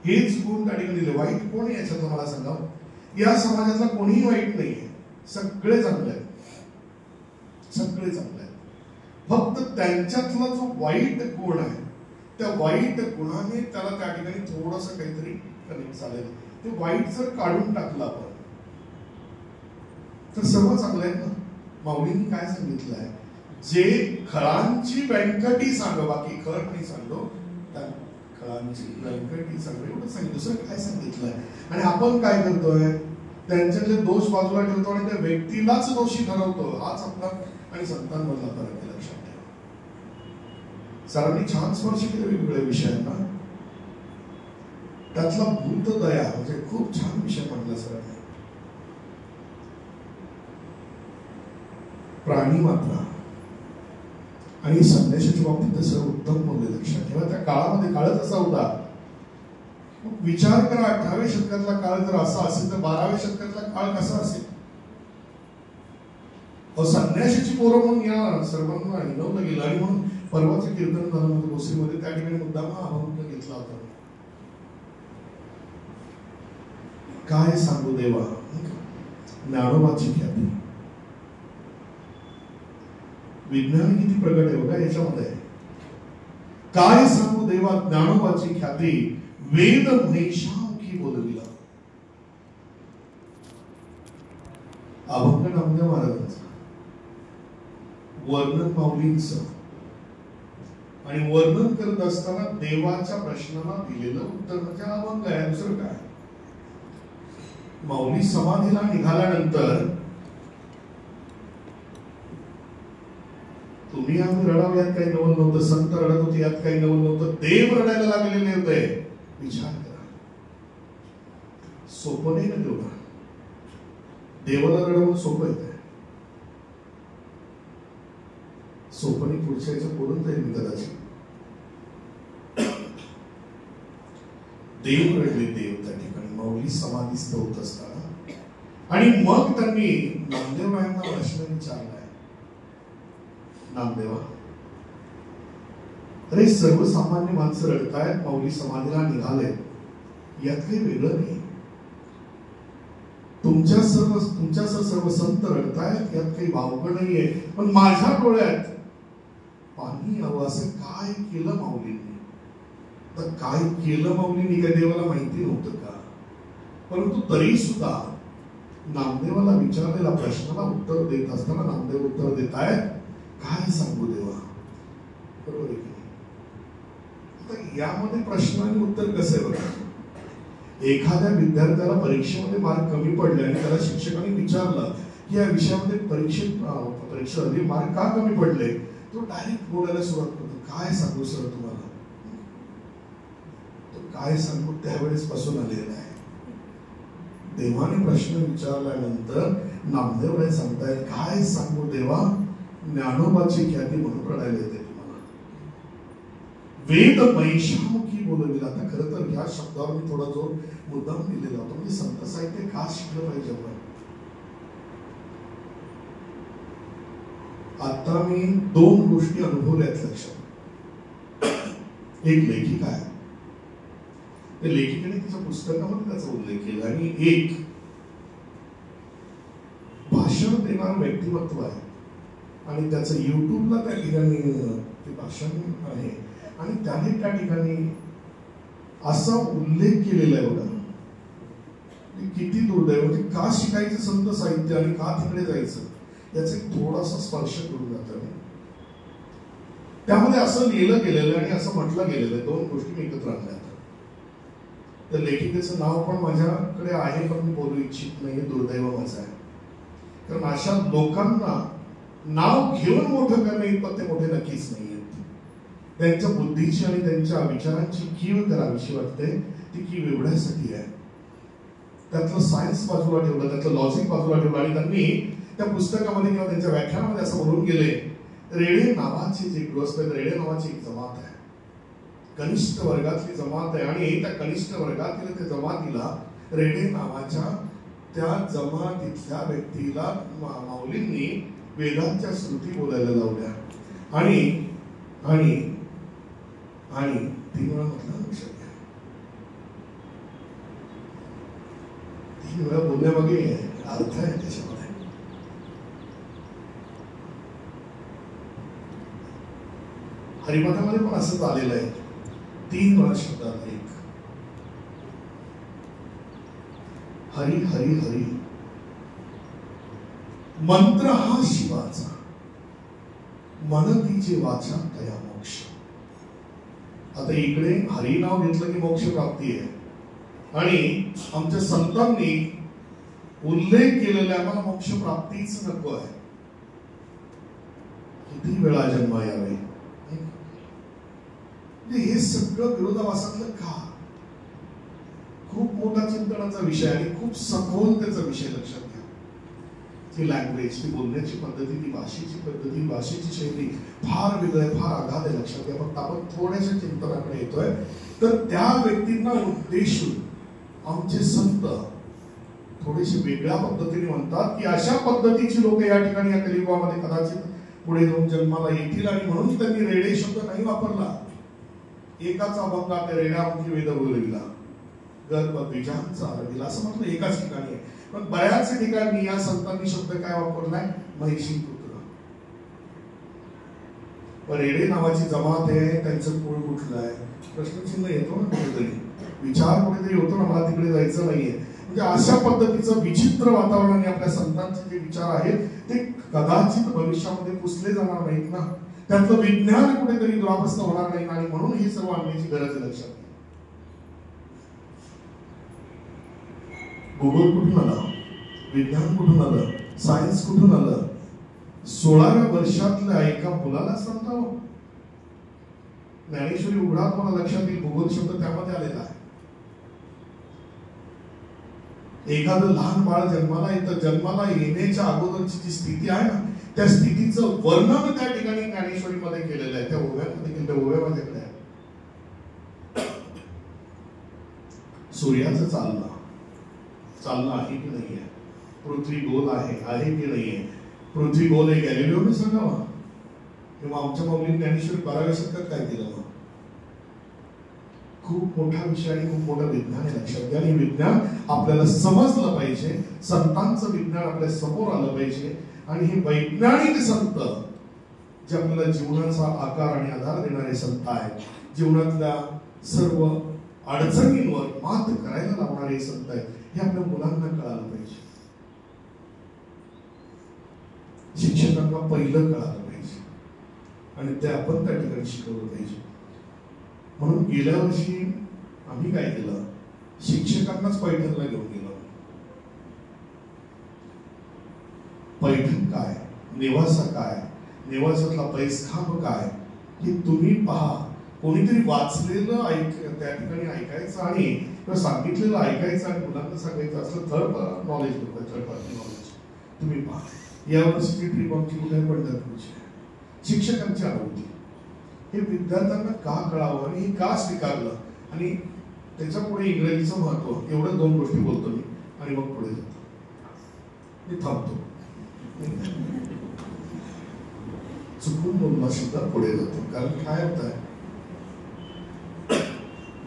हेच गुण त्या ठिकाणी दिले. वाईट कोण आहे याच्यात तुम्हाला सांगा? या समाजातला कोणीही वाईट नाहीये. सगळे चांगले आहेत. सगळे चांगले आहेत. फक्त त्यांच्यातला जो वाईट गुण आहे त्या वाईट गुणाने त्याला त्या ठिकाणी थोडस काहीतरी कनेक्ट झालेलं. ते वाईट जर काढून टाकलं आपण तर सर्व चांगलं आहे ना. माऊलींनी काय सांगितलंय? जे खळांची व्यंकटी सांग, बाकी खळ नाही सांगतो, खळांची व्यंकटी सांग, एवढं सांगितलं. दुसरं काय सांगितलंय? आणि आपण काय करतोय? त्यांच्यातले दोष बाजूला ठेवतो आणि त्या व्यक्तीलाच दोषी ठरवतो. हाच आपला आणि संतांमधला फरक आहे. लक्षात ठेवा. सरांनी छान स्पर्श केले वेगवेगळ्या विषयांना. त्यातला भूतदया म्हणजे खूप छान विषय म्हटला सरांनी. प्राणी मात्रा आणि संन्यासाच्या बाबतीत तसं उत्तम बोलले. लक्षात ठेवा, त्या काळामध्ये काळच असा होता. विचार करा, 18व्या शतकातला काळ जर असा असेल तर 12व्या शतकातला काळ कसा असेल? संन्यासाची पोरं म्हणून या सर्वांना हिनवलं गेलं. आणि म्हणून परवाचं कीर्तन झालं होतं भोसरीमध्ये, त्या ठिकाणी मुद्दामा अभंग घेतला होता. काय सांगू देवा, ज्ञानोबाची ख्याती. विज्ञान किती प्रगट आहे बघा याच्यामध्ये. काय सांगू देवा ज्ञानोबाची ख्याती, वेद महिषामुखी बोलविला. अभंग नामदेव महाराजांचं वर्णन माऊलींचं. आणि वर्णन करत असताना देवाच्या प्रश्नाला दिलेलं उत्तर म्हणजे अभंग आहे. दुसरं काय? माऊली समाधीला निघाल्यानंतर तुम्ही आम्ही रडावं यात काही नवल नव्हतं, संत रडत होते यात काही नवल नव्हतं, देव रडायला लागलेले होते. विचार करा, सोपं नाही ना तेवढं. देवाला रडवणं सोपं येत, सोपं नाही. पुढच्या याचं बोलून जाईल मी कदाचित. देव रडले, देव त्या ठिकाणी माऊली समाधीस्थ होत असताना. आणि मग त्यांनी नामदेवरायांना प्रश्न विचारलाय, नामदेवा, अरे सर्वसामान्य माणसं रडतायत, माऊली समाधीला निघाले, यात काही वेगळं नाही. तुमच्या सर्व संत रडतायत, यात काही वावगं नाहीये. पण माझ्या डोळ्यात पाणी यावं असं काय केलं माऊलींनी? तर काय केलं माऊलींनी काय देवाला माहिती नव्हतं का? परंतु तरी सुद्धा नामदेवाला विचारलेल्या प्रश्नाला उत्तर देत असताना नामदेव उत्तर देत आहेत, काय सांगू देवा? बरोबर आहे की नाही? आता यामध्ये प्रश्न आणि उत्तर कसं आहे बघा. एखाद्या विद्यार्थ्याला परीक्षेमध्ये मार्क कमी पडले आणि त्याला शिक्षकांनी विचारलं की या विषयामध्ये परीक्षेमध्ये मार्क का कमी पडले, तो डायरेक्ट बोलायला सुरुवात करतो, काय सांगू सर तुम्हाला? तो काय सांगू त्यावेळेस पासून आलेला आहे. देवाने प्रश्न विचारल्यानंतर नामदेवराय सांगतायत, काय सांगू देवा, ज्ञानोबाची ख्याती म्हणून रडायला येते तुम्हाला. वेद महिषामुखी बोलविल. आता खरं तर ह्या शब्दावर मी थोडा जोर मुद्दाम दिलेला होता, म्हणजे संत साहित्य का शिकलं पाहिजे आपण. आता मी 2 गोष्टी अनुभवल्यात लक्षात. एक लेखिका आहे, त्या लेखिकेने तिच्या पुस्तकामध्ये त्याचा उल्लेख केला, आणि एक भाषण देणारं व्यक्तिमत्व आहे आणि त्याचं युट्यूबला त्या ठिकाणी ते भाषण आहे आणि त्याने त्या ठिकाणी असा उल्लेख केलेला आहे बघा. किती दुर्दैव, म्हणजे का शिकायचं संत साहित्य आणि का तिकडे जायचं याचा थोडासा स्पर्श करून जातो. त्यामध्ये असं लिहिलं गेलेलं आणि असं म्हटलं गेलेलं, 2 गोष्टी मी एकत्र आणल्या. त्या लेखिकेचं नाव पण माझ्याकडे आहे, पण मी बोलू इच्छित नाही, दुर्दैव माझं आहे. कारण अशा लोकांना नाव घेऊन मोठं करणे इतपत ते मोठे नक्कीच नाही आहेत. त्यांच्या बुद्धीची आणि त्यांच्या विचारांची कीव करावीशी वाटते, ती कीव एवढ्यासाठी आहे. त्यातलं सायन्स बाजूला ठेवलं, त्यातलं लॉजिक बाजूला ठेवलं, आणि त्यांनी त्या पुस्तकामध्ये किंवा त्यांच्या व्याख्यानामध्ये असं बोलून गेले, रेडे नावाची जी गृहस्थ, रेडे नावाची एक जमात आहे, कनिष्ठ वर्गातली जमात आहे, आणि त्या कनिष्ठ वर्गातील त्या जमातीला रेडे नावाच्या त्या जमातीतल्या व्यक्तीला माऊलींनी वेदांच्या श्रुती बोलायला लावल्या. आणि आणि आणि 3 वेळा म्हटलं लक्षात घ्या, 3 वेळा बोलण्यामागे अर्थ आहे त्याच्यामध्ये. हरिपाठामध्ये पण असंच आलेलं आहे, 3 वेळा शब्दात एक हरी हरी हरी. मंत्र हा शिवाचा, मनतीचे वाचा तया मोक्ष. आता इकडे हरी नाव घेतलं की मोक्ष प्राप्ती आहे, आणि आमच्या संतांनी उल्लेख केलेल्या आम्हाला मोक्ष प्राप्तीच नको आहे, किती वेळा जन्म यावे. हे सगळं विरोधाभासातलं का? खूप मोठा चिंतनाचा विषय आणि खूप सखोल त्याचा विषय. लक्षात घ्या, ती लँग्वेज, ती बोलण्याची पद्धती, ती भाषेची पद्धती, भाषेची शैली फार वेगळं आहे, फार अगाध आहे. लक्षात घ्या. फक्त आपण थोड्याशा चिंतनाकडे येतोय, तर त्या व्यक्तींना उद्देशून आमचे संत थोडेसे वेगळ्या पद्धतीने म्हणतात की अशा पद्धतीची लोक या ठिकाणी या कलियुगामध्ये कदाचित पुढे जाऊन जन्माला येतील, आणि म्हणून त्यांनी रेडे शब्द नाही वापरला. एकाचा अभंगा त्या रेड्यामुखी वेद बोलविला, गर्भ बीजांचा रविला, असं म्हटलं एकाच ठिकाणी आहे. पण बऱ्याच ठिकाणी या संतांनी शब्द काय वापरलाय, महिषी पुत्र. रेडे नावाची जमात आहे, त्यांचं कुळ कुठलं आहे, प्रश्नचिन्ह येतो ना कुठेतरी, विचार कुठेतरी होतो ना, मला तिकडे जायचं नाहीये. म्हणजे अशा पद्धतीचं विचित्र वातावरणाने आपल्या संतांचे जे विचार आहेत ते कदाचित भविष्यामध्ये पुसले जाणार नाहीत ना, त्यातलं विज्ञान कुठेतरी दुरावस्था होणार नाही, आणि म्हणून ही सर्व आणण्याची गरज आहे. लक्षात. भूगोल कुठून आला, विज्ञान कुठून आलं, सायन्स कुठून आलं? 16व्या वर्षातल्या एका मुलाला समजावं. ज्ञानेश्वरी उघडा तुम्हाला लक्षात येईल, भूगोल शब्द त्यामध्ये आलेला आहे. एखादं लहान बाळ जन्माला येतं, जन्माला येण्याच्या अगोदरची जी स्थिती आहे ना, त्या स्थितीचं वर्णन त्या ठिकाणी ज्ञानेश्वरीमध्ये केलेलं आहे. त्या ओव्यामध्ये केलं, त्या ओव्या माझ्याकडे आहे. सूर्याचं चालणं आहे की नाही आहे, पृथ्वी गोल आहे की नाही आहे, पृथ्वी गोल आहे गॅलिलिओने सांगावा किंवा आमच्या माऊली ज्ञानेश्वरी 12व्या शतकात काय केलं? मग खूप मोठा विषय आणि खूप मोठं विज्ञान आहे. लक्षात घ्या, आणि विज्ञान आपल्याला समजलं पाहिजे. संतांचं विज्ञान आपल्या समोर आलं पाहिजे. आणि हे वैज्ञानिक संत जे आपल्याला जीवनाचा आकार आणि आधार देणारे संत आहेत, जीवनातल्या सर्व अडचणींवर मात करायला लावणारे संत आहेत, हे आपल्या मुलांना कळालं पाहिजे. शिक्षकांना पहिलं कळालं पाहिजे आणि ते आपण त्या ठिकाणी शिकवलं पाहिजे. म्हणून गेल्या वर्षी आम्ही काय केलं, शिक्षकांनाच पैठणला घेऊन गेलो. पैठण काय, नेवासा काय, नेवासातला पैसखांब काय, हे तुम्ही पहा. कोणीतरी वाचलेलं त्या ठिकाणी ऐकायचं आणि सांगितलेलं ऐकायचं आणि मुलांना सांगायचं असलं थर्ड नॉलेज होतं, थर्ड पार्टी नॉलेज. तुम्ही पहा, या वर्षीची ट्रिप आमची कुठे पंढरपूरची आहे. शिक्षकांची अनुभूती हे विद्यार्थ्यांना का कळावं आणि हे का स्वीकारलं, आणि त्याच्यापुढे इंग्रजीचं महत्व, एवढं 2 गोष्टी बोलतो मी आणि मग पुढे जातो. मी थांबतो, चुकून बोलला सुद्धा पुढे जातो. कारण काय होत आहे,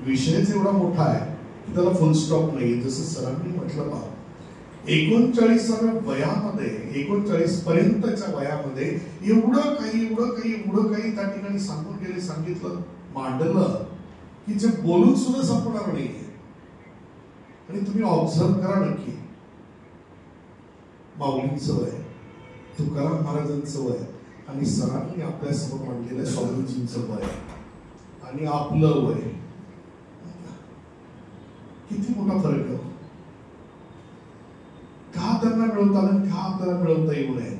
विषयच एवढा मोठा आहे की त्याला फुल स्टॉप नाहीये. जसं सरांनी म्हटलं पहा, 39व्या वयामध्ये, 39 पर्यंतच्या वयामध्ये एवढं काही त्या ठिकाणी सांगून गेले, सांगितलं, मांडलं की जे बोलून सुद्धा संपणार नाहीये. आणि तुम्ही ऑब्झर्व करा नक्की, माऊलींचं वय, तुकाराम महाराजांचं वय आणि सरांनी आपल्यासमोर मांडलेलं स्वामीजींचं वय आणि आपलं वय, किती मोठा फरक आहे. का त्यांना मिळवता आलं, का आपल्याला मिळवता येऊ नये?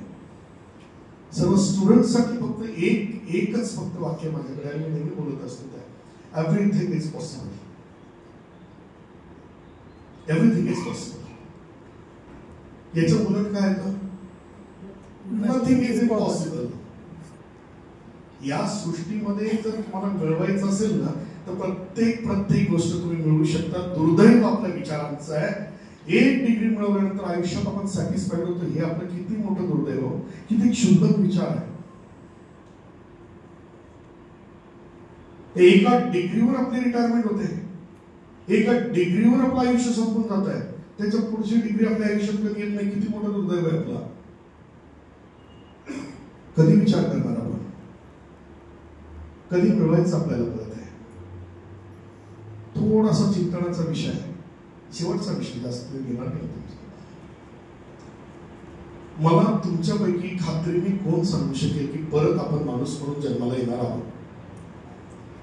सर्व स्टुडंटसाठी फक्त एकच वाक्य माझ्याकडे आणि मी नेहमी बोलत असतो, त्या everything is possible. Everything is possible. याच्या उलट काय आहे, नथिंग इज इम्पॉसिबल. या सृष्टीमध्ये जर तुम्हाला मिळवायचं असेल ना, तर प्रत्येक गोष्ट तुम्ही मिळवू शकता. दुर्दैव आपल्या विचारांचं आहे, 1 डिग्री मिळवल्यानंतर आयुष्यात आपण सॅटिस्फाईड होतो. हे आपलं किती मोठं दुर्दैव, किती क्षुल्लक विचार आहे. एका डिग्रीवर आपली रिटायरमेंट होते, एका डिग्रीवर आपलं आयुष्य संपून जात आहे. त्याच्या पुढची डिग्री आपल्या आयुष्यात कधी येत नाही. किती मोठं दुर्दैव आहे आपला. कधी विचार करणार आपण, कधी मिळवायचं आपल्याला कळत आहे. थोडासा चिंतनाचा विषय आहे, शेवटचा विषय, जास्त घेणार नाही. मला तुमच्यापैकी खात्रीने कोण सांगू शकेल की परत आपण माणूस म्हणून जन्माला येणार आहोत,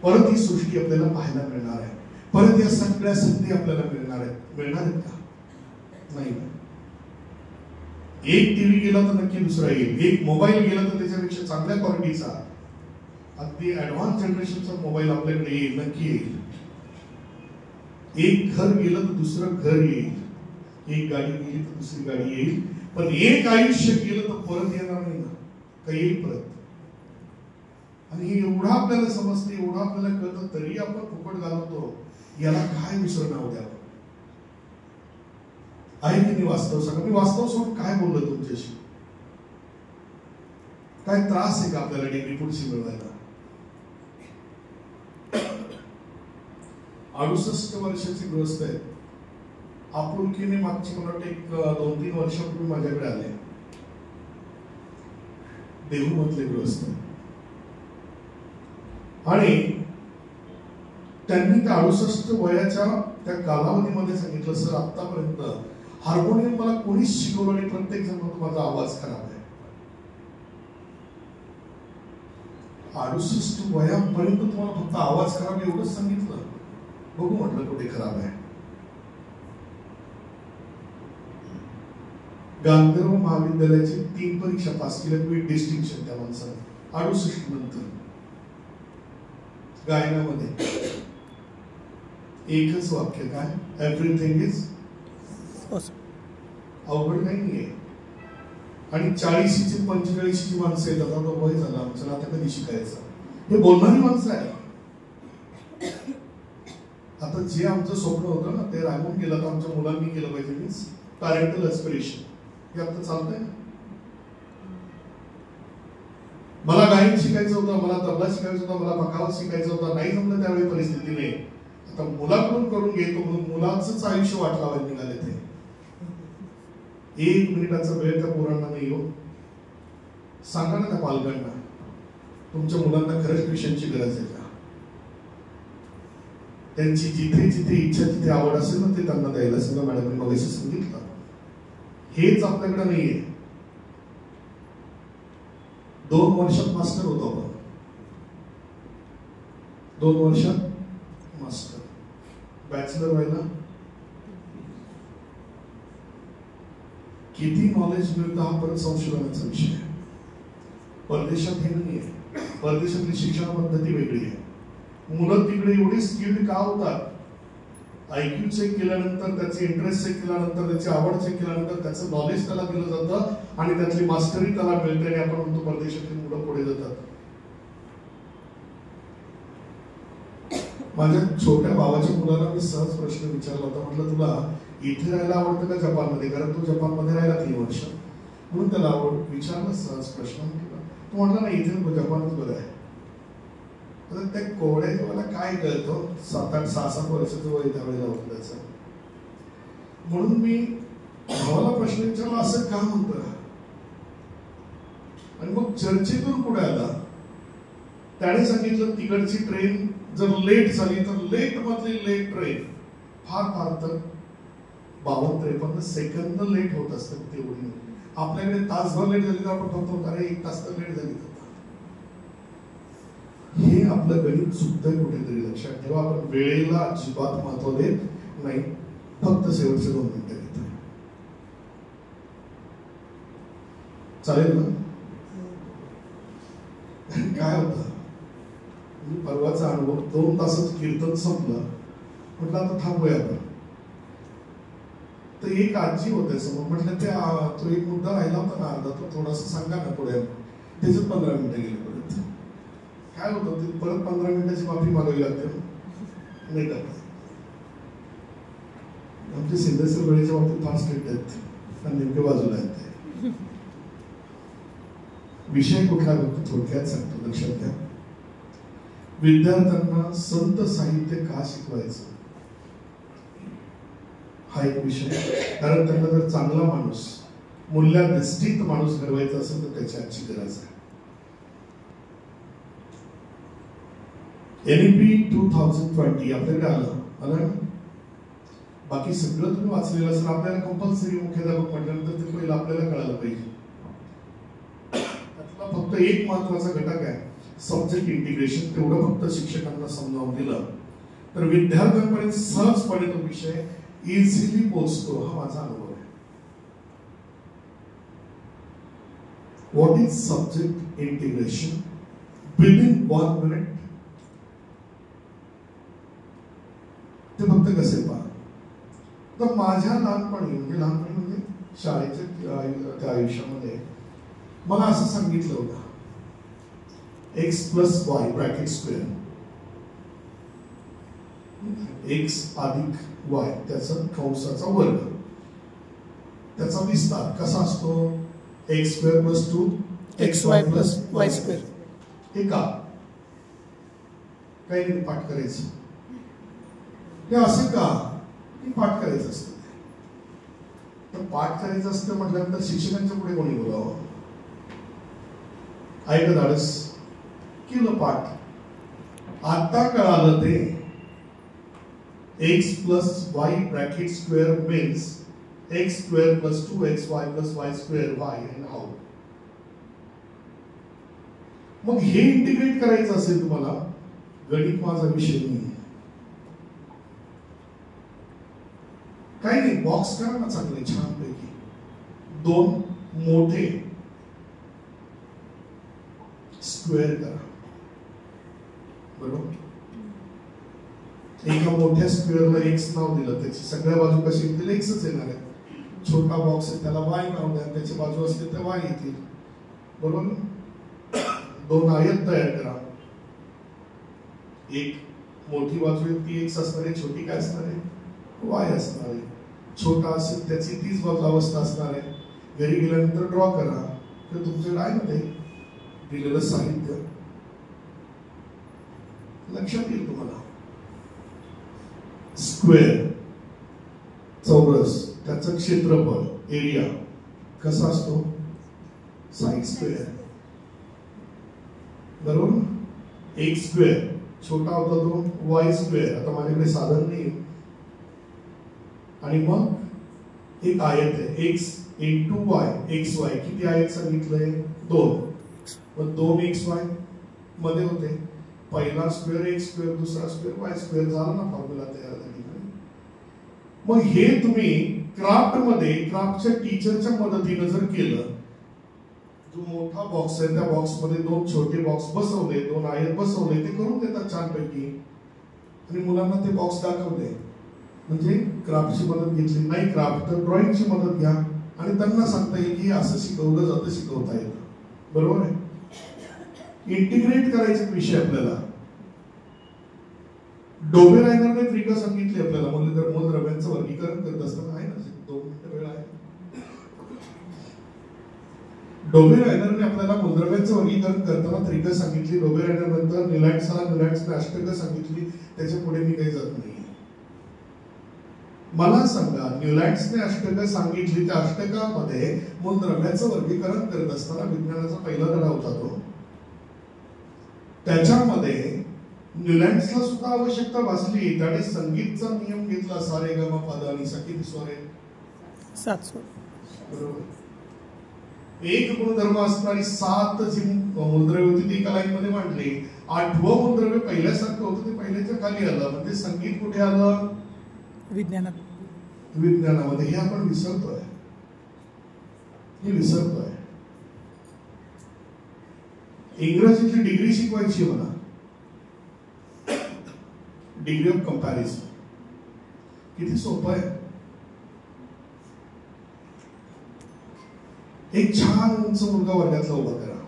परत ही सृष्टी आपल्याला पाहायला मिळणार आहे, परत या सगळ्या संधी आपल्याला मिळणार आहेत का? नाही. एक टीव्ही गेला तर नक्की दुसरा येईल, एक मोबाईल गेला तर त्याच्यापेक्षा चांगल्या क्वालिटीचा, अगदी ऍडव्हान्स जनरेशनचा मोबाईल आपल्याकडे येईल, नक्की येईल. एक घर गेलं तर दुसरं घर येईल, एक गाडी गेली तर दुसरी गाडी येईल. पण एक आयुष्य गेलं तर परत येणार नाही ना, का येईल परत. आणि हे एवढं आपल्याला समजते, एवढं आपल्याला कळतं, तरी आपण फुकट घालवतो. याला काय दुसरं नाव द्यावं? आहे की नाही वास्तव? सांगा, मी वास्तव सोडून काय बोललो तुमच्याशी? काय त्रास आहे का आपल्याला डिग्री पुढची मिळवायला? 68 वर्षाचे गृहस्थ आहेत. आपुलकीने मागची मला वाटतं 1-2-3 वर्षापूर्वी माझ्याकडे आले, देहूमधले गृहस्थ. आणि त्यांनी त्या 68 वयाच्या त्या कालावधीमध्ये सांगितलं, सर आतापर्यंत हार्मोनियम मला कोणीच शिकवलं आणि प्रत्येक जण म्हणतो माझा आवाज खराब आहे. 68 वयापर्यंत तुम्हाला फक्त आवाज खराब एवढंच सांगितलं. बघू म्हटलं कुठे खराब आहे. गांधर्व महाविद्यालयाची 3 परीक्षा पास केल्या विथ डिस्टिंक्शन त्या माणसाने 68 नंतर. गायनामध्ये एकच वाक्य काय, एव्हरीथिंग इज अवघड नाहीये. आणि 40ची 45ची माणसं येतात, आता वय झालं आमचं, आता कधी शिकायचं, हे बोलणारी माणसं आहे. आता जे आमचं स्वप्न होतं ना ते रागून गेलं, तर आमच्या मुलांनी केलं पाहिजे. मीन्स पॅरेंटल एस्पिरेशन हे आता चालतंय. मला गायन शिकायचं होतं, मला तबला शिकायचं होतं, मला बकावत शिकायचं होतं, नाही जमलं त्यावेळी परिस्थिती नाही. आता मुलाकडून करून घेतो म्हणून मुलाचंच आयुष्य वाट लावायला निघाले ते. 1 मिनिटाचा वेळ त्या पोरांना नाही हो. सांगा ना त्या पालकांना, तुमच्या मुलांना खरंच ट्युशनची गरज आहे का? त्यांची जिथे जिथे इच्छा जिथे आवड असेल ना ते त्यांना द्यायला सांगा. मॅडमने मगाशी सांगितलं, हेच आपल्याकडे नाहीये. 2 वर्षात मास्टर होतो आपण, 2 वर्षात मास्टर. बॅचलर व्हायला किती नॉलेज मिळतं हा परत संशोधनाचा विषय आहे. परदेशात हे नाहीये. परदेशातली शिक्षण पद्धती वेगळी आहे. मुलं तिकडे एवढी स्किल्ड का होतात? IQ चेक केल्यानंतर, त्याचे इंटरेस्ट चेक केल्यानंतर, त्याची आवड चेक केल्यानंतर त्याचं नॉलेज त्याला दिलं जातं आणि त्यातली मास्टरी त्याला मिळते आणि आपण म्हणतो परदेशातली मुलं पुढे जातात. माझ्या छोट्या भावाच्या मुलाला मी सहज प्रश्न विचारला होता, म्हटलं तुला इथे राहायला आवडतं का जपानमध्ये? कारण तो जपानमध्ये राहिला 3 वर्ष, म्हणून त्याला विचारलं सहज प्रश्न. तो म्हटला नाही, इथे जपानच बरं आहे. आता त्या कोवड्याच्या मला काय कळतं, 6-7 वर्षाचं वय त्यावेळेला होतं त्याचं. म्हणून मी भावाला प्रश्न विचारला, असं का म्हणतं? आणि मग चर्चेतून पुढे आला. त्याने सांगितलं तिकडची ट्रेन जर लेट झाली तर लेट मधली लेट ट्रेन फार तर 52-53 सेकंद लेट होत असतात तेवढी. आपल्याकडे तासभर लेट झाली तर आपण बघतो अरे 1 तास तर लेट झाली. हे आपलं गणित चुकतंय कुठेतरी. लक्षात ठेवा, आपण वेळेला अजिबात महत्व देत नाही, फक्त शेवटचे 2 मिनिटं घेतो. चालेल ना? काय होतं, परवाचा अनुभव, 2 तासाचं कीर्तन संपलं, म्हटलं आता थांबूया आपण. तर एक आजी होते समोर, म्हटलं तो एक मुद्दा राहिला होता ना अर्धा, तो थोडासा सांगा ना पुढे. त्याच्यात 15 मिनिटं गेले परत. काय होतं ते परत 15 मिनिटाची माफी मागावी लागते नाही का? आमचे सिद्धेश्वर वेळेच्या बाबतीत फार स्ट्रिक्ट आहेत आणि नेमके बाजूला आहेत ते. विषय कुठला फक्त थोडक्यात सांगतो, लक्षात घ्या. विद्यार्थ्यांना संत साहित्य का शिकवायचं हा एक विषय. कारण त्यांना जर चांगला माणूस, मूल्याधिष्ठित माणूस घडवायचा असेल तर त्याची आजची गरज आहे. NEP 2020 आपल्याकडे आलं. बाकी सगळं तुम्ही वाचलेलं असेल. आपल्याला कंपल्सरी मुख्याध्यापक म्हटल्यानंतर ते पहिलं आपल्याला कळायला पाहिजे. त्यातला फक्त एक महत्वाचा घटक आहे सब्जेक्ट इंटिग्रेशन. तेवढं फक्त शिक्षकांना समजावून दिलं तर विद्यार्थ्यांपर्यंत सहजपणे तो विषय इझिली पोहोचतो. हा माझा अनुभव आहे. What is subject integration? Within 1 minute ते फक्त कसे पहा. तर माझ्या लहानपणी म्हणजे शाळेच्या त्या आयुष्यामध्ये मला असं सांगितलं होतं, x + y bracket square, x + y त्याचा कंसाचा वर्ग, त्याचा विस्तार कसा असतो? x² + 2 xy + y². हे का काही नाही पाठ करायचं. हे असं का पाठ करायचं असतं? तर पाठ करायचं असतं म्हटल्यानंतर शिक्षकांच्या पुढे कोणी बोलावं? ऐकत धाडस केलं पाठ. आता कळालं ते x + y bracket square means x² + 2xy + y² y and how. मग हे इंटिग्रेट करायचं असेल तुम्हाला, गणित माझा विषय नाही. काही नाही, बॉक्स करा ना चांगले छान पैकी. दोन मोठे स्क्वेअर करा. बरोबर. एका मोठ्या स्क्वेअरला एक्स नाव दिलं, त्याची सगळ्या बाजू कशी येतील? एक्सच येणार आहे. छोटा बॉक्स आहे त्याला वाय नाव द्या, त्याची बाजू असते तर वाय येतील. बरोबर. दोन आयत तयार करा. एक मोठी बाजू आहे ती एक्स असणार आहे, छोटी काय असणार आहे? वाय असणार आहे. छोटा असेल त्याची तीच बाजू अवस्था असणार आहे. घरी गेल्यानंतर ड्रॉ करा. तर तुमच्याकडे आहे ना ते दिलेलं साहित्य, लक्षात येईल तुम्हाला. स्क्वेअर चौरस, त्याचं क्षेत्रफळ एरिया कसा असतो? Side square. बरोबर. एक स्क्वेअर छोटा होता तो वाय स्क्वेअर. आता माझ्याकडे साधन नाही आणि मग एक आयत आहे x into Y, x Y. किती आयत सांगितलंय? 2. मग 2 एक्स वाय मध्ये होते. पहिला स्क्वेअर एक्स स्क्वेअर, दुसरा स्क्वेअर वाय स्क्वेअर. झाला ना फॉर्म्युला तयार झाली. मग हे तुम्ही क्राफ्ट मध्ये क्राफ्टच्या टीचरच्या मदतीने जर केलं, जो मोठा बॉक्स आहे त्या बॉक्स मध्ये 2 छोटे बॉक्स बसवले, 2 आयत बसवले, ते करून देतात छानपैकी आणि मुलांना ते बॉक्स दाखवले. म्हणजे क्राफ्टची मदत घेतली. नाही क्राफ्ट तर ड्रॉइंगची मदत घ्या आणि त्यांना सांगता येईल की असं शिकवलं जातं, शिकवता येतं. बरोबर आहे. इंटिग्रेट करायचे विषय आपल्याला. डोबेरायनरने त्रिका सांगितली आपल्याला मूलद्रव्यांचं वर्गीकरण करत असताना. आहे ना 2 मिनिटं वेळ आहे. डोबेरायनरने आपल्याला मूलद्रव्यांचं वर्गीकरण करताना त्रिका सांगितली. डोबेरायनर नंतर न्यूलँड्सने अष्टकं सांगितली. त्याच्या पुढे मी काही जात नाही. मला सांगा, न्यूलँड्सने अष्टकं सांगितली, त्या अष्टकामध्ये मूलद्रव्याचं वर्गीकरण करत असताना विज्ञानाचा पहिला धडा होता तो. त्याच्यामध्ये न्यूलँड्सला सुद्धा आवश्यकता भासली. त्याने संगीतचा नियम घेतला. सारे ग म पद आणि सा. किती स्वर आहे? 7 स्वर. बरोबर. एक गुणधर्म असणारी 7 जी मूलद्रव्य होती ती एका लाईन मध्ये मांडली. 8वं मूलद्रव्य पहिल्यासारखं होतं, ते पहिल्याच्या खाली आलं. म्हणजे संगीत कुठे आलं? विज्ञानात. विज्ञानामध्ये. हे आपण विसरतोय. इंग्रजीतली डिग्री शिकवायची मला. Degree of comparison. किती सोपं आहे. एक छान उंच मुलगा वर्गातला उभा करा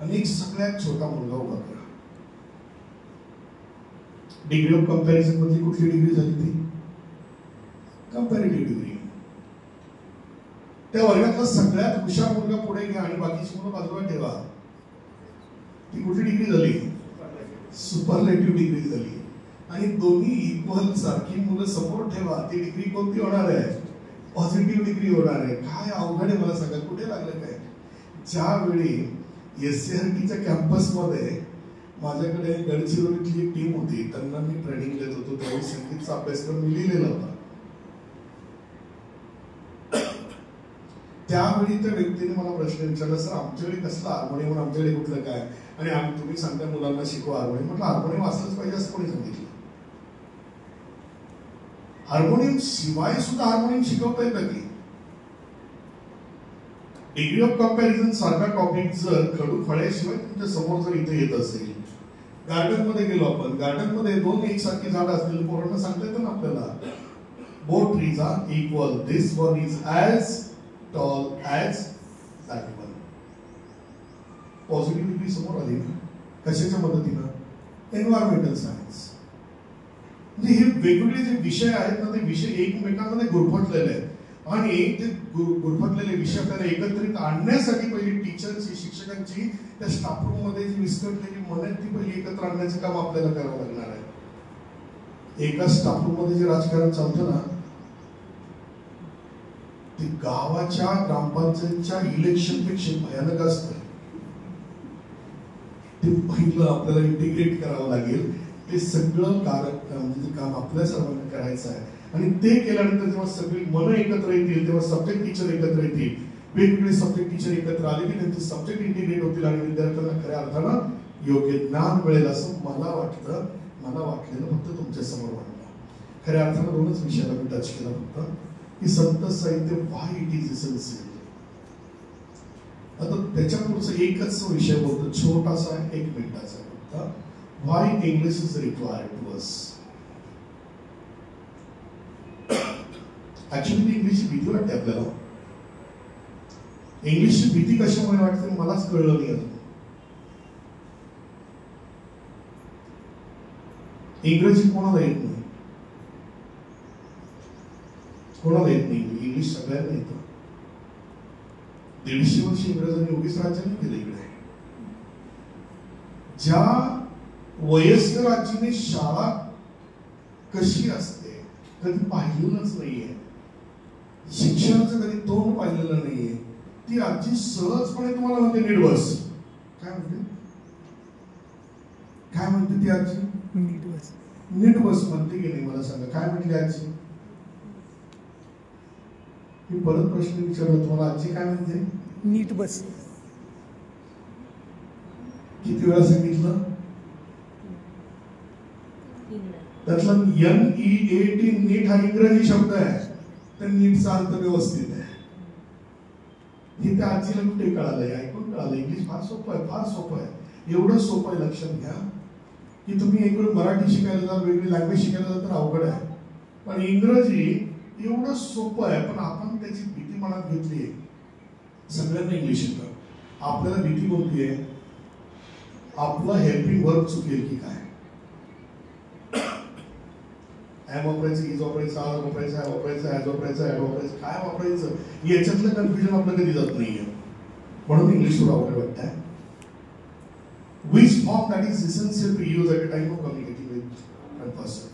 आणि एक सगळ्यात छोटा मुलगा उभा करा. डिग्री ऑफ कंपॅरिझन मधली कुठली डिग्री झाली? ती कंपॅरेटिव्ह डिग्री. त्या वर्गातला सगळ्यात हुशार मुलगा पुढे घ्या आणि बाकीची मुलं बाजूला ठेवा. ती कुठली डिग्री झाली? सुपरलेटिव्ह डिग्री झाली. आणि दोन्ही इक्वल सारखी मुलं समोर ठेवा. ती डिग्री कोणती होणार आहे? पॉझिटिव्ह डिग्री होणार आहे. काय अवघड आहे मला सांगा. कुठे लागलं काय? ज्यावेळी SCRTच्या कॅम्पस मध्ये माझ्याकडे गडचिरोलीतली एक टीम होती, त्यांना मी ट्रेनिंग देत होतो. त्यावेळी संगीतचा अभ्यासक्रम मी लिहिलेला होता. त्यावेळी त्या व्यक्तीने मला प्रश्न विचारला, सर आमच्याकडे कसलं हार्मोनियम, आमच्याकडे कुठलं काय, आणि तुम्ही सांगता मुलांना शिकवा हार्मोनियम. म्हटलं हार्मोनियम असलंच पाहिजे असं कोणी सांगितलं? हार्मोनियम शिवाय सुद्धा हार्मोनियम शिकवता येतं की? डिग्री ऑफ कंपॅरिझन सारखा टॉपिक जर खडू फळ्याशिवाय तुमच्या समोर जर इथे येत असेल, गार्डन मध्ये गेलो आपण, गार्डन मध्ये 2 एकसारखी झाड असतील, पोरांना सांगता येतं ना आपल्याला, both trees are equal, this one is as tall as that one. Positive degree समोर आली ना. कशाच्या मदतीनं? Environmental science. म्हणजे हे वेगवेगळे जे विषय आहेत ना, ते विषय एकमेकांमध्ये गुरफटलेले आहेत आणि ते गुरफटलेले विषय आपल्याला एकत्रित आणण्यासाठी पहिली टीचरची, शिक्षकांची त्या स्टाफ रूम मध्ये जी विस्कटलेली मन आहेत ती पहिली एकत्र आणण्याचं काम आपल्याला करावं लागणार आहे. एका स्टाफ रूम मध्ये जे राजकारण चालतं ना, ते गावाच्या ग्रामपंचायतच्या इलेक्शन पेक्षा भयानक असतं. ते पहिलं आपल्याला इंटिग्रेट करावं लागेल. ते सगळं म्हणजे काम आपल्या सर्वांना करायचं आहे आणि ते केल्यानंतर जेव्हा सगळी मन एकत्र येतील, तेव्हा सब्जेक्ट टीचर एकत्र येतील. वेगवेगळे सब्जेक्ट टीचर एकत्र आले की त्यांचे सब्जेक्ट इंटिग्रेट होतील आणि विद्यार्थ्यांना खऱ्या अर्थानं योग्य ज्ञान मिळेल असं मला वाटतं. मला वाटलेलं फक्त तुमच्या समोर वाटलं. खऱ्या अर्थानं 2च विषयाला मी टच केला फक्त. की संत साहित्य व्हाय इट इज इसेन्शियल. आता त्याच्या पुढचं एकच विषय बोलतो, छोटासा 1 मिनिटाचा फक्त. Why English is required to us. Actually इंग्लिशची भीती वाटते आपल्याला. इंग्लिशची भीती कशामुळे वाटते मलाच कळलं नाही अजून. इंग्रजी कोणाला येत नाही, कोणाला येत नाही. इंग्लिश सगळ्यांना येतं. 150 वर्ष इंग्रजांनी उगीच राज्य नाही केलं इकडे. ज्या वयस्क राज्याने शाळा कशी असते कधी पाहिलेलंच नाहीये, शिक्षणाचं कधी तोंड पाहिलेलं नाहीये, ती आजी सहजपणे तुम्हाला म्हणते नीट बस. काय म्हणते, काय म्हणते ती आजी? नीट बस. नीट बस म्हणते की नाही मला सांगा, काय म्हटली आजी? मी परत प्रश्न विचारला तुम्हाला, आजी काय म्हणते? नीट बस. किती वेळा सांगितलं? त्यातला NEAT नीट हा इंग्रजी शब्द आहे, तर नीटचा अर्थ व्यवस्थित आहे. हे त्या आजीला कुठे कळालंय? ऐकून कळालं. इंग्लिश फार सोपं आहे, फार सोपं आहे. एवढं सोपं आहे, लक्षात घ्या की तुम्ही एक वेळ मराठी शिकायला जा, वेगळी लँग्वेज शिकायला जा तर अवघड आहे. पण इंग्रजी एवढं सोपं आहे, पण आपण त्याची भीती मनात घेतली आहे. सगळ्यांना इंग्लिश येतं, आपल्याला भीती कोणती आहे? आपलं हेल्पिंग वर्ब चुकेल की काय? एम वापरायचं, इज वापरायचं, आर वापरायचं, आय वापरायचं, ॲज वापरायचं, ॲड वापरायचं, काय वापरायचं याच्यातलं कन्फ्युजन आपलं कधी जात नाहीये. म्हणून इंग्लिश थोडं अवघड वाटतंय. Which form that is essential to use at a time of communicating with a person.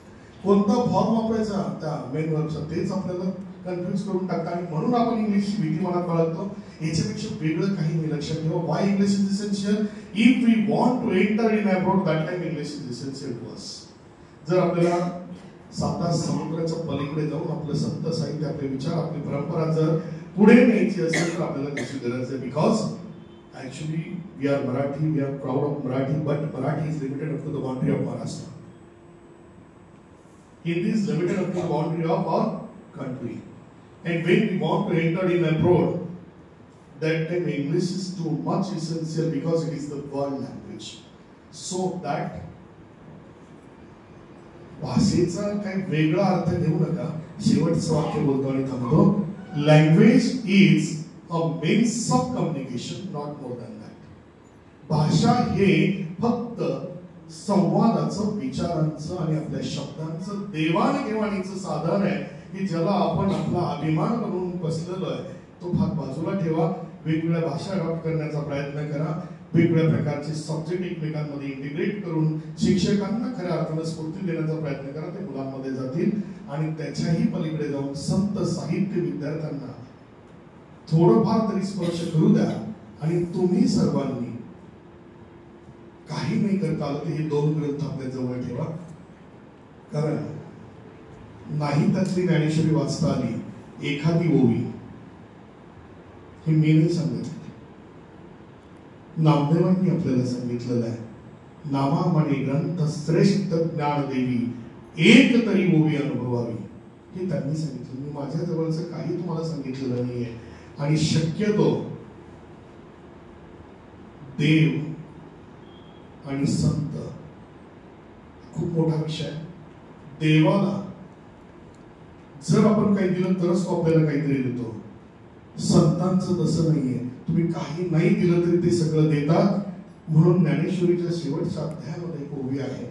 कोणता फॉर्म वापरायचा त्या मेन वर्बचा, तेच आपल्याला कन्फ्युज करून टाकतं. आणि म्हणून आपण इंग्लिशची भीती मनात बाळगतो. याच्यापेक्षा वेगळं काही नाही. लक्षात ठेवा, why English is essential. If we want to enter in abroad, that time English is essential to us. जर आपल्याला 7 समुद्राच्या पलीकडे जाऊन आपलं संत साहित्य, आपले विचार, आपली परंपरा जर पुढे न्यायची असेल तर आपल्याला त्याची गरज आहे. Because actually we are Marathi, we are proud of Marathi, but Marathi is limited up to the boundary of Maharashtra. Hindi is limited up to the boundary of our country. And when we want to enter in abroad, that time English is too much essential because it is the world language. So that भाषेचा काही वेगळा अर्थ घेऊ नका. शेवटचं वाक्य बोलतो आणि थांबतो. Language is a means of communication, not more than that. भाषा हे फक्त संवादाचं, विचारांचं आणि आपल्या शब्दांचं देवाणघेवाणीचं साधन आहे की ज्याला आपण आपला अभिमान बनवून बसलेलो आहे. तो भाग बाजूला ठेवा. वेगवेगळ्या भाषा अडॉप्ट करण्याचा प्रयत्न करा. वेगवेगळ्या प्रकारचे सब्जेक्ट एकमेकांमध्ये इंटिग्रेट करून शिक्षकांना खऱ्या अर्थानं स्फूर्ती देण्याचा प्रयत्न करा. ते मुलांमध्ये जातील आणि त्याच्याही पलीकडे जाऊन संत साहित्य विद्यार्थ्यांना थोडंफार तरी स्पर्श करू द्या. आणि तुम्ही सर्वांनी काही नाही करता आलं तर हे 2 ग्रंथ आपल्या जवळ ठेवा. कारण नाही त्यातली ज्ञानेश्वरी वाचता आली, एखादी ओवी, हे मी नाही सांगत, नामदेवांनी आपल्याला सांगितलेलं आहे. नामा म्हणे ग्रंथ श्रेष्ठ ज्ञानदेवी, एक तरी ओवी अनुभवावी. हे त्यांनी सांगितलं. मी माझ्या जवळचं काही तुम्हाला सांगितलेलं नाहीये. आणि शक्यतो देव आणि संत खूप मोठा विषय. देवाला जर आपण काही दिलं तरच तो आपल्याला काहीतरी देतो. संतांचं तसं नाहीये. तुम्ही काही नाही दिलं तरी ते सगळं देतात. म्हणून ज्ञानेश्वरीच्या शेवटच्या अध्यायामध्ये एक ओवी आहे.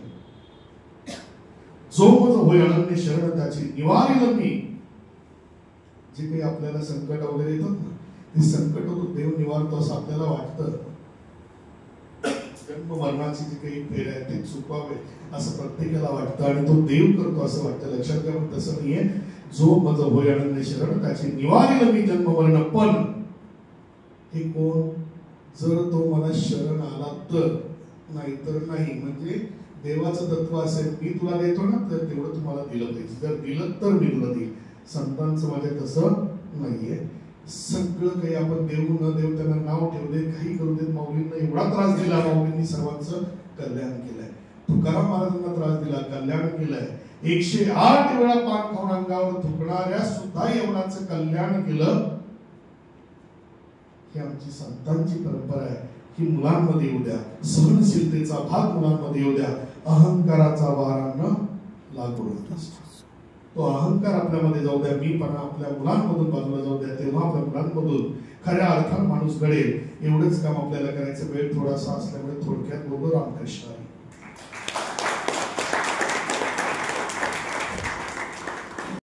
जो मज होय अनन्य शरण त्याची निवारिल मी. जे काही आपल्याला संकट वगैरे येतात ना, ते संकट तो देव निवारतो असं आपल्याला वाटतं. जन्म मरणाची जी काही फेर आहे ते चुकावे असं प्रत्येकाला वाटतं आणि तो देव करतो असं वाटतं. लक्षात घ्या, पण तसं नाहीये. जो मज होय अनन्य शरण त्याची निवारिल मी जन्म मरण. पण हे कोण? जर तो मला शरण आला तर, नाही तर नाही. म्हणजे देवाचं तत्व असेल, मी तुला देतो ना तर तेवढं तुम्हाला दिलं पाहिजे. जर दिलं तर मी तुला देईल. संतांचं माझ्या तसं नाहीये. सगळं काही आपण देऊ न देऊ, त्यांना नाव ठेवू दे, काही करू देत. माऊलींना एवढा त्रास दिला, माऊलींनी सर्वांचं कल्याण केलंय. तुकाराम महाराजांना त्रास दिला, कल्याण केलंय. 108 वेळा पान खाऊन अंगावर थुकणाऱ्या सुद्धा यवनाचं कल्याण केलं. ही आमची संतांची परंपरा आहे. ही मुलांमध्ये येऊ द्या, सहनशीलतेचा भाग मुलांमध्ये येऊ द्या. अहंकाराचा वारा न लागू द्या. तो अहंकार आपल्यामध्ये जाऊ द्या, मीपणा आपल्या मुलांमधून बाजूला जाऊ द्या. तेव्हा आपल्या मुलांमधून खऱ्या अर्थानं माणूस घडेल. एवढंच काम आपल्याला करायचं. वेळ थोडासा असल्यामुळे थोडक्यात बोललो. रामकृष्ण.